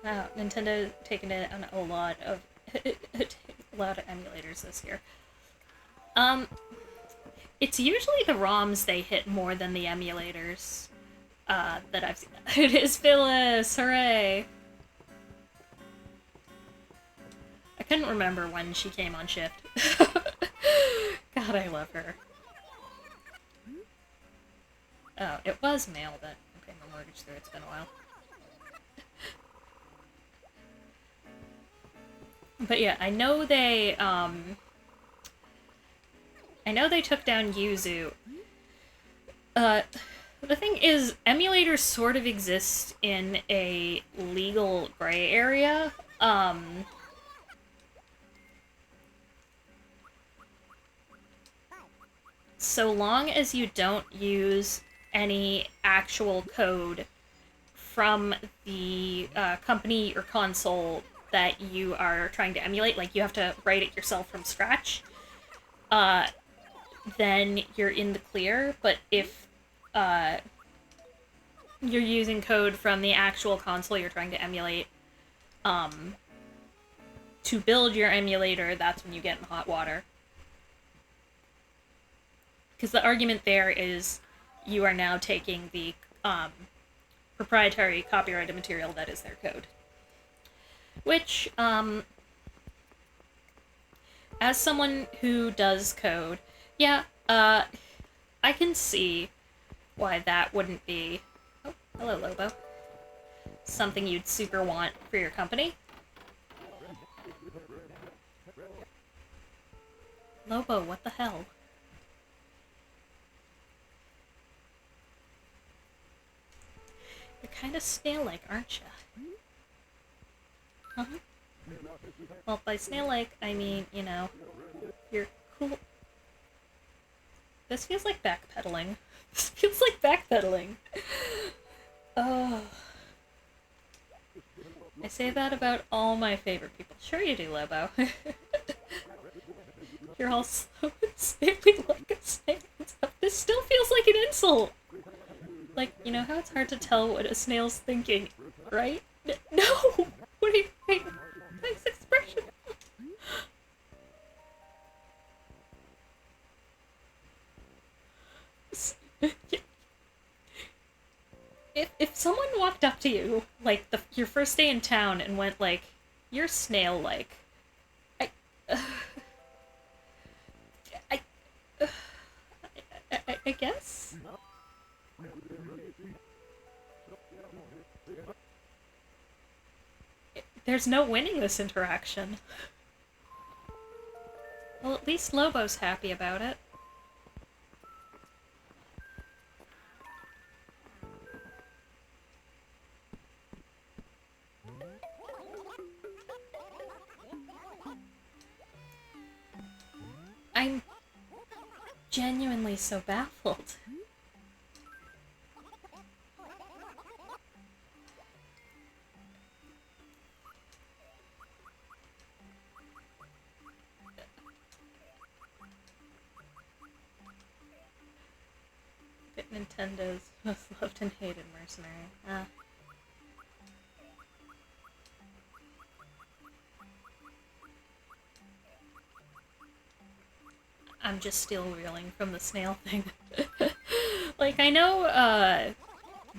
Wow, Nintendo taking it on a lot of emulators this year. It's usually the ROMs they hit more than the emulators that I've seen. It is Phyllis! Hooray! I couldn't remember when she came on shift. God, I love her. Oh, it was mail, but I'm paying my mortgage through. It's been a while. But yeah, I know they took down Yuzu. The thing is, emulators sort of exist in a legal gray area. So long as you don't use any actual code from the company or console that you are trying to emulate, like you have to write it yourself from scratch, then you're in the clear. But if you're using code from the actual console you're trying to emulate to build your emulator, that's when you get in hot water. Because the argument there is you are now taking the proprietary copyrighted material that is their code. Which, as someone who does code, yeah, I can see why that wouldn't be... Oh, hello, Lobo. Something you'd super want for your company. Lobo, what the hell? You're kind of snail-like, aren't you? Uh-huh. Well, by snail-like, I mean, you know, you're cool. This feels like backpedaling. This feels like backpedaling. Oh. I say that about all my favorite people. Sure you do, Lobo. You're all slow and snaily like a snail and stuff. This still feels like an insult! Like, you know how it's hard to tell what a snail's thinking, right? No! What do you think? Nice expression! If someone walked up to you, like, your first day in town and went, like, you're snail-like, I guess? There's no winning this interaction. Well, at least Lobo's happy about it. I'm genuinely so baffled. Nintendo's most loved and hated mercenary. I'm just still reeling from the snail thing. Like, I know,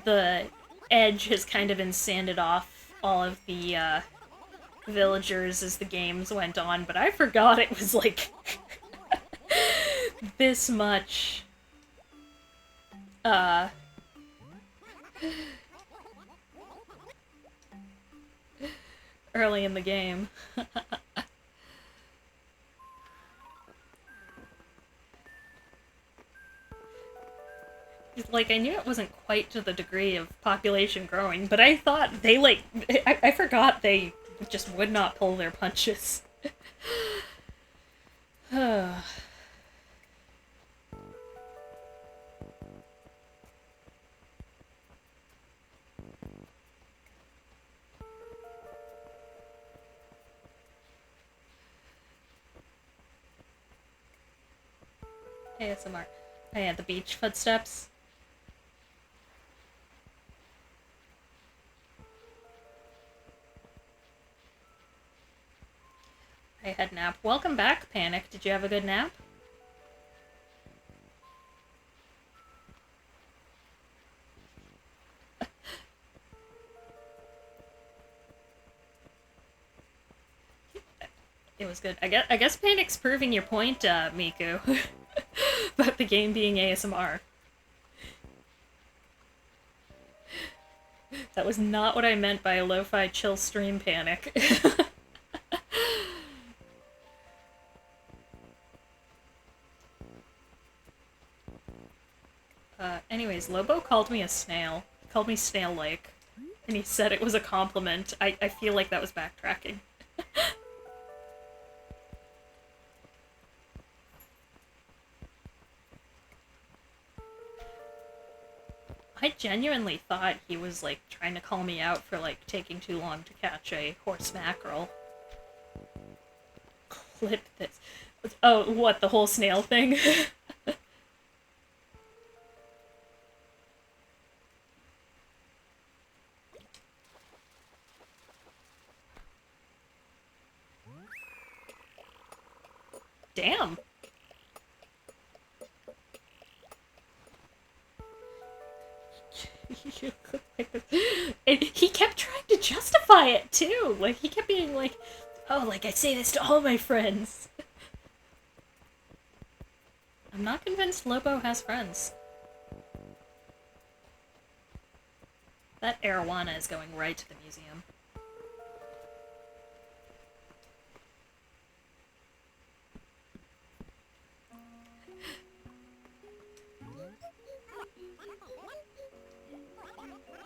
the edge has kind of been sanded off all of the, villagers as the games went on, but I forgot it was, like, this much, early in the game. Like, I knew it wasn't quite to the degree of population growing, but I thought they, like, I forgot they just would not pull their punches. ASMR. Oh yeah, the beach footsteps. I had nap. Welcome back, Panic. Did you have a good nap? It was good. I guess Panic's proving your point, Miku. About the game being ASMR. That was not what I meant by a lo-fi chill stream, Panic. Anyways, Lobo called me a snail. He called me snail-like. And he said it was a compliment. I feel like that was backtracking. I genuinely thought he was, like, trying to call me out for, like, taking too long to catch a horse mackerel. Clip this. Oh, what, the whole snail thing? Damn. And he kept trying to justify it too. Like, he kept being like, oh, like, I say this to all my friends. I'm not convinced Lobo has friends. That arowana is going right to the museum.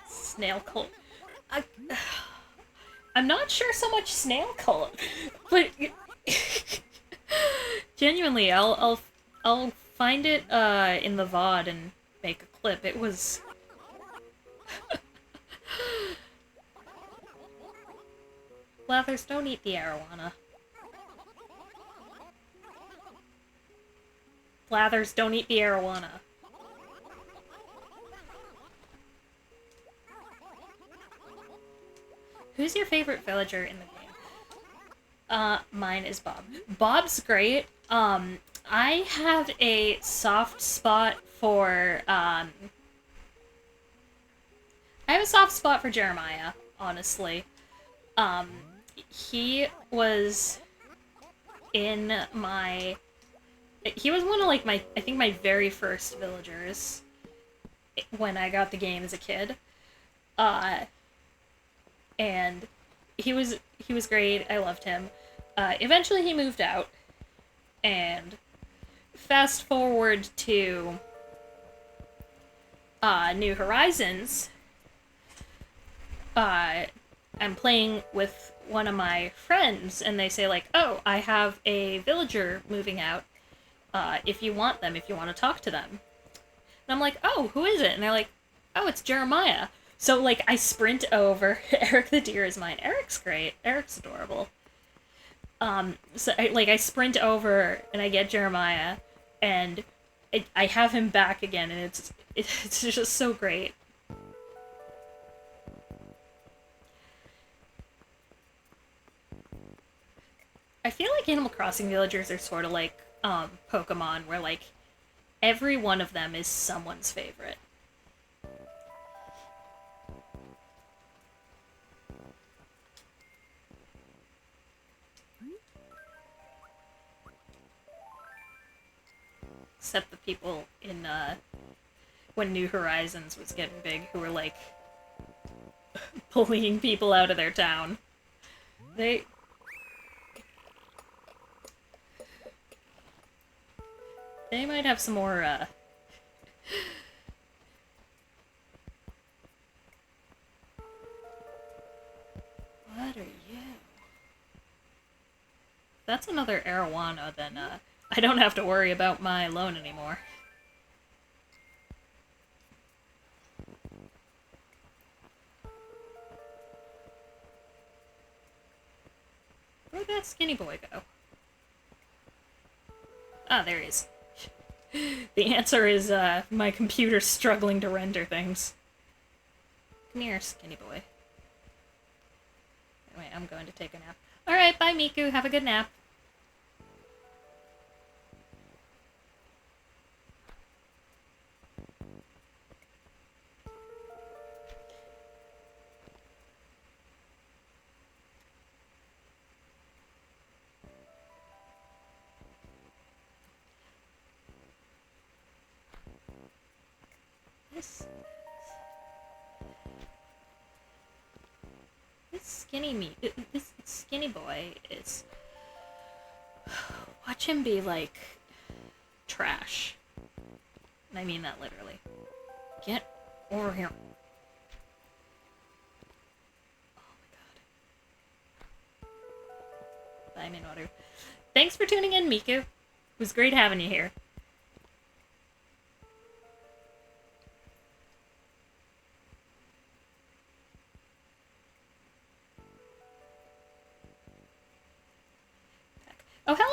Snail cult. I'm not sure so much snail cult, but genuinely, I'll find it in the VOD and make a clip. It was. Blathers, don't eat the arowana. Blathers, don't eat the arowana. Who's your favorite villager in the game? Mine is Bob. Bob's great. I have a soft spot for, I have a soft spot for Jeremiah, honestly. He was in my... He was one of, like, my... I think my very first villagers when I got the game as a kid. And he was great. I loved him. Eventually he moved out. And fast forward to New Horizons. I'm playing with one of my friends, and they say, like, oh, I have a villager moving out. If you want them, if you want to talk to them. And I'm like, oh, who is it? And they're like, oh, it's Jeremiah. So, like, I sprint over. Eric the deer is mine. Eric's great. Eric's adorable. So, I sprint over, and I get Jeremiah, and I have him back again, and it's just so great. I feel like Animal Crossing villagers are sort of like, Pokemon, where, like, every one of them is someone's favorite. Except the people in, when New Horizons was getting big, who were, like, bullying people out of their town. They might have some more, What are you? If that's another arowana, then, I don't have to worry about my loan anymore. Where'd that skinny boy go? Ah, there he is. The answer is, my computer's struggling to render things. Come here, skinny boy. Anyway, I'm going to take a nap. Alright, bye Miku, have a good nap. This this skinny boy is... Watch him be, like, trash. And I mean that literally. Get over here. Oh my god. Bye, Minoru. Thanks for tuning in, Miku. It was great having you here.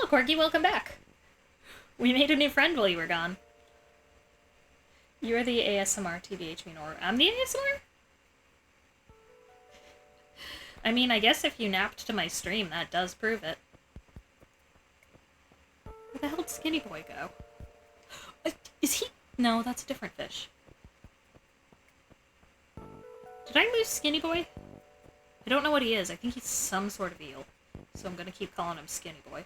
Oh, Corgi, welcome back. We made a new friend while you were gone. You're the ASMR TBH mean, or I'm the ASMR? I mean, I guess if you napped to my stream, that does prove it. Where the hell did Skinny Boy go? Is he... No, that's a different fish. Did I lose Skinny Boy? I don't know what he is. I think he's some sort of eel. So I'm gonna keep calling him Skinny Boy.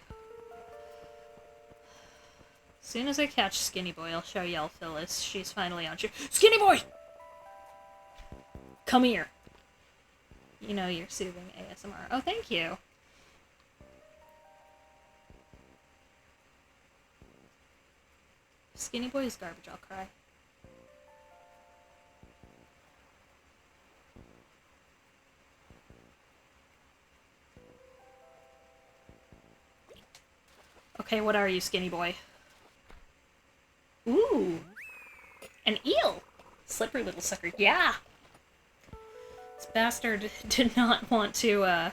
As soon as I catch Skinny Boy, I'll show Yell Phyllis. She's finally on. Skinny Boy! Come here. You know you're soothing ASMR. Oh, thank you. If Skinny Boy is garbage, I'll cry. Okay, what are you, Skinny Boy? Ooh! An eel! Slippery little sucker. Yeah! This bastard did not want to,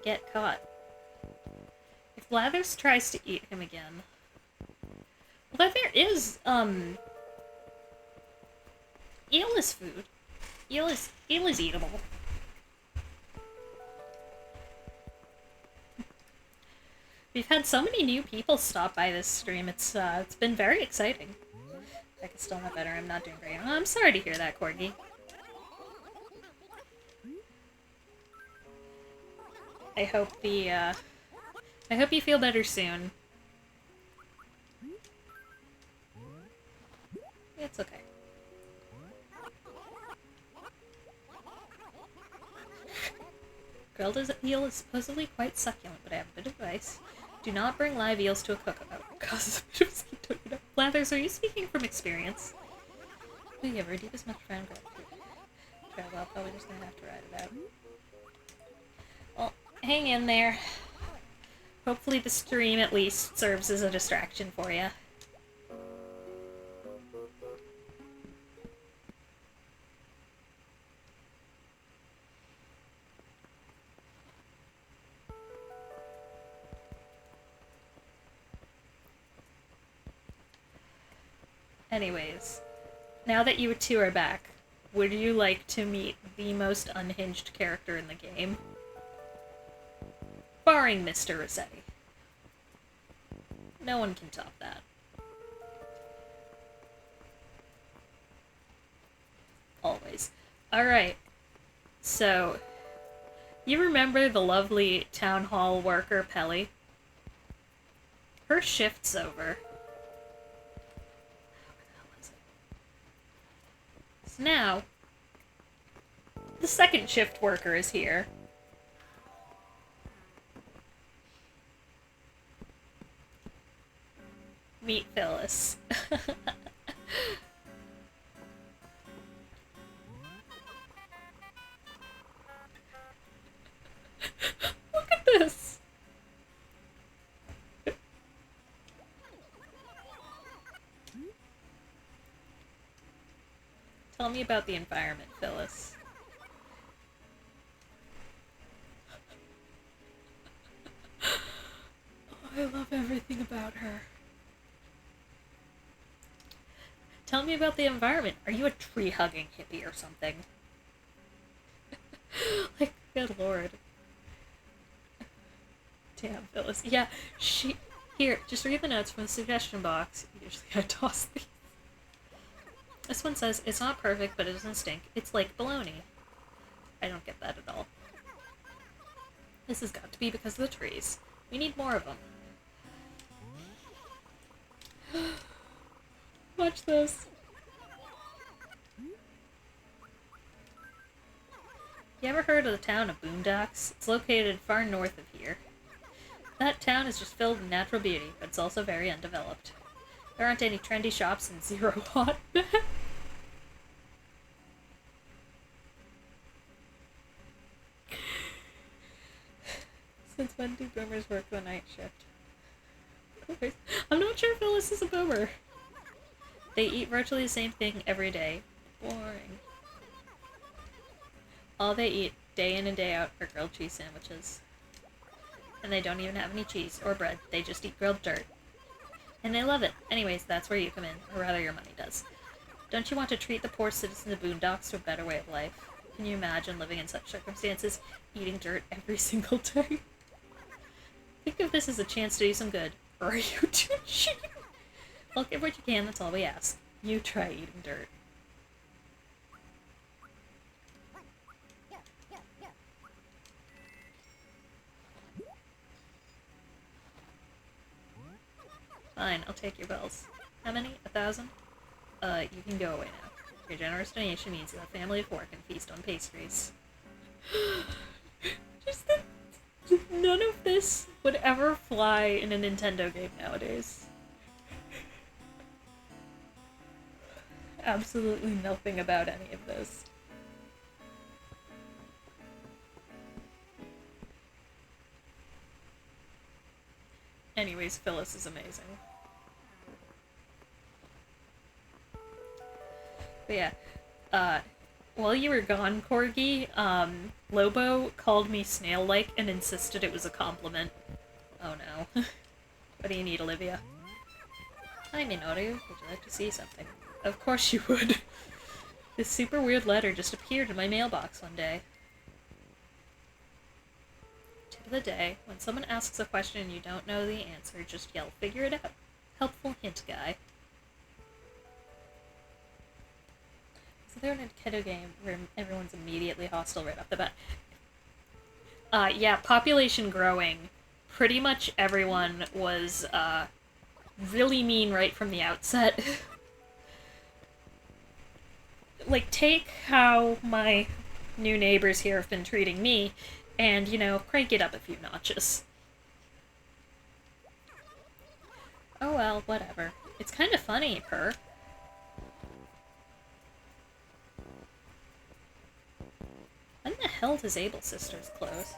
get caught. If Blathers tries to eat him again... Well, there is, eel is food. Eel is eatable. We've had so many new people stop by this stream. It's been very exciting. I can still not better. I'm not doing great. Oh, I'm sorry to hear that, Corgi. I hope you feel better soon. It's okay. Grilled eel is supposedly quite succulent, but I have a bit of advice. Do not bring live eels to a cookout. It causes a bit of mosquito. Blathers, are you speaking from experience? We give our deepest much friend gratitude. Travel, probably just gonna have to ride it out. Well, hang in there. Hopefully the stream at least serves as a distraction for you. Anyways, now that you two are back, would you like to meet the most unhinged character in the game? Barring Mr. Rossetti. No one can top that. Always. Alright, so, you remember the lovely town hall worker, Pelly? Her shift's over. Now, the second shift worker is here. Meet Phyllis. Look at this! Tell me about the environment, Phyllis. Oh, I love everything about her. Tell me about the environment. Are you a tree-hugging hippie or something? Like, good lord. Damn, Phyllis. Yeah, Here, just read the notes from the suggestion box. Usually I toss these. This one says, it's not perfect, but it doesn't stink. It's like baloney. I don't get that at all. This has got to be because of the trees. We need more of them. Watch this. You ever heard of the town of Boondocks? It's located far north of here. That town is just filled with natural beauty, but it's also very undeveloped. There aren't any trendy shops and zero hot. Since when do boomers work the night shift? I'm not sure Phyllis is a boomer. They eat virtually the same thing every day. Boring. All they eat, day in and day out, are grilled cheese sandwiches. And they don't even have any cheese or bread. They just eat grilled dirt. And they love it. Anyways, that's where you come in. Or rather, your money does. Don't you want to treat the poor citizens of Boondocks to a better way of life? Can you imagine living in such circumstances, eating dirt every single day? Think of this as a chance to do some good. Or are you too cheap? Well, give what you can, that's all we ask. You try eating dirt. Fine, I'll take your bells. How many? 1,000? You can go away now. Your generous donation means you'll have family of 4 can feast on pastries. Just that none of this would ever fly in a Nintendo game nowadays. Absolutely nothing about any of this. Anyways, Phyllis is amazing. But yeah, while you were gone, Corgi, Lobo called me snail-like and insisted it was a compliment. Oh no. What do you need, Olivia? Hi, Minoru. Would you like to see something? Of course you would. This super weird letter just appeared in my mailbox one day. Tip of the day, when someone asks a question and you don't know the answer, just yell, figure it out. Helpful hint, guy. So they're in a Nintendo game where everyone's immediately hostile right off the bat. Yeah, population growing. Pretty much everyone was, really mean right from the outset. Like, take how my new neighbors here have been treating me, and, you know, crank it up a few notches. Oh well, whatever. It's kind of funny, Purr. When the hell does Able Sisters close?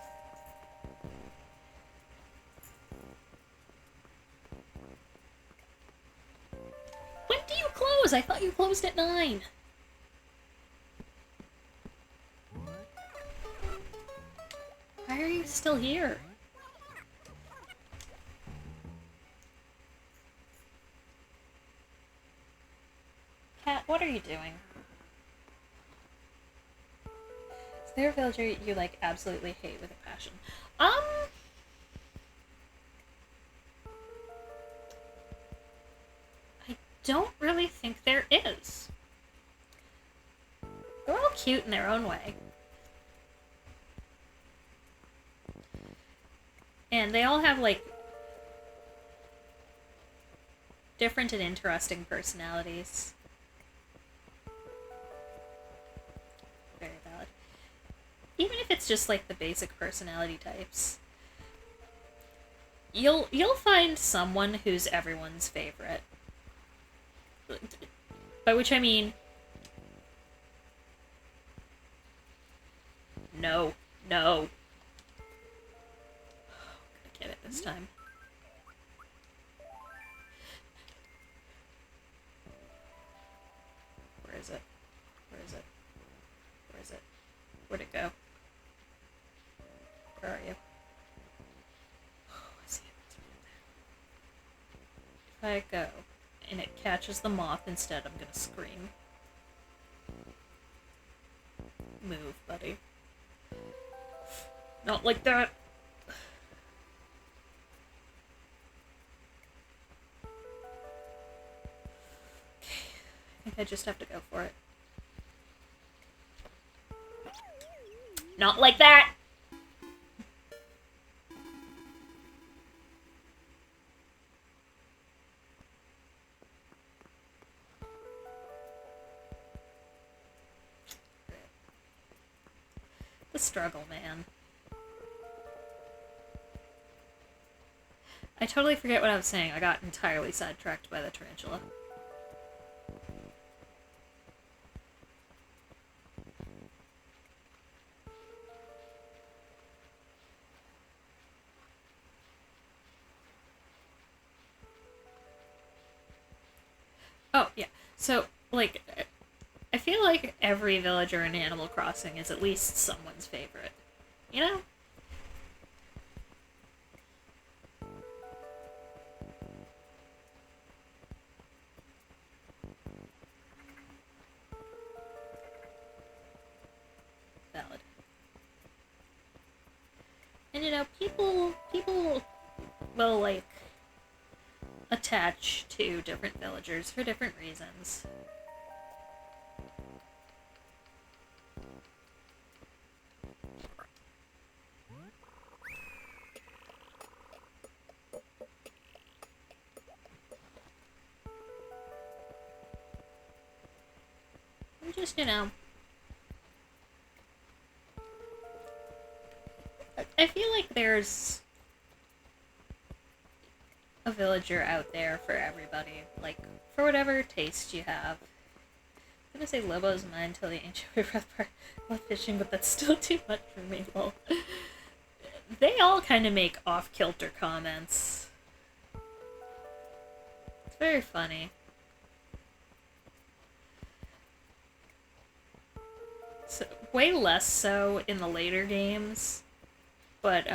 When do you close? I thought you closed at 9. Why are you still here? Cat, what are you doing? Is there a villager you, like, absolutely hate with a passion? I don't really think there is. They're all cute in their own way. And they all have, like, different and interesting personalities. Very valid. Even if it's just, like, the basic personality types. You'll find someone who's everyone's favorite. By which I mean... No. No. Get it this time. Where is it? Where is it? Where is it? Where'd it go? Where are you? Oh, I see it. It's right there. If I go and it catches the moth instead, I'm gonna scream. Move, buddy. Not like that! I think I just have to go for it. Not like that! The struggle, man. I totally forget what I was saying. I got entirely sidetracked by the tarantula. Oh, yeah. So, like, I feel like every villager in Animal Crossing is at least someone's favorite. You know? Valid. And you know, people will like attach to different villagers for different reasons. And just, you know, I feel like there's a villager out there for everybody, like, for whatever taste you have. I'm gonna say Lobo's mine till the ancient breath part. I love fishing, but that's still too much for me, lol. They all kind of make off-kilter comments. It's very funny. So, way less so in the later games, but,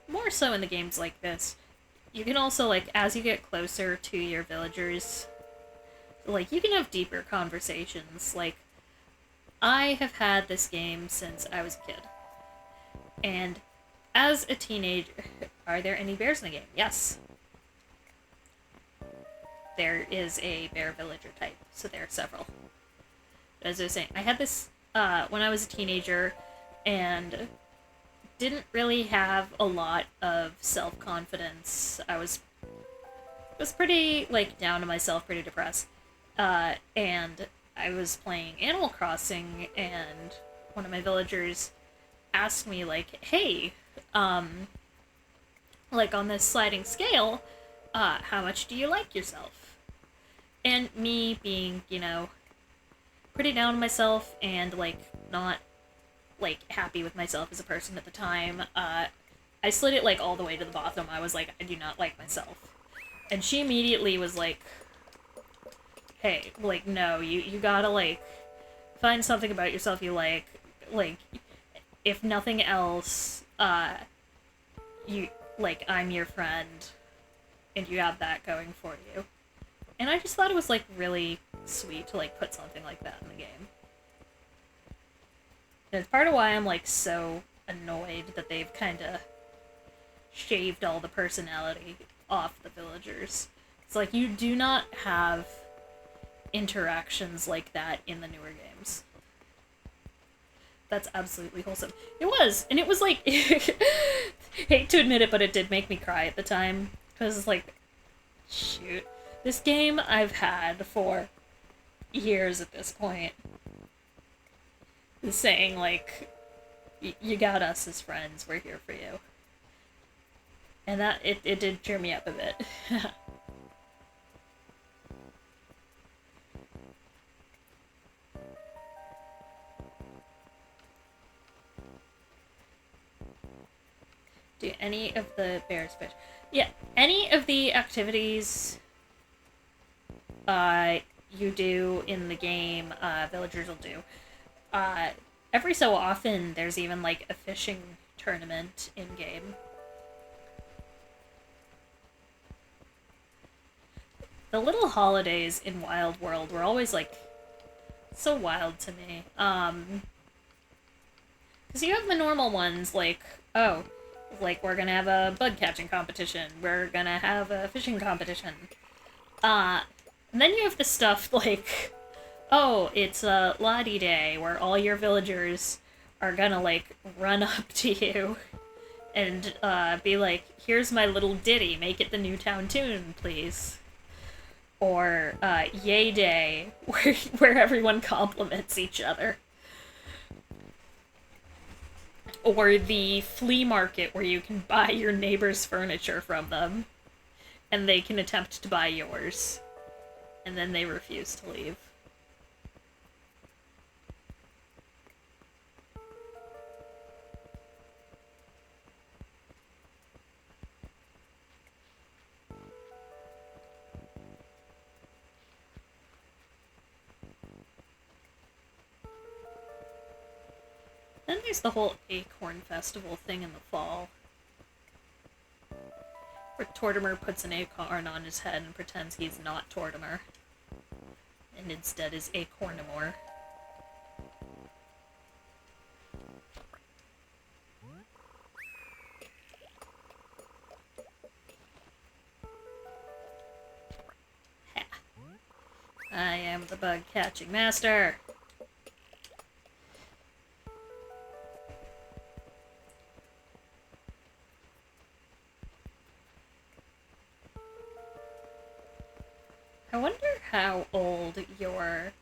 more so in the games like this. You can also, like, as you get closer to your villagers, like, you can have deeper conversations. Like, I have had this game since I was a kid. And as a teenager, are there any bears in the game? Yes. There is a bear villager type, so there are several. As I was saying, I had this when I was a teenager, and didn't really have a lot of self-confidence. I was pretty, like, down to myself, pretty depressed. And I was playing Animal Crossing, and one of my villagers asked me, like, hey, like, on this sliding scale, how much do you like yourself? And me being, you know, pretty down on myself and, like, not, like, happy with myself as a person at the time, I slid it, like, all the way to the bottom. I was like, I do not like myself. And she immediately was like, hey, like, no, you gotta, like, find something about yourself you like, if nothing else, you, like, I'm your friend, and you have that going for you. And I just thought it was, like, really sweet to, like, put something like that in the game. And it's part of why I'm, like, so annoyed that they've kind of shaved all the personality off the villagers. It's like, you do not have interactions like that in the newer games. That's absolutely wholesome. It was, and it was like, hate to admit it, but it did make me cry at the time, because it's like, shoot, this game I've had for years at this point is saying, like, you got us as friends, we're here for you. And that, it did cheer me up a bit. Do any of the bears fish? Yeah, any of the activities you do in the game, villagers will do. Every so often, there's even, like, a fishing tournament in-game. The little holidays in Wild World were always, like, so wild to me. Because you have the normal ones, like, oh, like, we're gonna have a bug catching competition, we're gonna have a fishing competition. And then you have the stuff like, oh, it's a Lottie Day, where all your villagers are gonna, like, run up to you and be like, here's my little ditty, make it the new town tune, please. Or Yay Day, where everyone compliments each other. Or the flea market where you can buy your neighbor's furniture from them, and they can attempt to buy yours, and then they refuse to leave. Then there's the whole acorn festival thing in the fall, where Tortimer puts an acorn on his head and pretends he's not Tortimer, and instead is Acornimore. Ha. I am the bug catching master. I wonder how old your,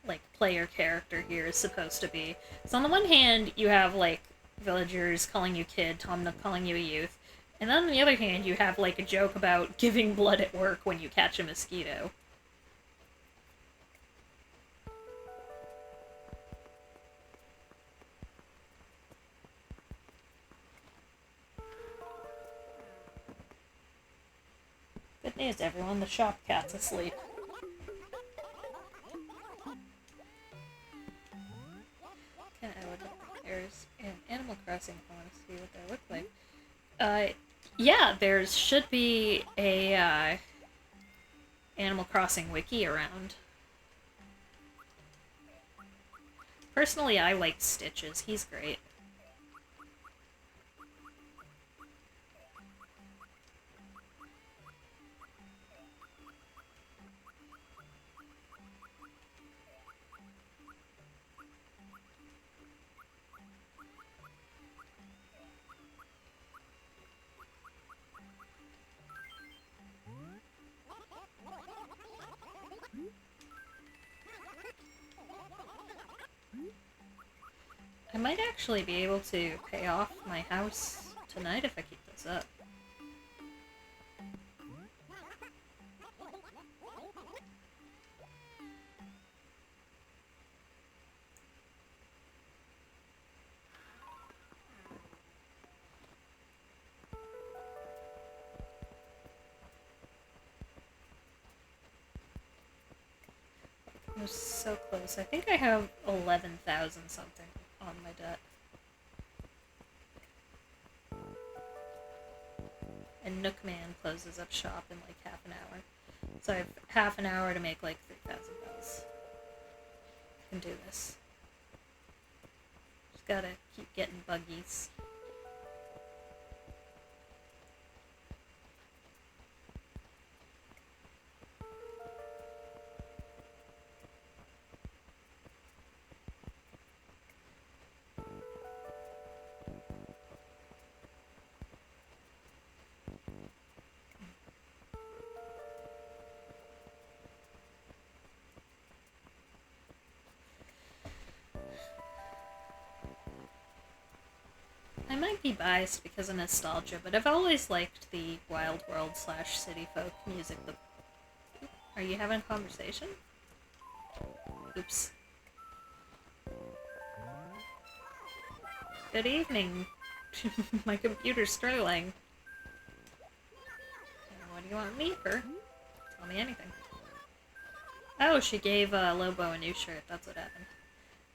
like, player character here is supposed to be. So on the one hand, you have, like, villagers calling you kid, Tom Nook calling you a youth, and then on the other hand, you have, like, a joke about giving blood at work when you catch a mosquito. Good news, everyone, the shop cat's asleep. There's in Animal Crossing, I want to see what they look like. Yeah, there should be a Animal Crossing wiki around. Personally, I like Stitches. He's great. I might actually be able to pay off my house tonight if I keep this up. I was so close. I think I have 11,000 something on my debt. And Nookman closes up shop in like half an hour. So I have half an hour to make like 3,000 bells. I can do this. Just gotta keep getting buggies. I might be biased because of nostalgia, but I've always liked the Wild World / City Folk music. Are you having a conversation? Oops. Good evening. My computer's struggling. What do you want me for? Tell me anything. Oh, she gave Lobo a new shirt. That's what happened.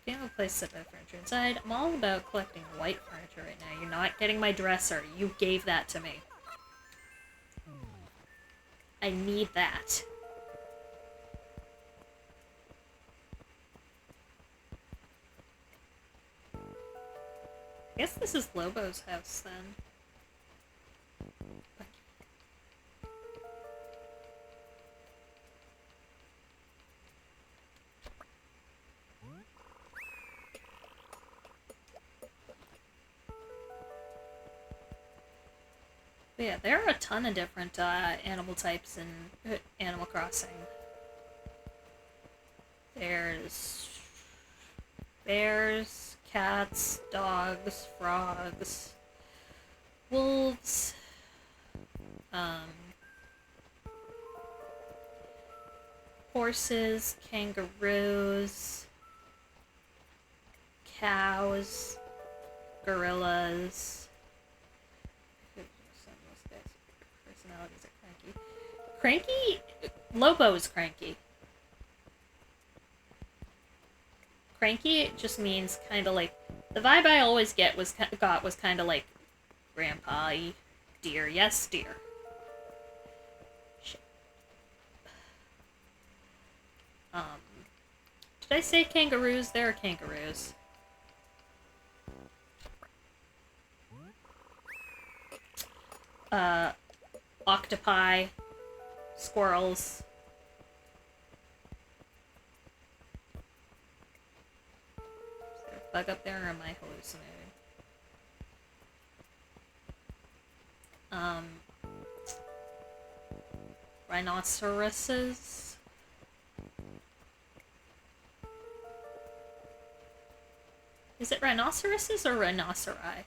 You have a place to put furniture inside. I'm all about collecting white furniture right now. You're not getting my dresser. You gave that to me. I need that. I guess this is Lobo's house then. But yeah, there are a ton of different animal types in Animal Crossing. There's bears, cats, dogs, frogs, wolves, horses, kangaroos, cows, gorillas. Personalities are cranky. Cranky? Lobo is cranky. Cranky just means kind of like The vibe I always got was kind of like grandpa-y. Deer, yes, deer. Shit. Did I say kangaroos? There are kangaroos. Octopi, squirrels. Is there a bug up there, or am I hallucinating? Rhinoceroses. Is it rhinoceroses or rhinoceri?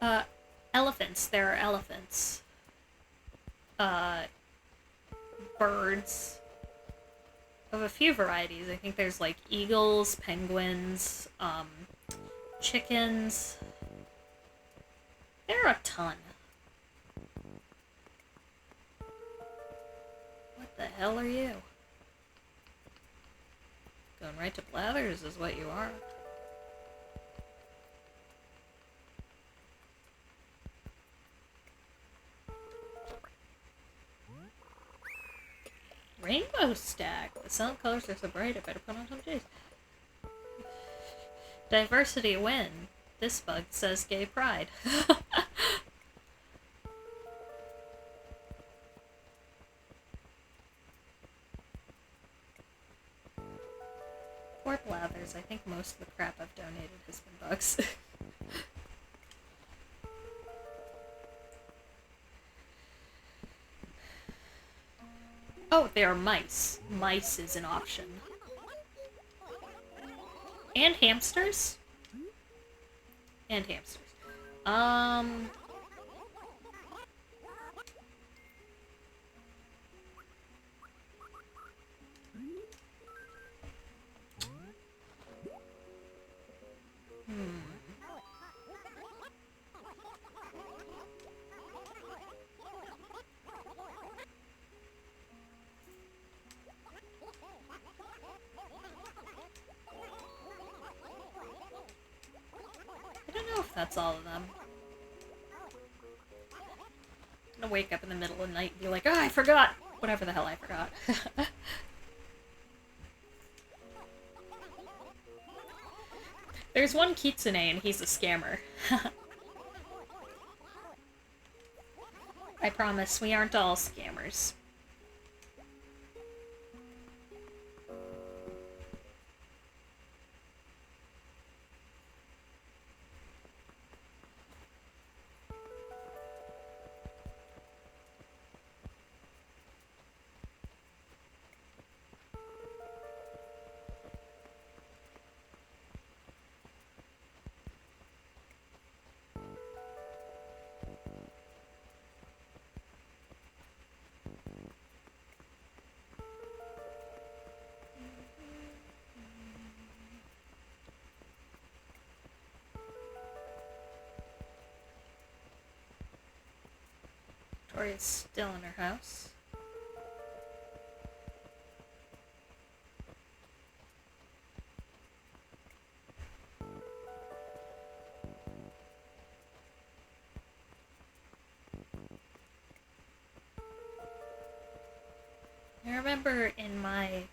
No. Elephants. There are elephants. Birds. Of a few varieties. I think there's like eagles, penguins, chickens. There are a ton. What the hell are you? Going right to Blathers is what you are. Rainbow stack. The sun colors are so bright, I better put on some J's. Diversity win. This bug says gay pride. Poor Blathers. I think most of the crap I've donated has been bugs. Oh, there are mice. Mice is an option. And hamsters? And hamsters. I don't know if that's all of them. I'm gonna wake up in the middle of the night and be like, oh, I forgot! Whatever the hell I forgot. There's one Kitsune and he's a scammer. I promise, we aren't all scammers. Victoria's still in her house. I remember in my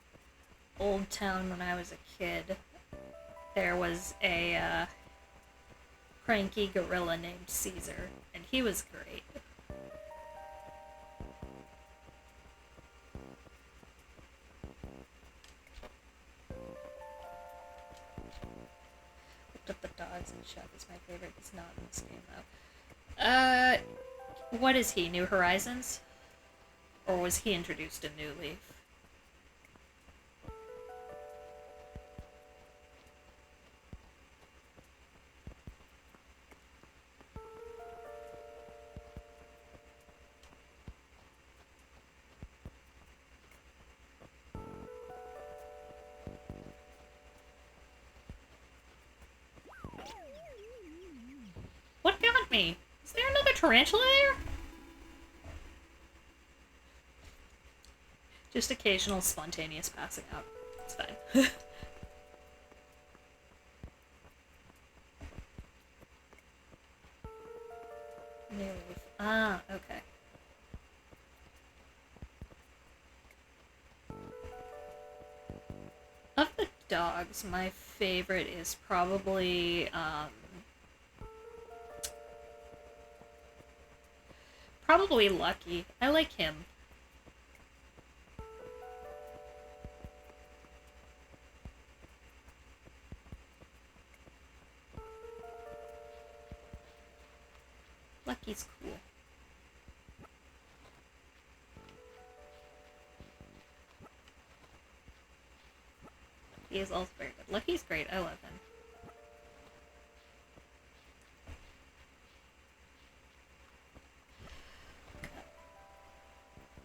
old town when I was a kid, there was a cranky gorilla named Caesar, and he was great. Looked up the dogs and Chef is my favorite. He's not in this game though. What is he? New Horizons? Or was he introduced in New Leaf? got me! Is there another tarantula there? Just occasional spontaneous passing out. It's fine. New leaf. Ah, okay. Of the dogs, my favorite is probably, probably Lucky. I like him. Lucky's cool. He is also very good. Lucky's great. I love him.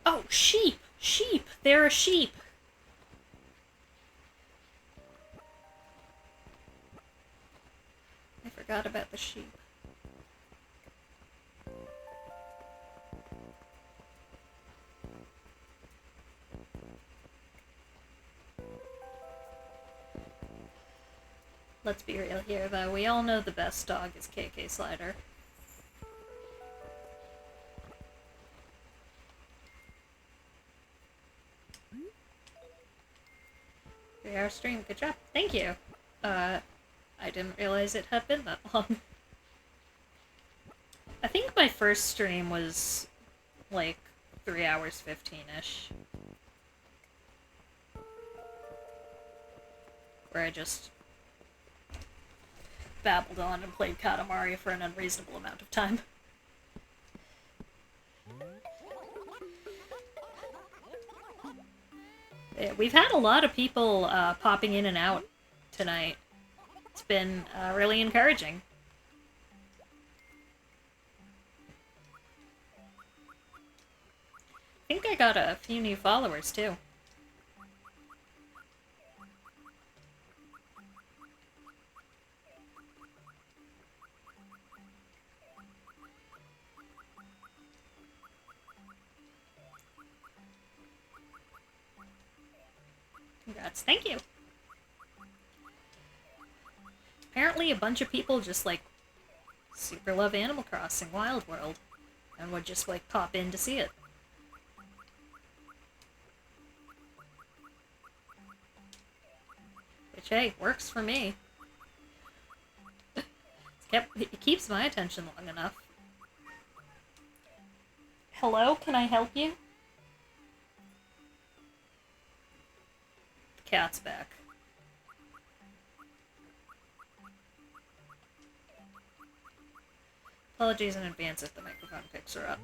Oh, sheep! Sheep! There are sheep! I forgot about the sheep. Let's be real here, though. We all know the best dog is KK Slider. VR stream, good job. Thank you. I didn't realize it had been that long. I think my first stream was, like, 3 hours 15-ish. Where I just babbled on and played Katamari for an unreasonable amount of time. Yeah, we've had a lot of people popping in and out tonight. It's been really encouraging. I think I got a few new followers, too. Congrats. Thank you. Apparently a bunch of people just, like, super love Animal Crossing Wild World and would just, like, pop in to see it. Which, hey, works for me. It keeps my attention long enough. Hello, can I help you? The cat's back. Apologies in advance if the microphone picks her up.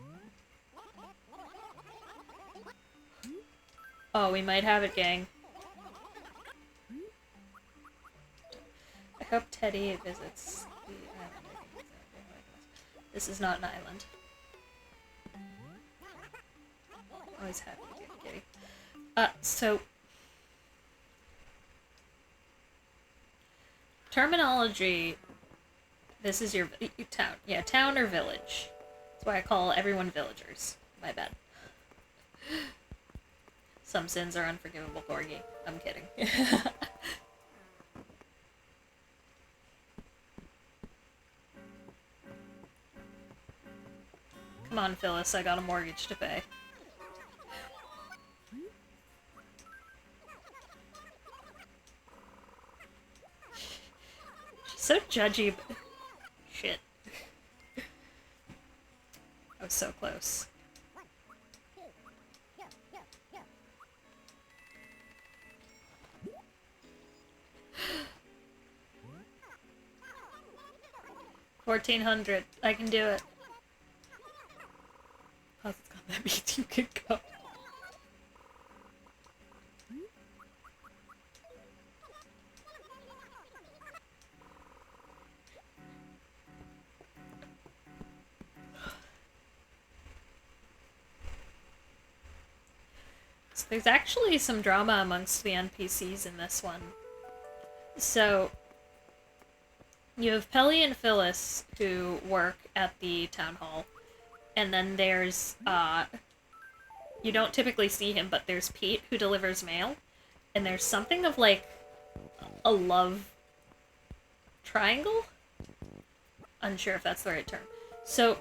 Oh, we might have it, gang. I hope Teddy visits the island. This is not an island. Always happy to get kitty. So... terminology... This is your town. Yeah, town or village. That's why I call everyone villagers. My bad. Some sins are unforgivable, Corgi. I'm kidding. Come on, Phyllis, I got a mortgage to pay. She's so judgy, but... Shit. I was so close. $1,400. I can do it. Plus it's got that means you can go. So there's actually some drama amongst the NPCs in this one. So You have Pelly and Phyllis who work at the town hall, and then there's you don't typically see him, but there's Pete who delivers mail, and there's something of like a love triangle? Unsure if that's the right term. So,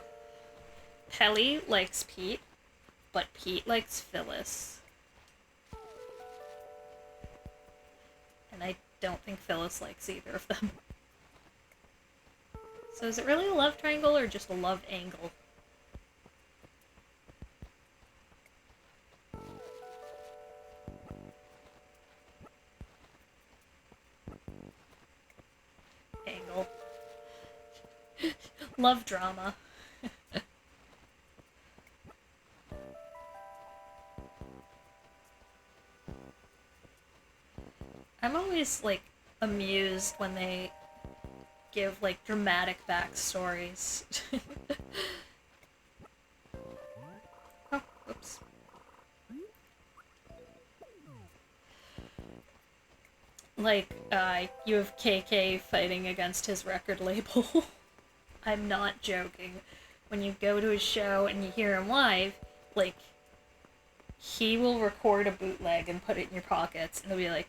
Pelly likes Pete, but Pete likes Phyllis. And I don't think Phyllis likes either of them. So is it really a love triangle or just a love angle? Angle. Love drama. I'm always, like, amused when they give, like, dramatic backstories. Oh, whoops. Like, you have KK fighting against his record label. I'm not joking. When you go to his show and you hear him live, like, he will record a bootleg and put it in your pockets, and he'll be like,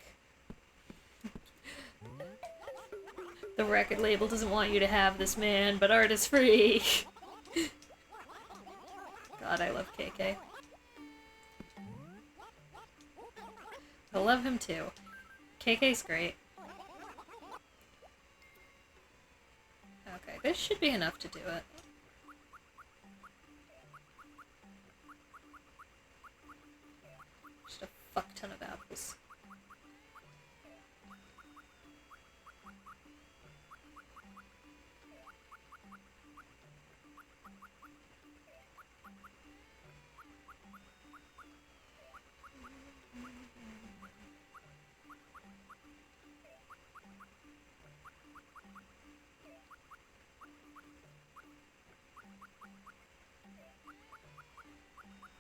the record label doesn't want you to have this, man, but art is free. God, I love KK. I love him too. KK's great. Okay, this should be enough to do it. Just a fuck ton of apples.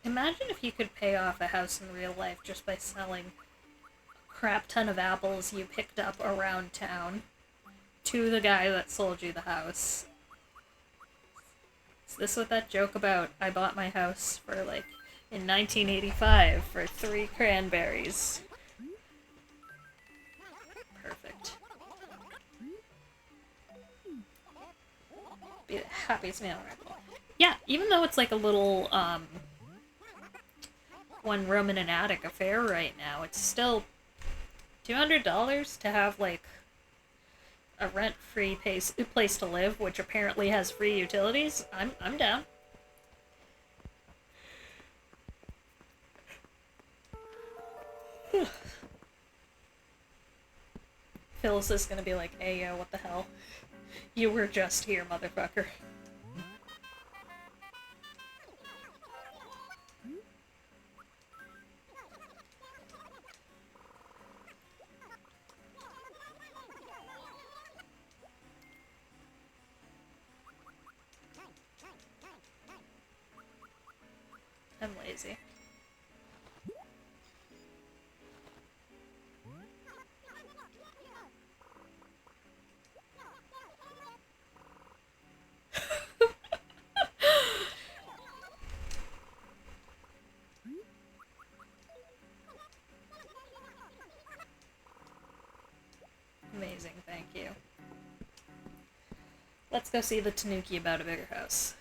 Imagine if you could pay off a house in real life just by selling a crap ton of apples you picked up around town to the guy that sold you the house. Is this what that joke about I bought my house for, like, in 1985 for 3 cranberries? Perfect. Be the happiest man around. Yeah, even though it's like a little, one room in an attic affair right now, it's still $200 to have, like, a rent-free place to live, which apparently has free utilities. I'm down. Phyllis is gonna be like, hey, yo, what the hell? You were just here, motherfucker. I'm lazy. Amazing, thank you. Let's go see the Tanuki about a bigger house.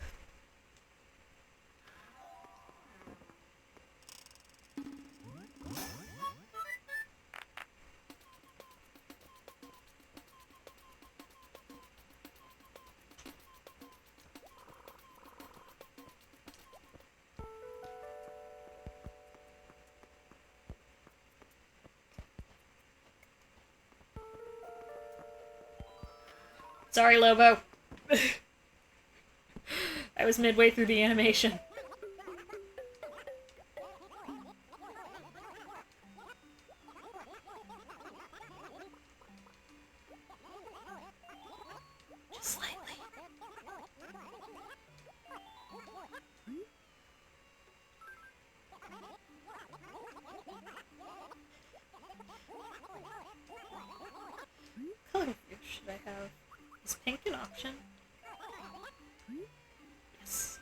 Sorry, Lobo. I was midway through the animation. Just slightly. What color should I have? Is pink an option? Yes.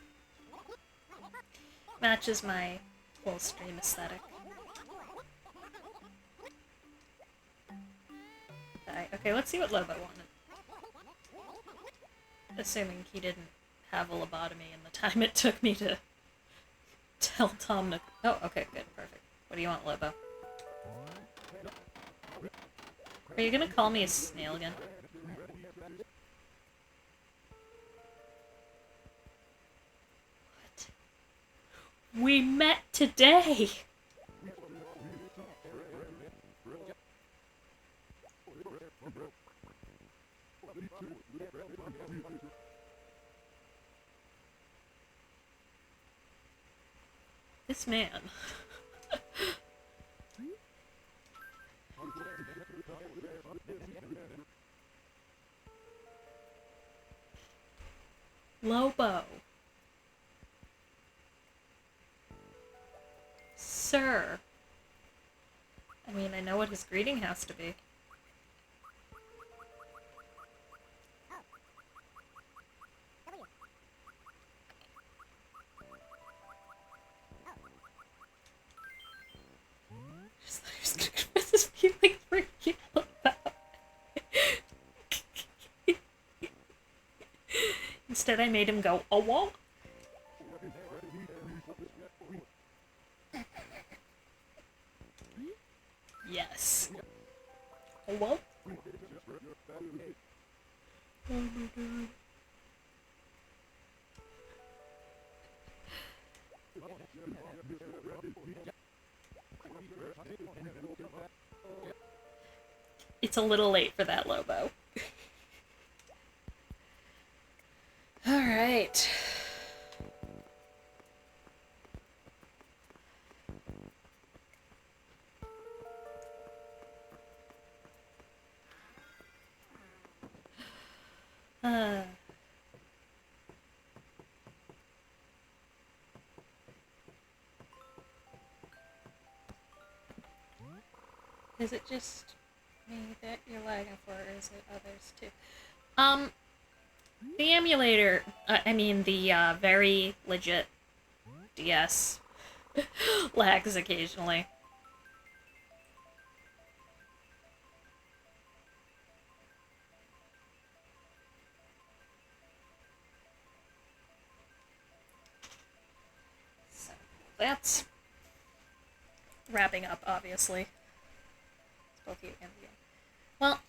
Matches my whole stream aesthetic. Okay, let's see what Lobo wanted. Assuming he didn't have a lobotomy in the time it took me to tell Tom to... Oh, okay, good, perfect. What do you want, Lobo? Are you gonna call me a snail again? What? We met today! This man. Lobo. Sir. I mean, I know what his greeting has to be. Just thought he was gonna express his feelings for you about. Instead, I made him go, oh, whoa. Yes. Oh, whoa. Oh my god. It's a little late for that, Lobo. Alright. Is it just me that you're lagging for, or is it others too? The emulator, the very legit DS lags occasionally. So, that's wrapping up, obviously. Both you and you. Well,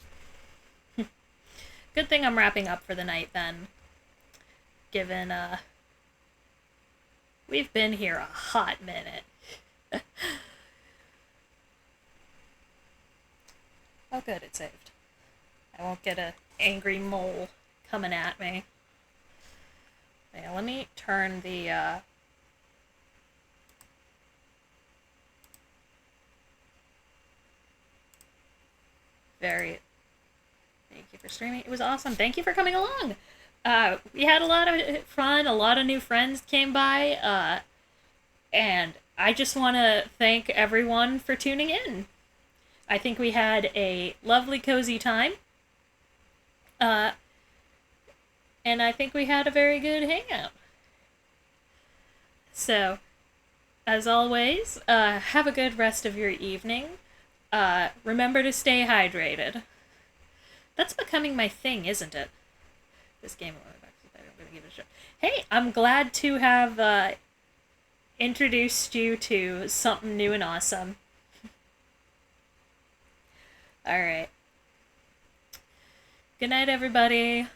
good thing I'm wrapping up for the night then, given, we've been here a hot minute. Oh good, it saved. I won't get an angry mole coming at me. Yeah, let me turn the, thank you for streaming. It was awesome. Thank you for coming along. We had a lot of fun. A lot of new friends came by. And I just want to thank everyone for tuning in. I think we had a lovely, cozy time. And I think we had a very good hangout. So, as always, have a good rest of your evening. Remember to stay hydrated. That's becoming my thing, isn't it? This game, I'm gonna give it a shot. Hey, I'm glad to have introduced you to something new and awesome. Alright. Good night, everybody.